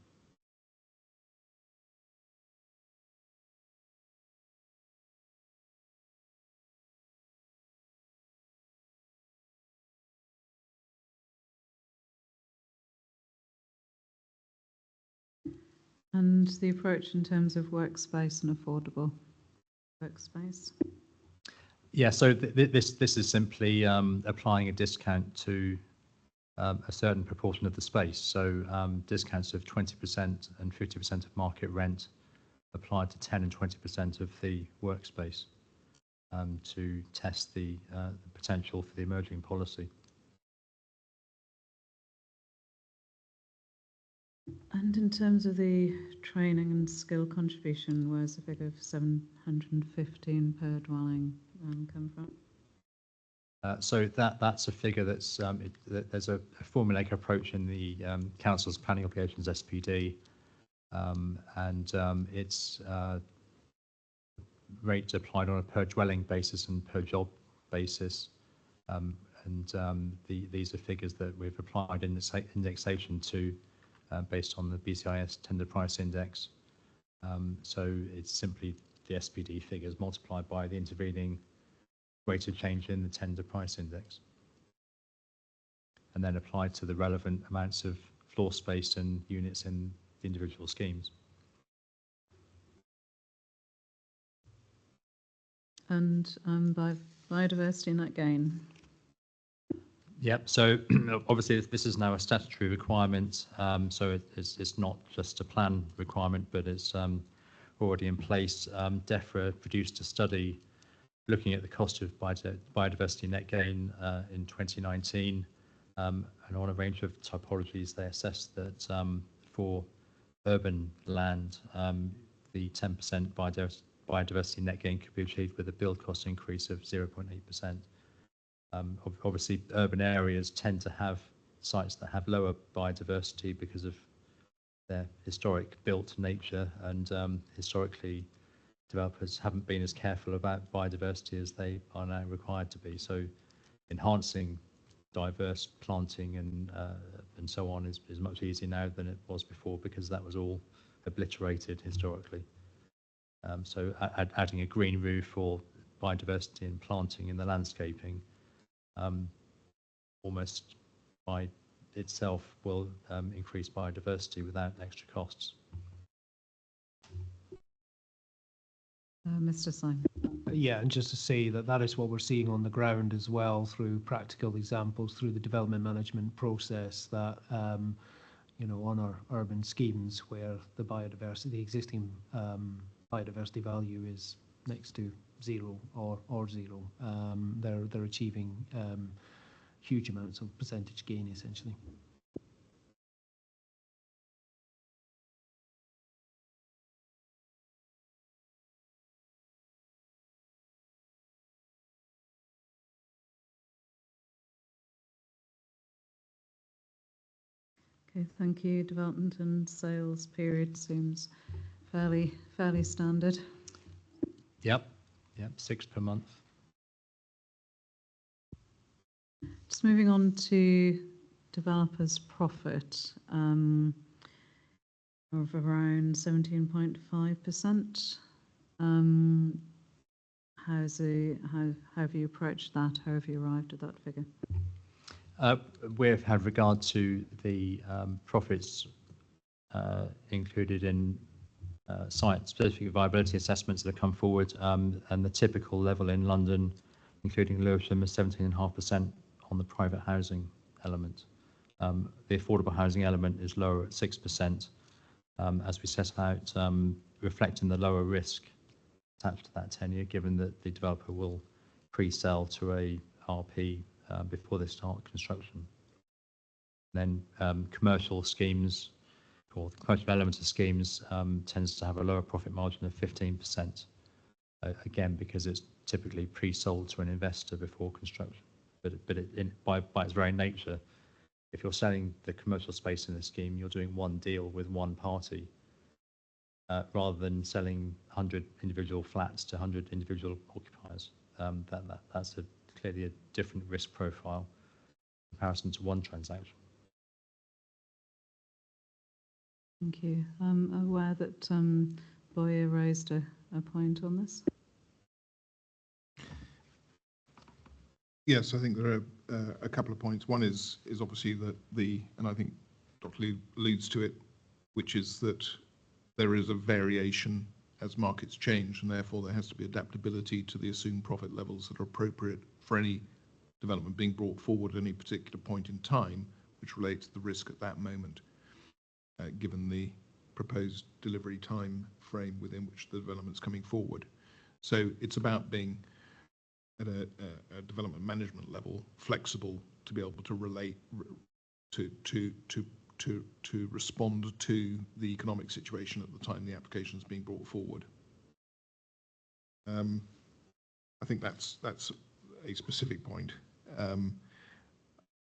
And the approach in terms of workspace and affordable workspace? Yeah, so this is simply applying a discount to a certain proportion of the space. So discounts of 20% and 50% of market rent applied to 10 and 20% of the workspace to test the potential for the emerging policy. And in terms of the training and skill contribution, where's the figure of 715 per dwelling come from? So that's a figure that's there's a formulaic approach in the Council's Planning Obligations SPD, and it's rates applied on a per dwelling basis and per job basis, these are figures that we've applied indexation to based on the BCIS tender price index. So it's simply the SPD figures multiplied by the intervening rate of change in the tender price index, and then applied to the relevant amounts of floor space and units in the individual schemes. And by biodiversity net gain? Yep. So obviously this is now a statutory requirement. So it's not just a plan requirement, but it's already in place. DEFRA produced a study looking at the cost of biodiversity net gain in 2019, and on a range of typologies, they assessed that for urban land, the 10% biodiversity net gain could be achieved with a build cost increase of 0.8%. Obviously, urban areas tend to have sites that have lower biodiversity because of their historic built nature, and historically, developers haven't been as careful about biodiversity as they are now required to be. So, enhancing diverse planting and so on is much easier now than it was before, because that was all obliterated historically. So, adding a green roof or biodiversity and planting in the landscaping almost by itself will increase biodiversity without extra costs. Mr. Simon. Yeah, and just to say that that is what we're seeing on the ground as well, through practical examples, through the development management process, that you know, on our urban schemes where the biodiversity, the existing biodiversity value is next to zero or zero, they're achieving huge amounts of percentage gain essentially. Okay, thank you. Development and sales period seems fairly standard. Yep, 6 per month. Just moving on to developers' profit of around 17.5%. How have you approached that? How have you arrived at that figure? We've had regard to the profits included in site-specific viability assessments that have come forward, and the typical level in London, including Lewisham, is 17.5% on the private housing element. The affordable housing element is lower at 6%, as we set out, reflecting the lower risk attached to that tenure, given that the developer will pre-sell to a RP before they start construction. Then commercial schemes, or the commercial element of schemes, tends to have a lower profit margin of 15%, again, because it's typically pre-sold to an investor before construction. But by its very nature, if you're selling the commercial space in a scheme, you're doing one deal with one party, rather than selling 100 individual flats to 100 individual occupiers. That's clearly a different risk profile in comparison to one transaction. Thank you. I'm aware that Boyer raised a point on this. Yes, I think there are a couple of points. One is obviously that and I think Dr. Lee alludes to it, which is that there is a variation as markets change, and therefore there has to be adaptability to the assumed profit levels that are appropriate for any development being brought forward at any particular point in time, which relates to the risk at that moment, given the proposed delivery time frame within which the development's coming forward. So it's about being at a development management level flexible to be able to relate to respond to the economic situation at the time the application is being brought forward. I think that's a specific point. I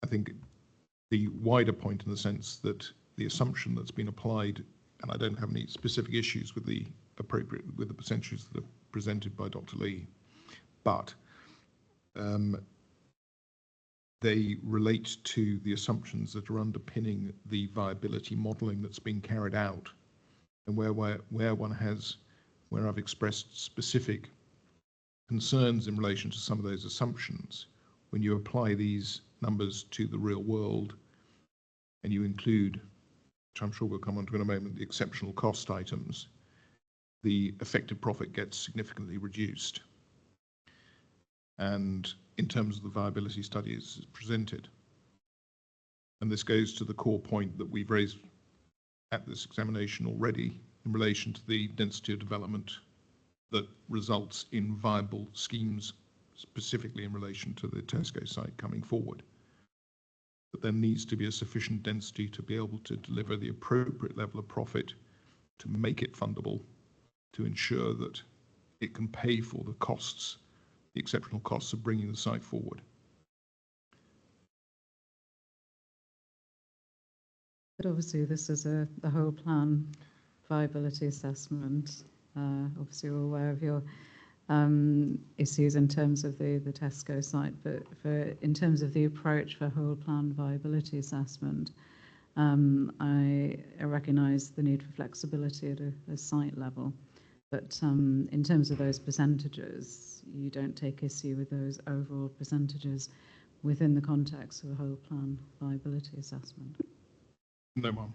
think the wider point, in the sense that the assumption that's been applied, and I don't have any specific issues with the percentages that are presented by Dr. Lee, but they relate to the assumptions that are underpinning the viability modelling that's been carried out, and where I've expressed specific concerns in relation to some of those assumptions. When you apply these numbers to the real world, and you include, which I'm sure we'll come on to in a moment, the exceptional cost items, the effective profit gets significantly reduced. And in terms of the viability studies presented. And this goes to the core point that we've raised at this examination already in relation to the density of development that results in viable schemes, specifically in relation to the Tesco site coming forward. But there needs to be a sufficient density to be able to deliver the appropriate level of profit, to make it fundable, to ensure that it can pay for the costs, the exceptional costs of bringing the site forward. But obviously this is a whole plan viability assessment. Obviously we're aware of your issues in terms of the Tesco site, but in terms of the approach for whole plan viability assessment, I recognise the need for flexibility at a site level. But in terms of those percentages, you don't take issue with those overall percentages within the context of a whole plan viability assessment? No, ma'am.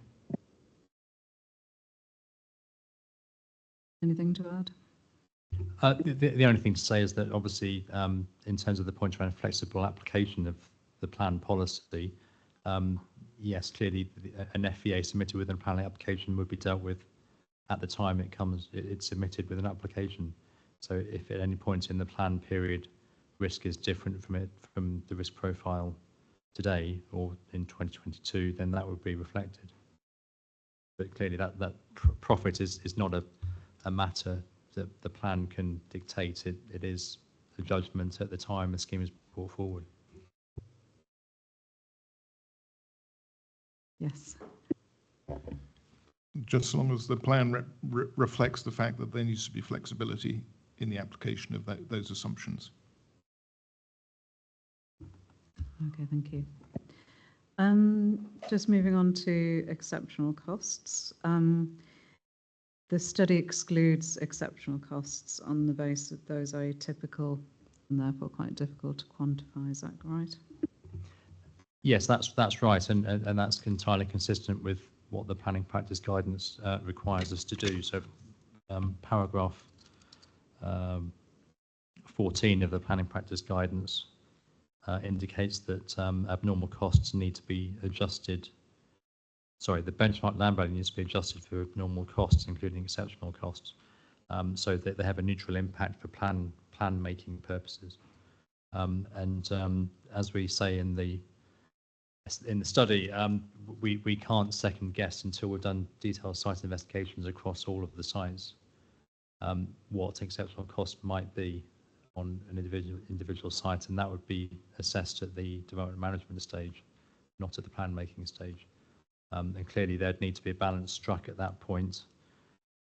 Anything to add? The only thing to say is that obviously, in terms of the point around flexible application of the plan policy, yes, clearly an FEA submitted with a planning application would be dealt with at the time it's submitted with an application. So if at any point in the plan period risk is different from the risk profile today or in 2022, then that would be reflected. But clearly that profit is not a matter that the plan can dictate. It is a judgment at the time a scheme is brought forward. Yes. Just as long as the plan reflects the fact that there needs to be flexibility in the application of those assumptions. Okay, thank you. Just moving on to exceptional costs. The study excludes exceptional costs on the basis that those are atypical and therefore quite difficult to quantify. Is that right? Yes, that's right, and that's entirely consistent with what the planning practice guidance requires us to do. So paragraph 14 of the planning practice guidance indicates that abnormal costs need to be adjusted the benchmark land value needs to be adjusted for normal costs, including exceptional costs, so that they have a neutral impact for plan making purposes. As we say in the study, we can't second guess until we've done detailed site investigations across all of the sites what exceptional cost might be on an individual site, and that would be assessed at the development management stage, not at the plan making stage. And clearly there'd need to be a balance struck at that point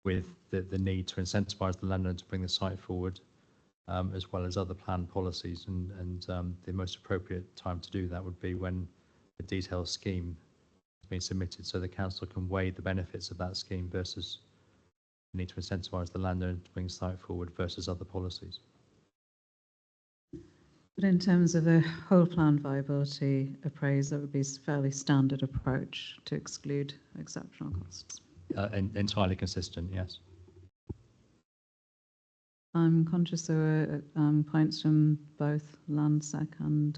with the need to incentivise the landowner to bring the site forward, as well as other plan policies, and the most appropriate time to do that would be when a detailed scheme has been submitted, so the council can weigh the benefits of that scheme versus the need to incentivise the landowner to bring the site forward versus other policies. But in terms of a whole plan viability appraisal, that would be a fairly standard approach to exclude exceptional costs. Entirely consistent, yes. I'm conscious there were points from both Landsec and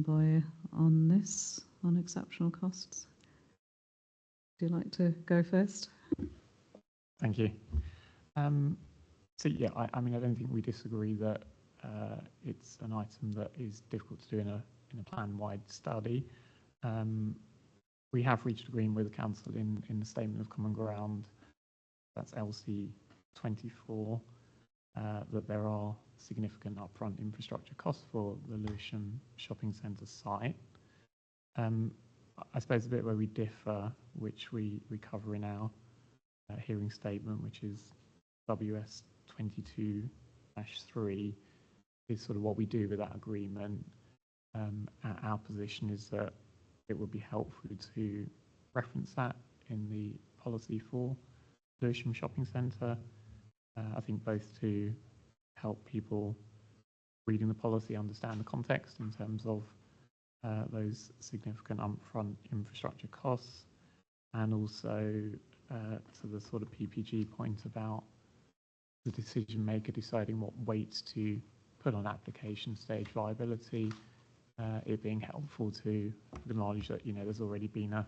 Boyer on this, on exceptional costs. Would you like to go first? Thank you. So yeah, I mean, I don't think we disagree that it's an item that is difficult to do in a plan-wide study. We have reached agreement with the council in the statement of common ground, that's LC 24, that there are significant upfront infrastructure costs for the Lewisham shopping centre site. I suppose the bit where we differ, which we cover in our hearing statement, which is WS 22-3, is sort of what we do with that agreement. Our position is that it would be helpful to reference that in the policy for Lewisham Shopping Centre. I think both to help people reading the policy understand the context in terms of those significant upfront infrastructure costs, and also to the sort of PPG point about the decision maker deciding what weights to put on application stage viability, it being helpful to acknowledge that, you know, there's already been a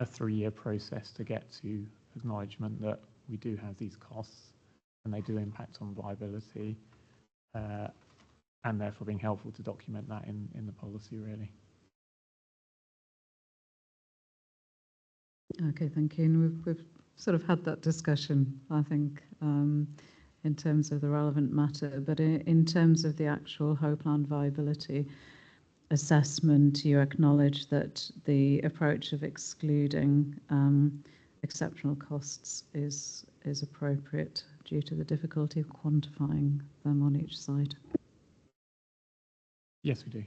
3-year process to get to acknowledgement that we do have these costs and they do impact on viability, and therefore being helpful to document that in the policy, really. Okay, thank you. And we've sort of had that discussion, I think, in terms of the relevant matter, but in terms of the actual whole plan viability assessment, you acknowledge that the approach of excluding exceptional costs is appropriate due to the difficulty of quantifying them on each side. Yes, we do.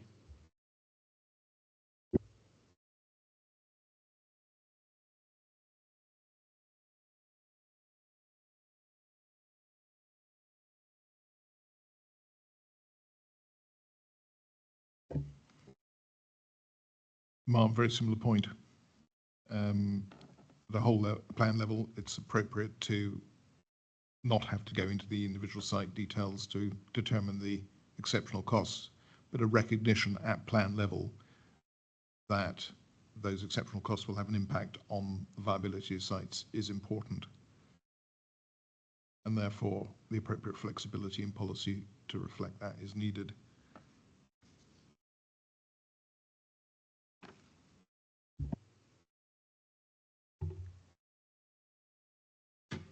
Mark, very similar point. The whole plan level, it's appropriate to not have to go into the individual site details to determine the exceptional costs, but a recognition at plan level that those exceptional costs will have an impact on the viability of sites is important. And therefore, the appropriate flexibility in policy to reflect that is needed.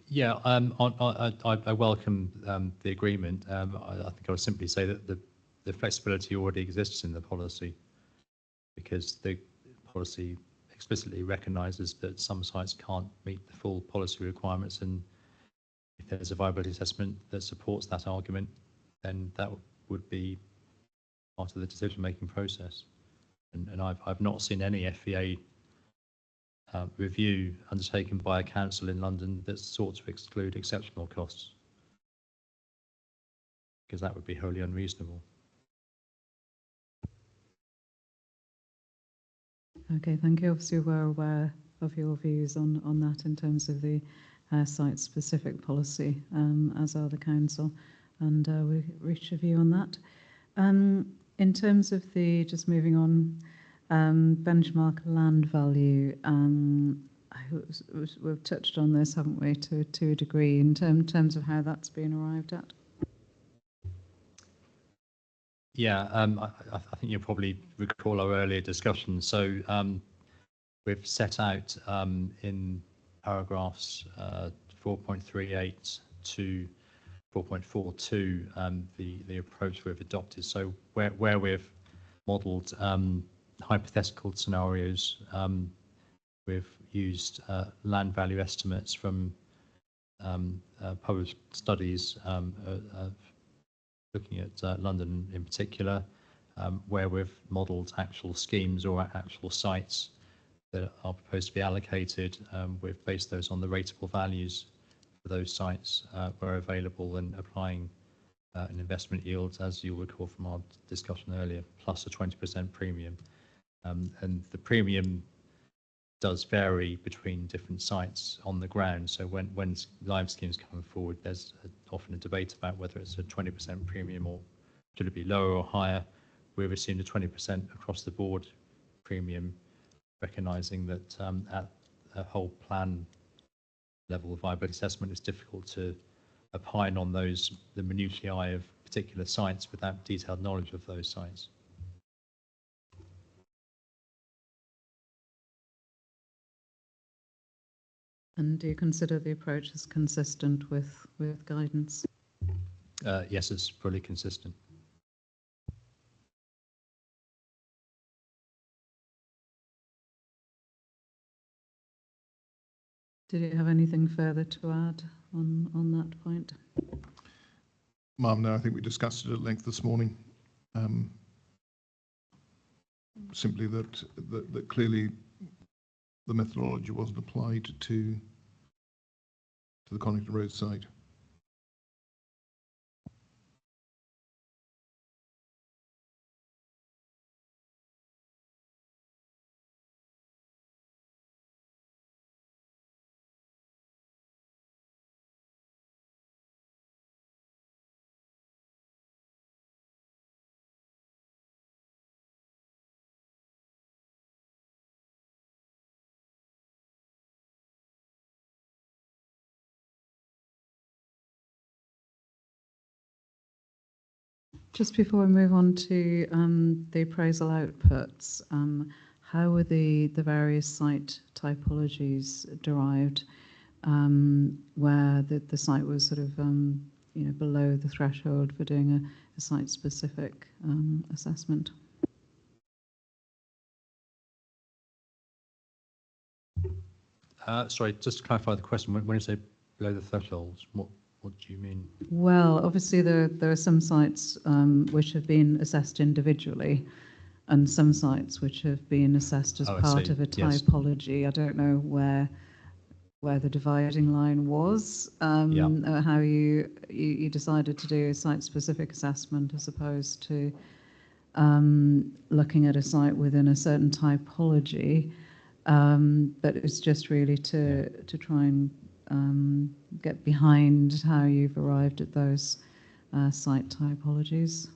Yeah, I welcome the agreement. I think I would simply say that the flexibility already exists in the policy, because the policy explicitly recognises that some sites can't meet the full policy requirements, and if there's a viability assessment that supports that argument, then that would be part of the decision-making process. And I've not seen any FEA review undertaken by a council in London that sought to exclude exceptional costs, because that would be wholly unreasonable. Okay, thank you. Obviously, we're aware of your views on that in terms of the site-specific policy, as are the council, and we reached a view on that. In terms of the, just moving on, benchmark land value, we've touched on this, haven't we, to a degree, in terms of how that's been arrived at? Yeah, I think you'll probably recall our earlier discussion. So we've set out in paragraphs 4.38 to 4.42 the approach we've adopted. So where we've modelled hypothetical scenarios, we've used land value estimates from published studies looking at London in particular, where we've modelled actual schemes or actual sites that are proposed to be allocated. We've based those on the rateable values for those sites where available, and applying an investment yield, as you'll recall from our discussion earlier, plus a 20% premium. And the premium does vary between different sites on the ground. So when live schemes come forward, there's often a debate about whether it's a 20% premium or should it be lower or higher. We've assumed a 20% across the board premium, recognising that at a whole plan level of viability assessment, it's difficult to opine on the minutiae of particular sites without detailed knowledge of those sites. And do you consider the approach as consistent with guidance? Yes, it's fully consistent. Did you have anything further to add on that point? Ma'am, no, I think we discussed it at length this morning. Simply that clearly the methodology wasn't applied to the Conington Road site. Just before we move on to the appraisal outputs, how were the various site typologies derived, where the site was sort of below the threshold for doing a site-specific assessment? Sorry, just to clarify the question, when you say below the thresholds, what do you mean? Well, obviously there are some sites which have been assessed individually, and some sites which have been assessed as part of a typology. Yes. I don't know where the dividing line was, how you decided to do a site-specific assessment as opposed to looking at a site within a certain typology. But it's just really to try and get behind how you've arrived at those site typologies.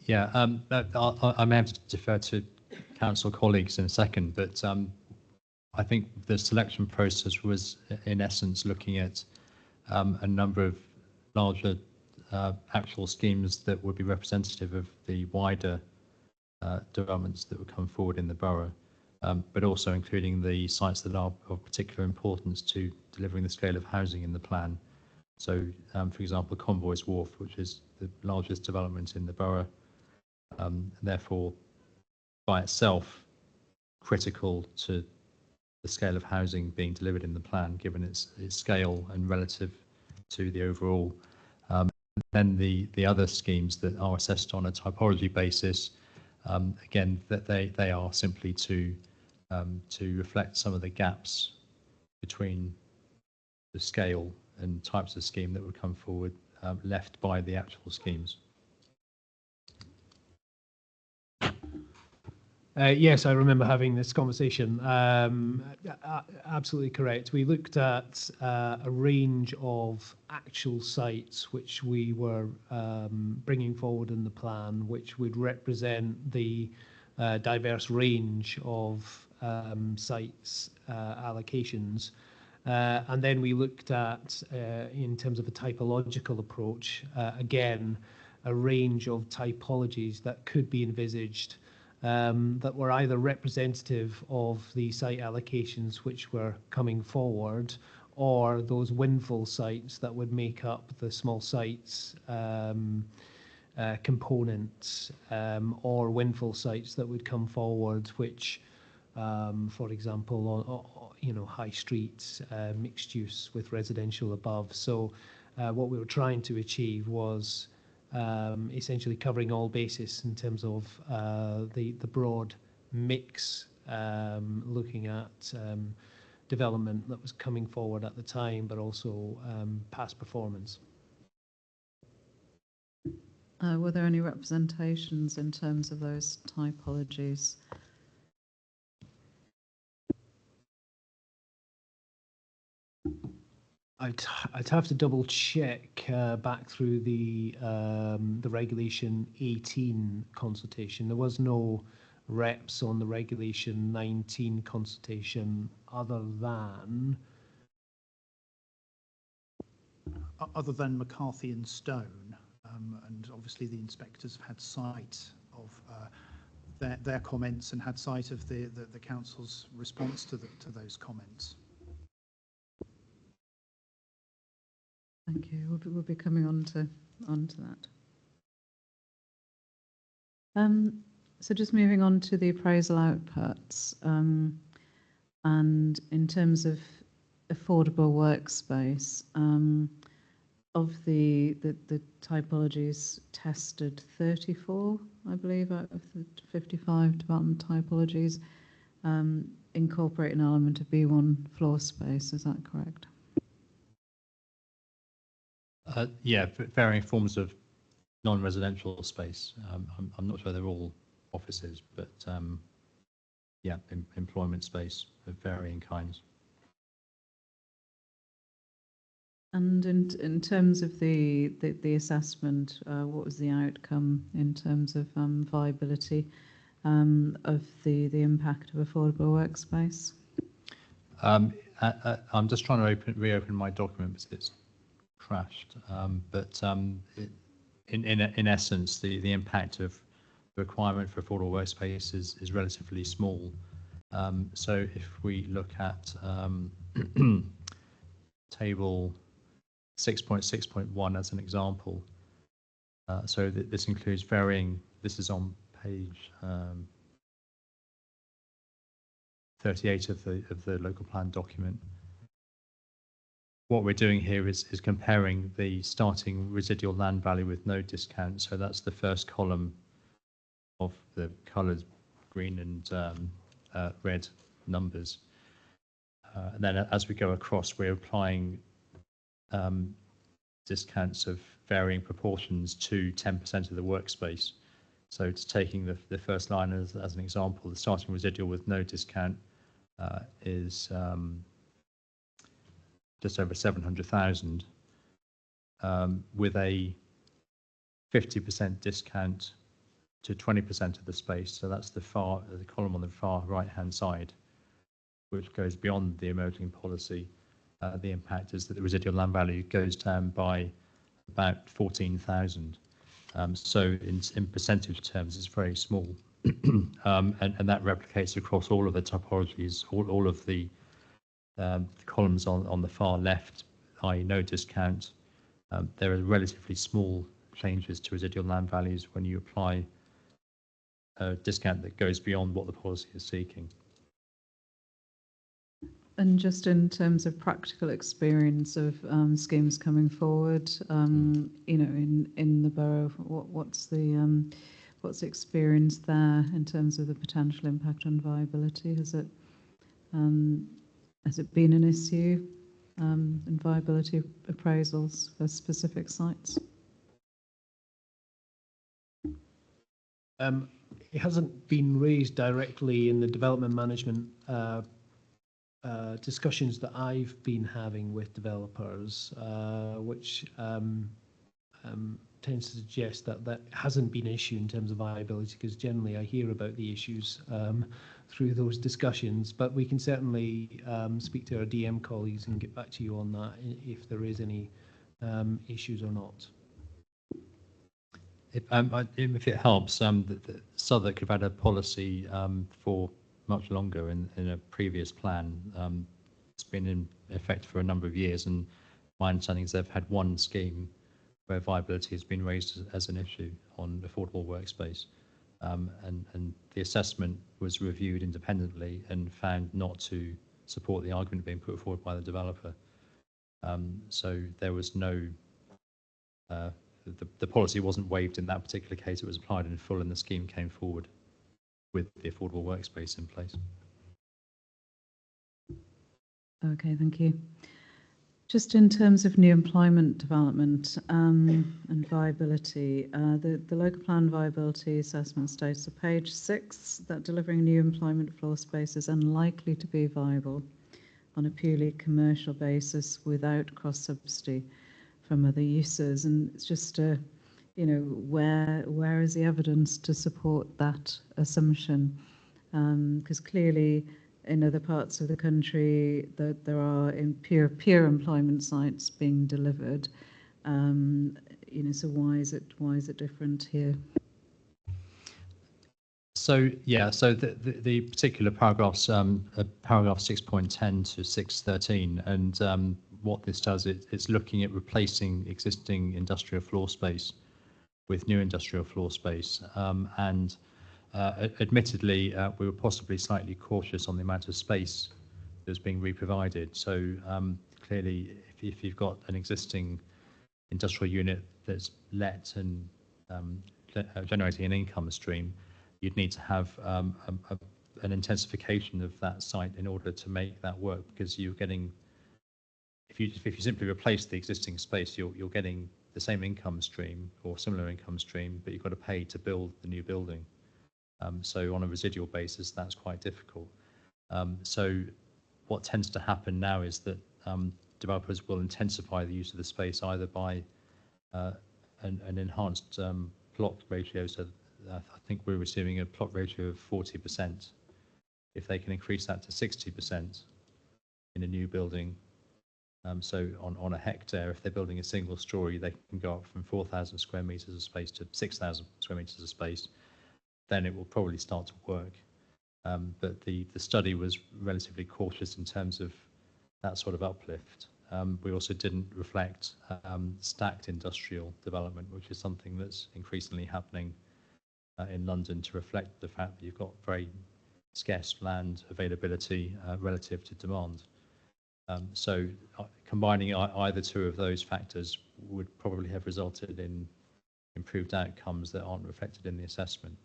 Yeah, I may have to defer to council colleagues in a second, but I think the selection process was in essence looking at a number of larger actual schemes that would be representative of the wider developments that would come forward in the borough. But also including the sites that are of particular importance to delivering the scale of housing in the plan. So, for example, Convoy's Wharf, which is the largest development in the borough, therefore, by itself, critical to the scale of housing being delivered in the plan, given its scale and relative to the overall. Then the other schemes that are assessed on a typology basis, again, that they are simply to reflect some of the gaps between the scale and types of scheme that would come forward left by the actual schemes. Yes, I remember having this conversation. Absolutely correct. We looked at a range of actual sites which we were bringing forward in the plan, which would represent the diverse range of sites allocations. And then we looked at, in terms of a typological approach, again, a range of typologies that could be envisaged that were either representative of the site allocations which were coming forward, or those windfall sites that would make up the small sites components, or windfall sites that would come forward, which, for example, on high streets, mixed use with residential above. So what we were trying to achieve was essentially covering all bases in terms of the broad mix, looking at development that was coming forward at the time, but also past performance. Were there any representations in terms of those typologies? I'd have to double check back through the regulation 18 consultation. There was no reps on the regulation 19 consultation other than McCarthy and Stone, and obviously the inspectors have had sight of their comments and had sight of the council's response to those comments. Thank you. We'll be coming on to that. So just moving on to the appraisal outputs, and in terms of affordable workspace, of the typologies tested, 34, I believe, out of the 55 development typologies incorporate an element of B1 floor space. Is that correct? Yeah, varying forms of non-residential space. I'm not sure they're all offices, but yeah, employment space of varying kinds. And in terms of the assessment, what was the outcome in terms of viability of the impact of affordable workspace? I'm just trying to reopen my document because it's crashed. In essence, the impact of the requirement for affordable workspace is relatively small. So if we look at table 6.6.1 as an example, so this includes varying. This is on page 38 of the local plan document. What we're doing here is comparing the starting residual land value with no discount. So that's the first column of the coloured green and red numbers. And then as we go across, we're applying discounts of varying proportions to 10% of the workspace. So it's taking the first line as an example. The starting residual with no discount is just over 700,000, with a 50% discount to 20% of the space. So that's the column on the far right-hand side, which goes beyond the emerging policy. The impact is that the residual land value goes down by about 14,000. So in percentage terms, it's very small, and that replicates across all of the typologies, all of the columns on the far left, i.e. no discount. There are relatively small changes to residual land values when you apply a discount that goes beyond what the policy is seeking. And just in terms of practical experience of schemes coming forward, in the borough, what's the experience there in terms of the potential impact on viability? Has it been an issue in viability appraisals for specific sites? It hasn't been raised directly in the development management discussions that I've been having with developers, which tends to suggest that hasn't been an issue in terms of viability, because generally I hear about the issues through those discussions. But we can certainly speak to our DM colleagues and get back to you on that if there is any issues or not. If it helps, Southwark have had a policy for much longer in a previous plan. It's been in effect for a number of years, and my understanding is they've had one scheme where viability has been raised as an issue on affordable workspace. And the assessment was reviewed independently and found not to support the argument being put forward by the developer. So there was no, the policy wasn't waived in that particular case, it was applied in full and the scheme came forward with the affordable workspace in place. Okay, thank you. Just in terms of new employment development and viability, the local plan viability assessment states on page 6 that delivering new employment floor space is unlikely to be viable on a purely commercial basis without cross-subsidy from other uses. And it's just, where is the evidence to support that assumption? Because clearly, in other parts of the country, that there are in pure employment sites being delivered. So why is it different here? So yeah, so the particular paragraphs, paragraph 6.10 to 6.13, and what this does, it's looking at replacing existing industrial floor space with new industrial floor space, and admittedly, we were possibly slightly cautious on the amount of space that was being re-provided. So clearly, if you've got an existing industrial unit that's let and generating an income stream, you'd need to have an intensification of that site in order to make that work, because you're getting, if you simply replace the existing space, you're getting the same income stream or similar income stream, but you've got to pay to build the new building. So on a residual basis, that's quite difficult. So what tends to happen now is that developers will intensify the use of the space either by an enhanced plot ratio. So I think we're receiving a plot ratio of 40%. If they can increase that to 60% in a new building, so on a hectare, if they're building a single story, they can go up from 4,000 square meters of space to 6,000 square meters of space. Then it will probably start to work. But the study was relatively cautious in terms of that sort of uplift. We also didn't reflect stacked industrial development, which is something that's increasingly happening in London, to reflect the fact that you've got very scarce land availability relative to demand. So combining either two of those factors would probably have resulted in improved outcomes that aren't reflected in the assessment.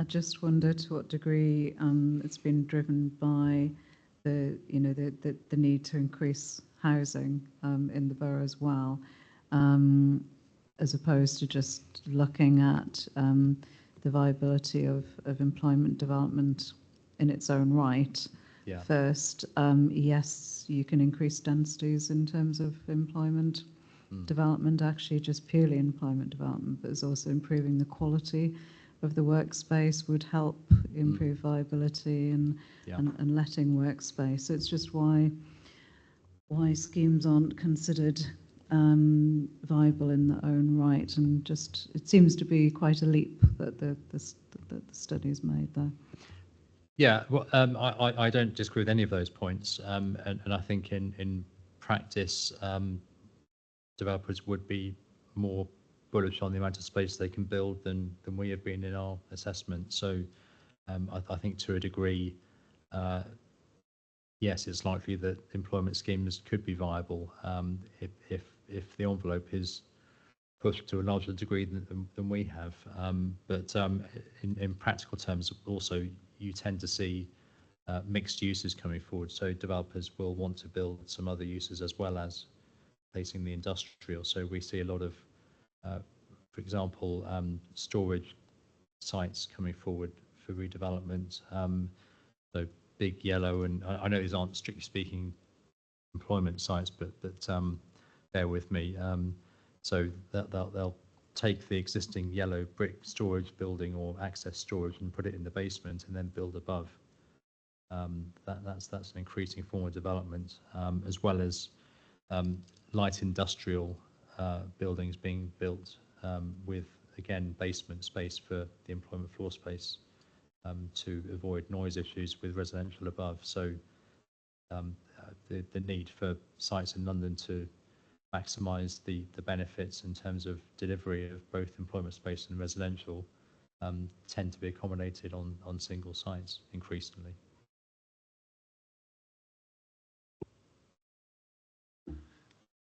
I just wonder to what degree it's been driven by the need to increase housing in the borough as well, as opposed to just looking at the viability of employment development in its own right. Yeah. First, yes, you can increase densities in terms of employment development, actually just purely employment development, but it's also improving the quality of the workspace would help improve viability and letting workspace. So it's just why schemes aren't considered viable in their own right, and just it seems to be quite a leap that the study's made there. Yeah, well, I don't disagree with any of those points, and I think in practice, developers would be more bullish on the amount of space they can build than we have been in our assessment. So I think to a degree, yes, it's likely that employment schemes could be viable if the envelope is pushed to a larger degree than we have. But in practical terms, also you tend to see mixed uses coming forward. So developers will want to build some other uses as well as placing the industrial. So we see a lot of, for example, storage sites coming forward for redevelopment. So big yellow, and I know these aren't strictly speaking employment sites, but bear with me. So they'll take the existing yellow brick storage building or access storage and put it in the basement and then build above. That's an increasing form of development, as well as light industrial buildings being built with, again, basement space for the employment floor space to avoid noise issues with residential above. So the need for sites in London to maximise the benefits in terms of delivery of both employment space and residential tend to be accommodated on single sites increasingly.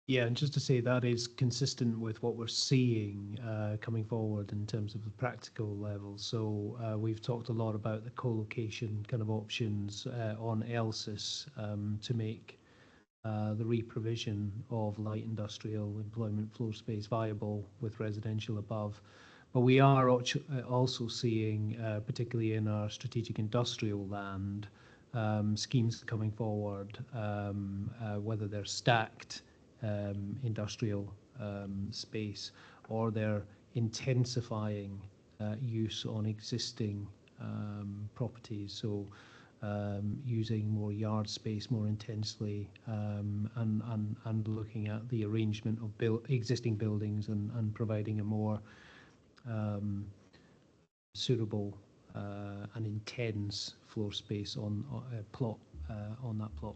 Yeah, and just to say that is consistent with what we're seeing coming forward in terms of the practical level. So we've talked a lot about the co-location kind of options on ELSIS to make the re-provision of light industrial employment floor space viable with residential above. But we are also seeing, particularly in our strategic industrial land, schemes coming forward, whether they're stacked industrial space or they're intensifying use on existing properties. So using more yard space more intensely and looking at the arrangement of existing buildings and providing a more suitable and intense floor space on a plot on that plot.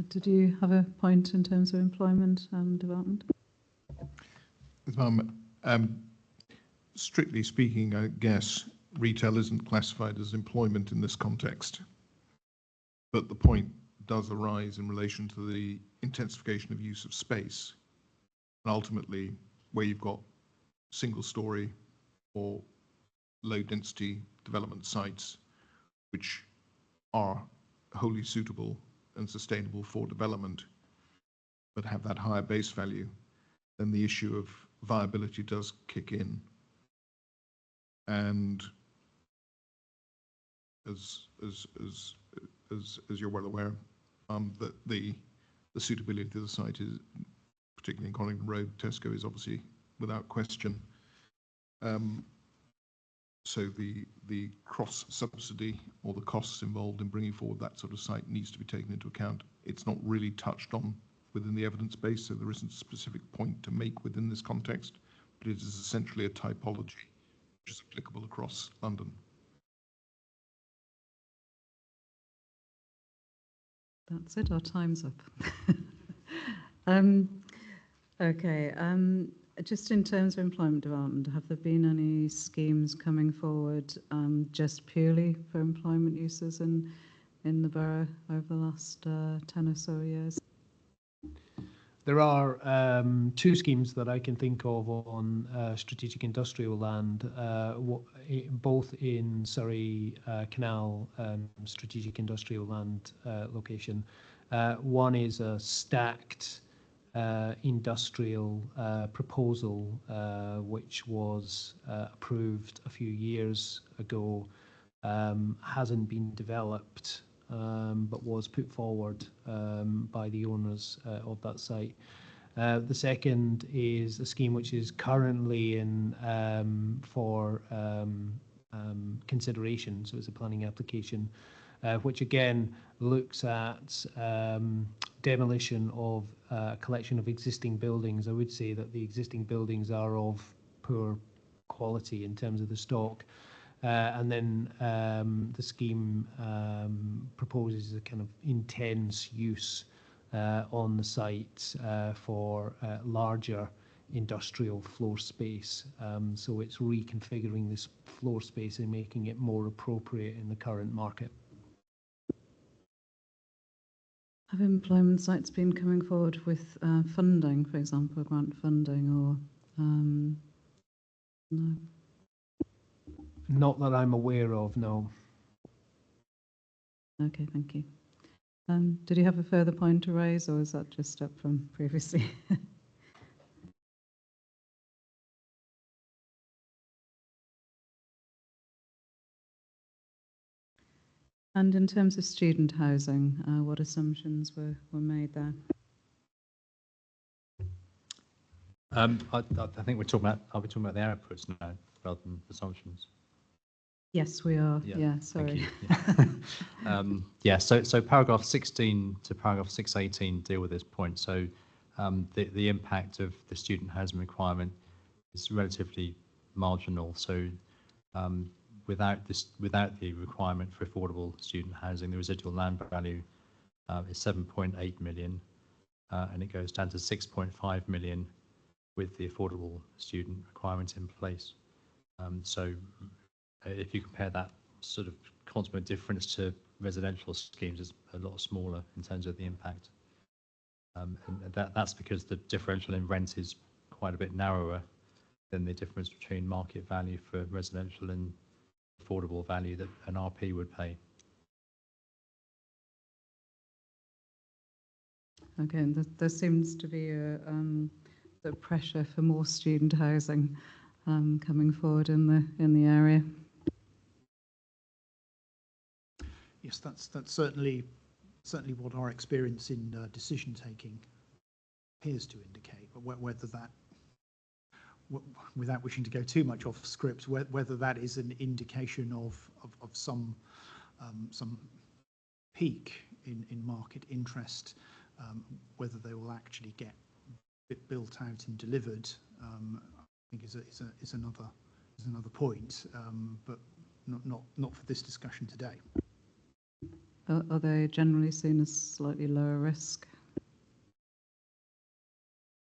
Did you have a point in terms of employment and development? Strictly speaking, I guess retail isn't classified as employment in this context, but the point does arise in relation to the intensification of use of space, and ultimately where you've got single story or low density development sites which are wholly suitable and sustainable for development, but have that higher base value, then the issue of viability does kick in. And as you're well aware, that the suitability of the site is, particularly in Collington Road, Tesco is obviously without question. So the cross subsidy or the costs involved in bringing forward that sort of site needs to be taken into account. It's not really touched on within the evidence base, so there isn't a specific point to make within this context, but it is essentially a typology which is applicable across London. That's it, our time's up. Okay, just in terms of employment development, have there been any schemes coming forward just purely for employment uses in the borough over the last 10 or so years? There are two schemes that I can think of on strategic industrial land, both in Surrey Canal strategic industrial land location. One is a stacked industrial proposal which was approved a few years ago, hasn't been developed, but was put forward by the owners of that site. The second is a scheme which is currently in for consideration, so it's a planning application, which again looks at demolition of a collection of existing buildings. I would say that the existing buildings are of poor quality in terms of the stock. And then the scheme proposes a kind of intense use on the site for larger industrial floor space. So it's reconfiguring this floor space and making it more appropriate in the current market. Have employment sites been coming forward with funding, for example, grant funding, or no? Not that I'm aware of, no. Okay, thank you. Did you have a further point to raise, or is that just up from previously? And in terms of student housing, what assumptions were made there? I think we're talking about, are we talking about the outputs now rather than assumptions? Yes, we are. Yeah, Thank sorry. you. Yeah, yeah, so paragraph 16 to paragraph 618 deal with this point. So the impact of the student housing requirement is relatively marginal. So without the requirement for affordable student housing, the residual land value is 7.8 million, and it goes down to 6.5 million with the affordable student requirement in place. So if you compare that sort of consummate difference to residential schemes, it's a lot smaller in terms of the impact. And that's because the differential in rent is quite a bit narrower than the difference between market value for residential and affordable value that an RP would pay. Okay, and there seems to be the pressure for more student housing coming forward in the area. Yes, that's certainly what our experience in decision taking appears to indicate. But whether that, without wishing to go too much off script, whether that is an indication of some peak in market interest, whether they will actually get built out and delivered, I think is another point, but not for this discussion today. Are they generally seen as slightly lower risk?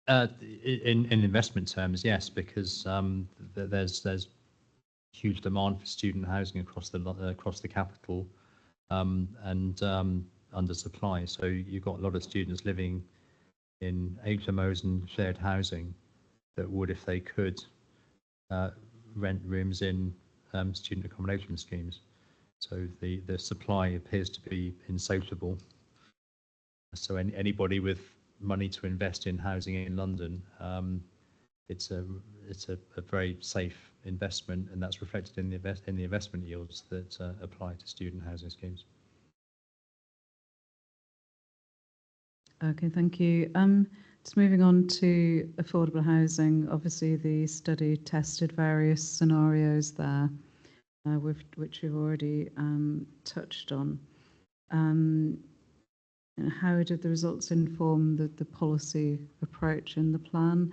In investment terms, yes, because there's huge demand for student housing across the capital, and under supply. So you've got a lot of students living in HMOs and shared housing that would, if they could, rent rooms in student accommodation schemes. So the supply appears to be insatiable. So anybody with money to invest in housing in London, it's a very safe investment, and that's reflected in the investment yields that apply to student housing schemes. Okay, thank you. Just moving on to affordable housing. Obviously, the study tested various scenarios there, which we've already touched on. And how did the results inform the policy approach in the plan?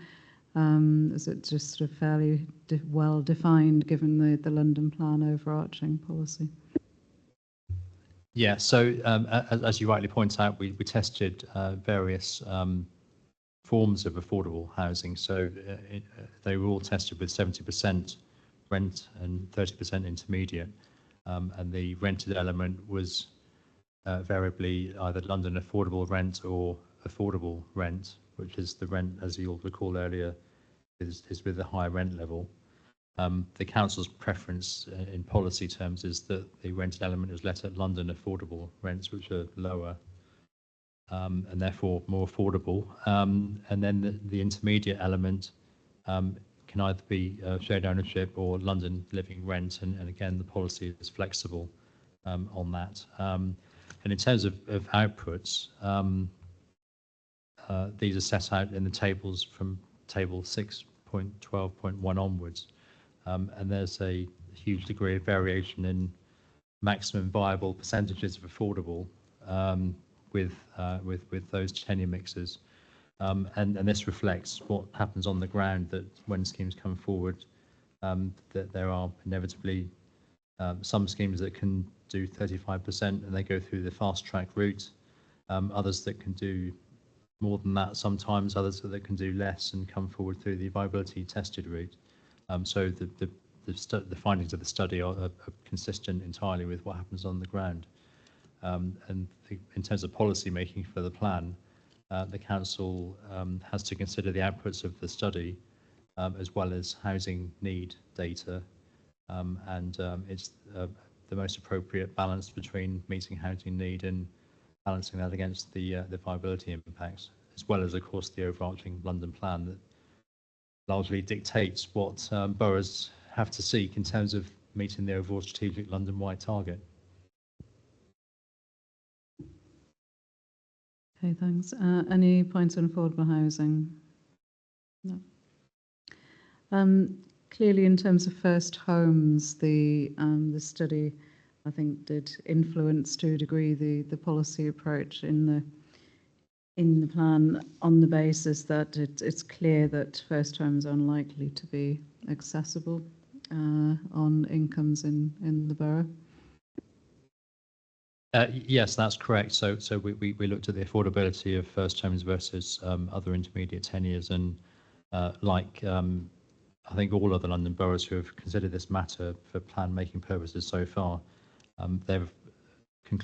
Is it just sort of fairly well defined given the London Plan overarching policy? Yeah, so as you rightly point out, we tested various forms of affordable housing. So they were all tested with 70% rent and 30% intermediate. And the rented element was variably either London affordable rent or affordable rent, which is the rent, as you'll recall earlier, is with a higher rent level. The council's preference in policy terms is that the rented element is let at London affordable rents, which are lower and therefore more affordable. And then the intermediate element can either be shared ownership or London living rent. And again, the policy is flexible on that. And in terms of outputs, these are set out in the tables from table 6.12.1 onwards. And there's a huge degree of variation in maximum viable percentages of affordable with those tenure mixes. And this reflects what happens on the ground, that when schemes come forward, that there are inevitably some schemes that can do 35% and they go through the fast track route, others that can do more than that sometimes, others that can do less and come forward through the viability tested route. So the findings of the study are consistent entirely with what happens on the ground. And in terms of policy making for the plan, the council has to consider the outputs of the study as well as housing need data, and it's the most appropriate balance between meeting housing need and balancing that against the viability impacts, as well as, of course, the overarching London plan that largely dictates what boroughs have to seek in terms of meeting the overall strategic London-wide target. Okay, thanks. Any points on affordable housing? No. Clearly, in terms of first homes, the study, I think, did influence to a degree the policy approach in the plan, on the basis that it's clear that first homes are unlikely to be accessible on incomes in the borough. Yes, that's correct. So we looked at the affordability of first homes versus other intermediate tenures, and I think all other London boroughs who have considered this matter for plan making purposes so far, they've concluded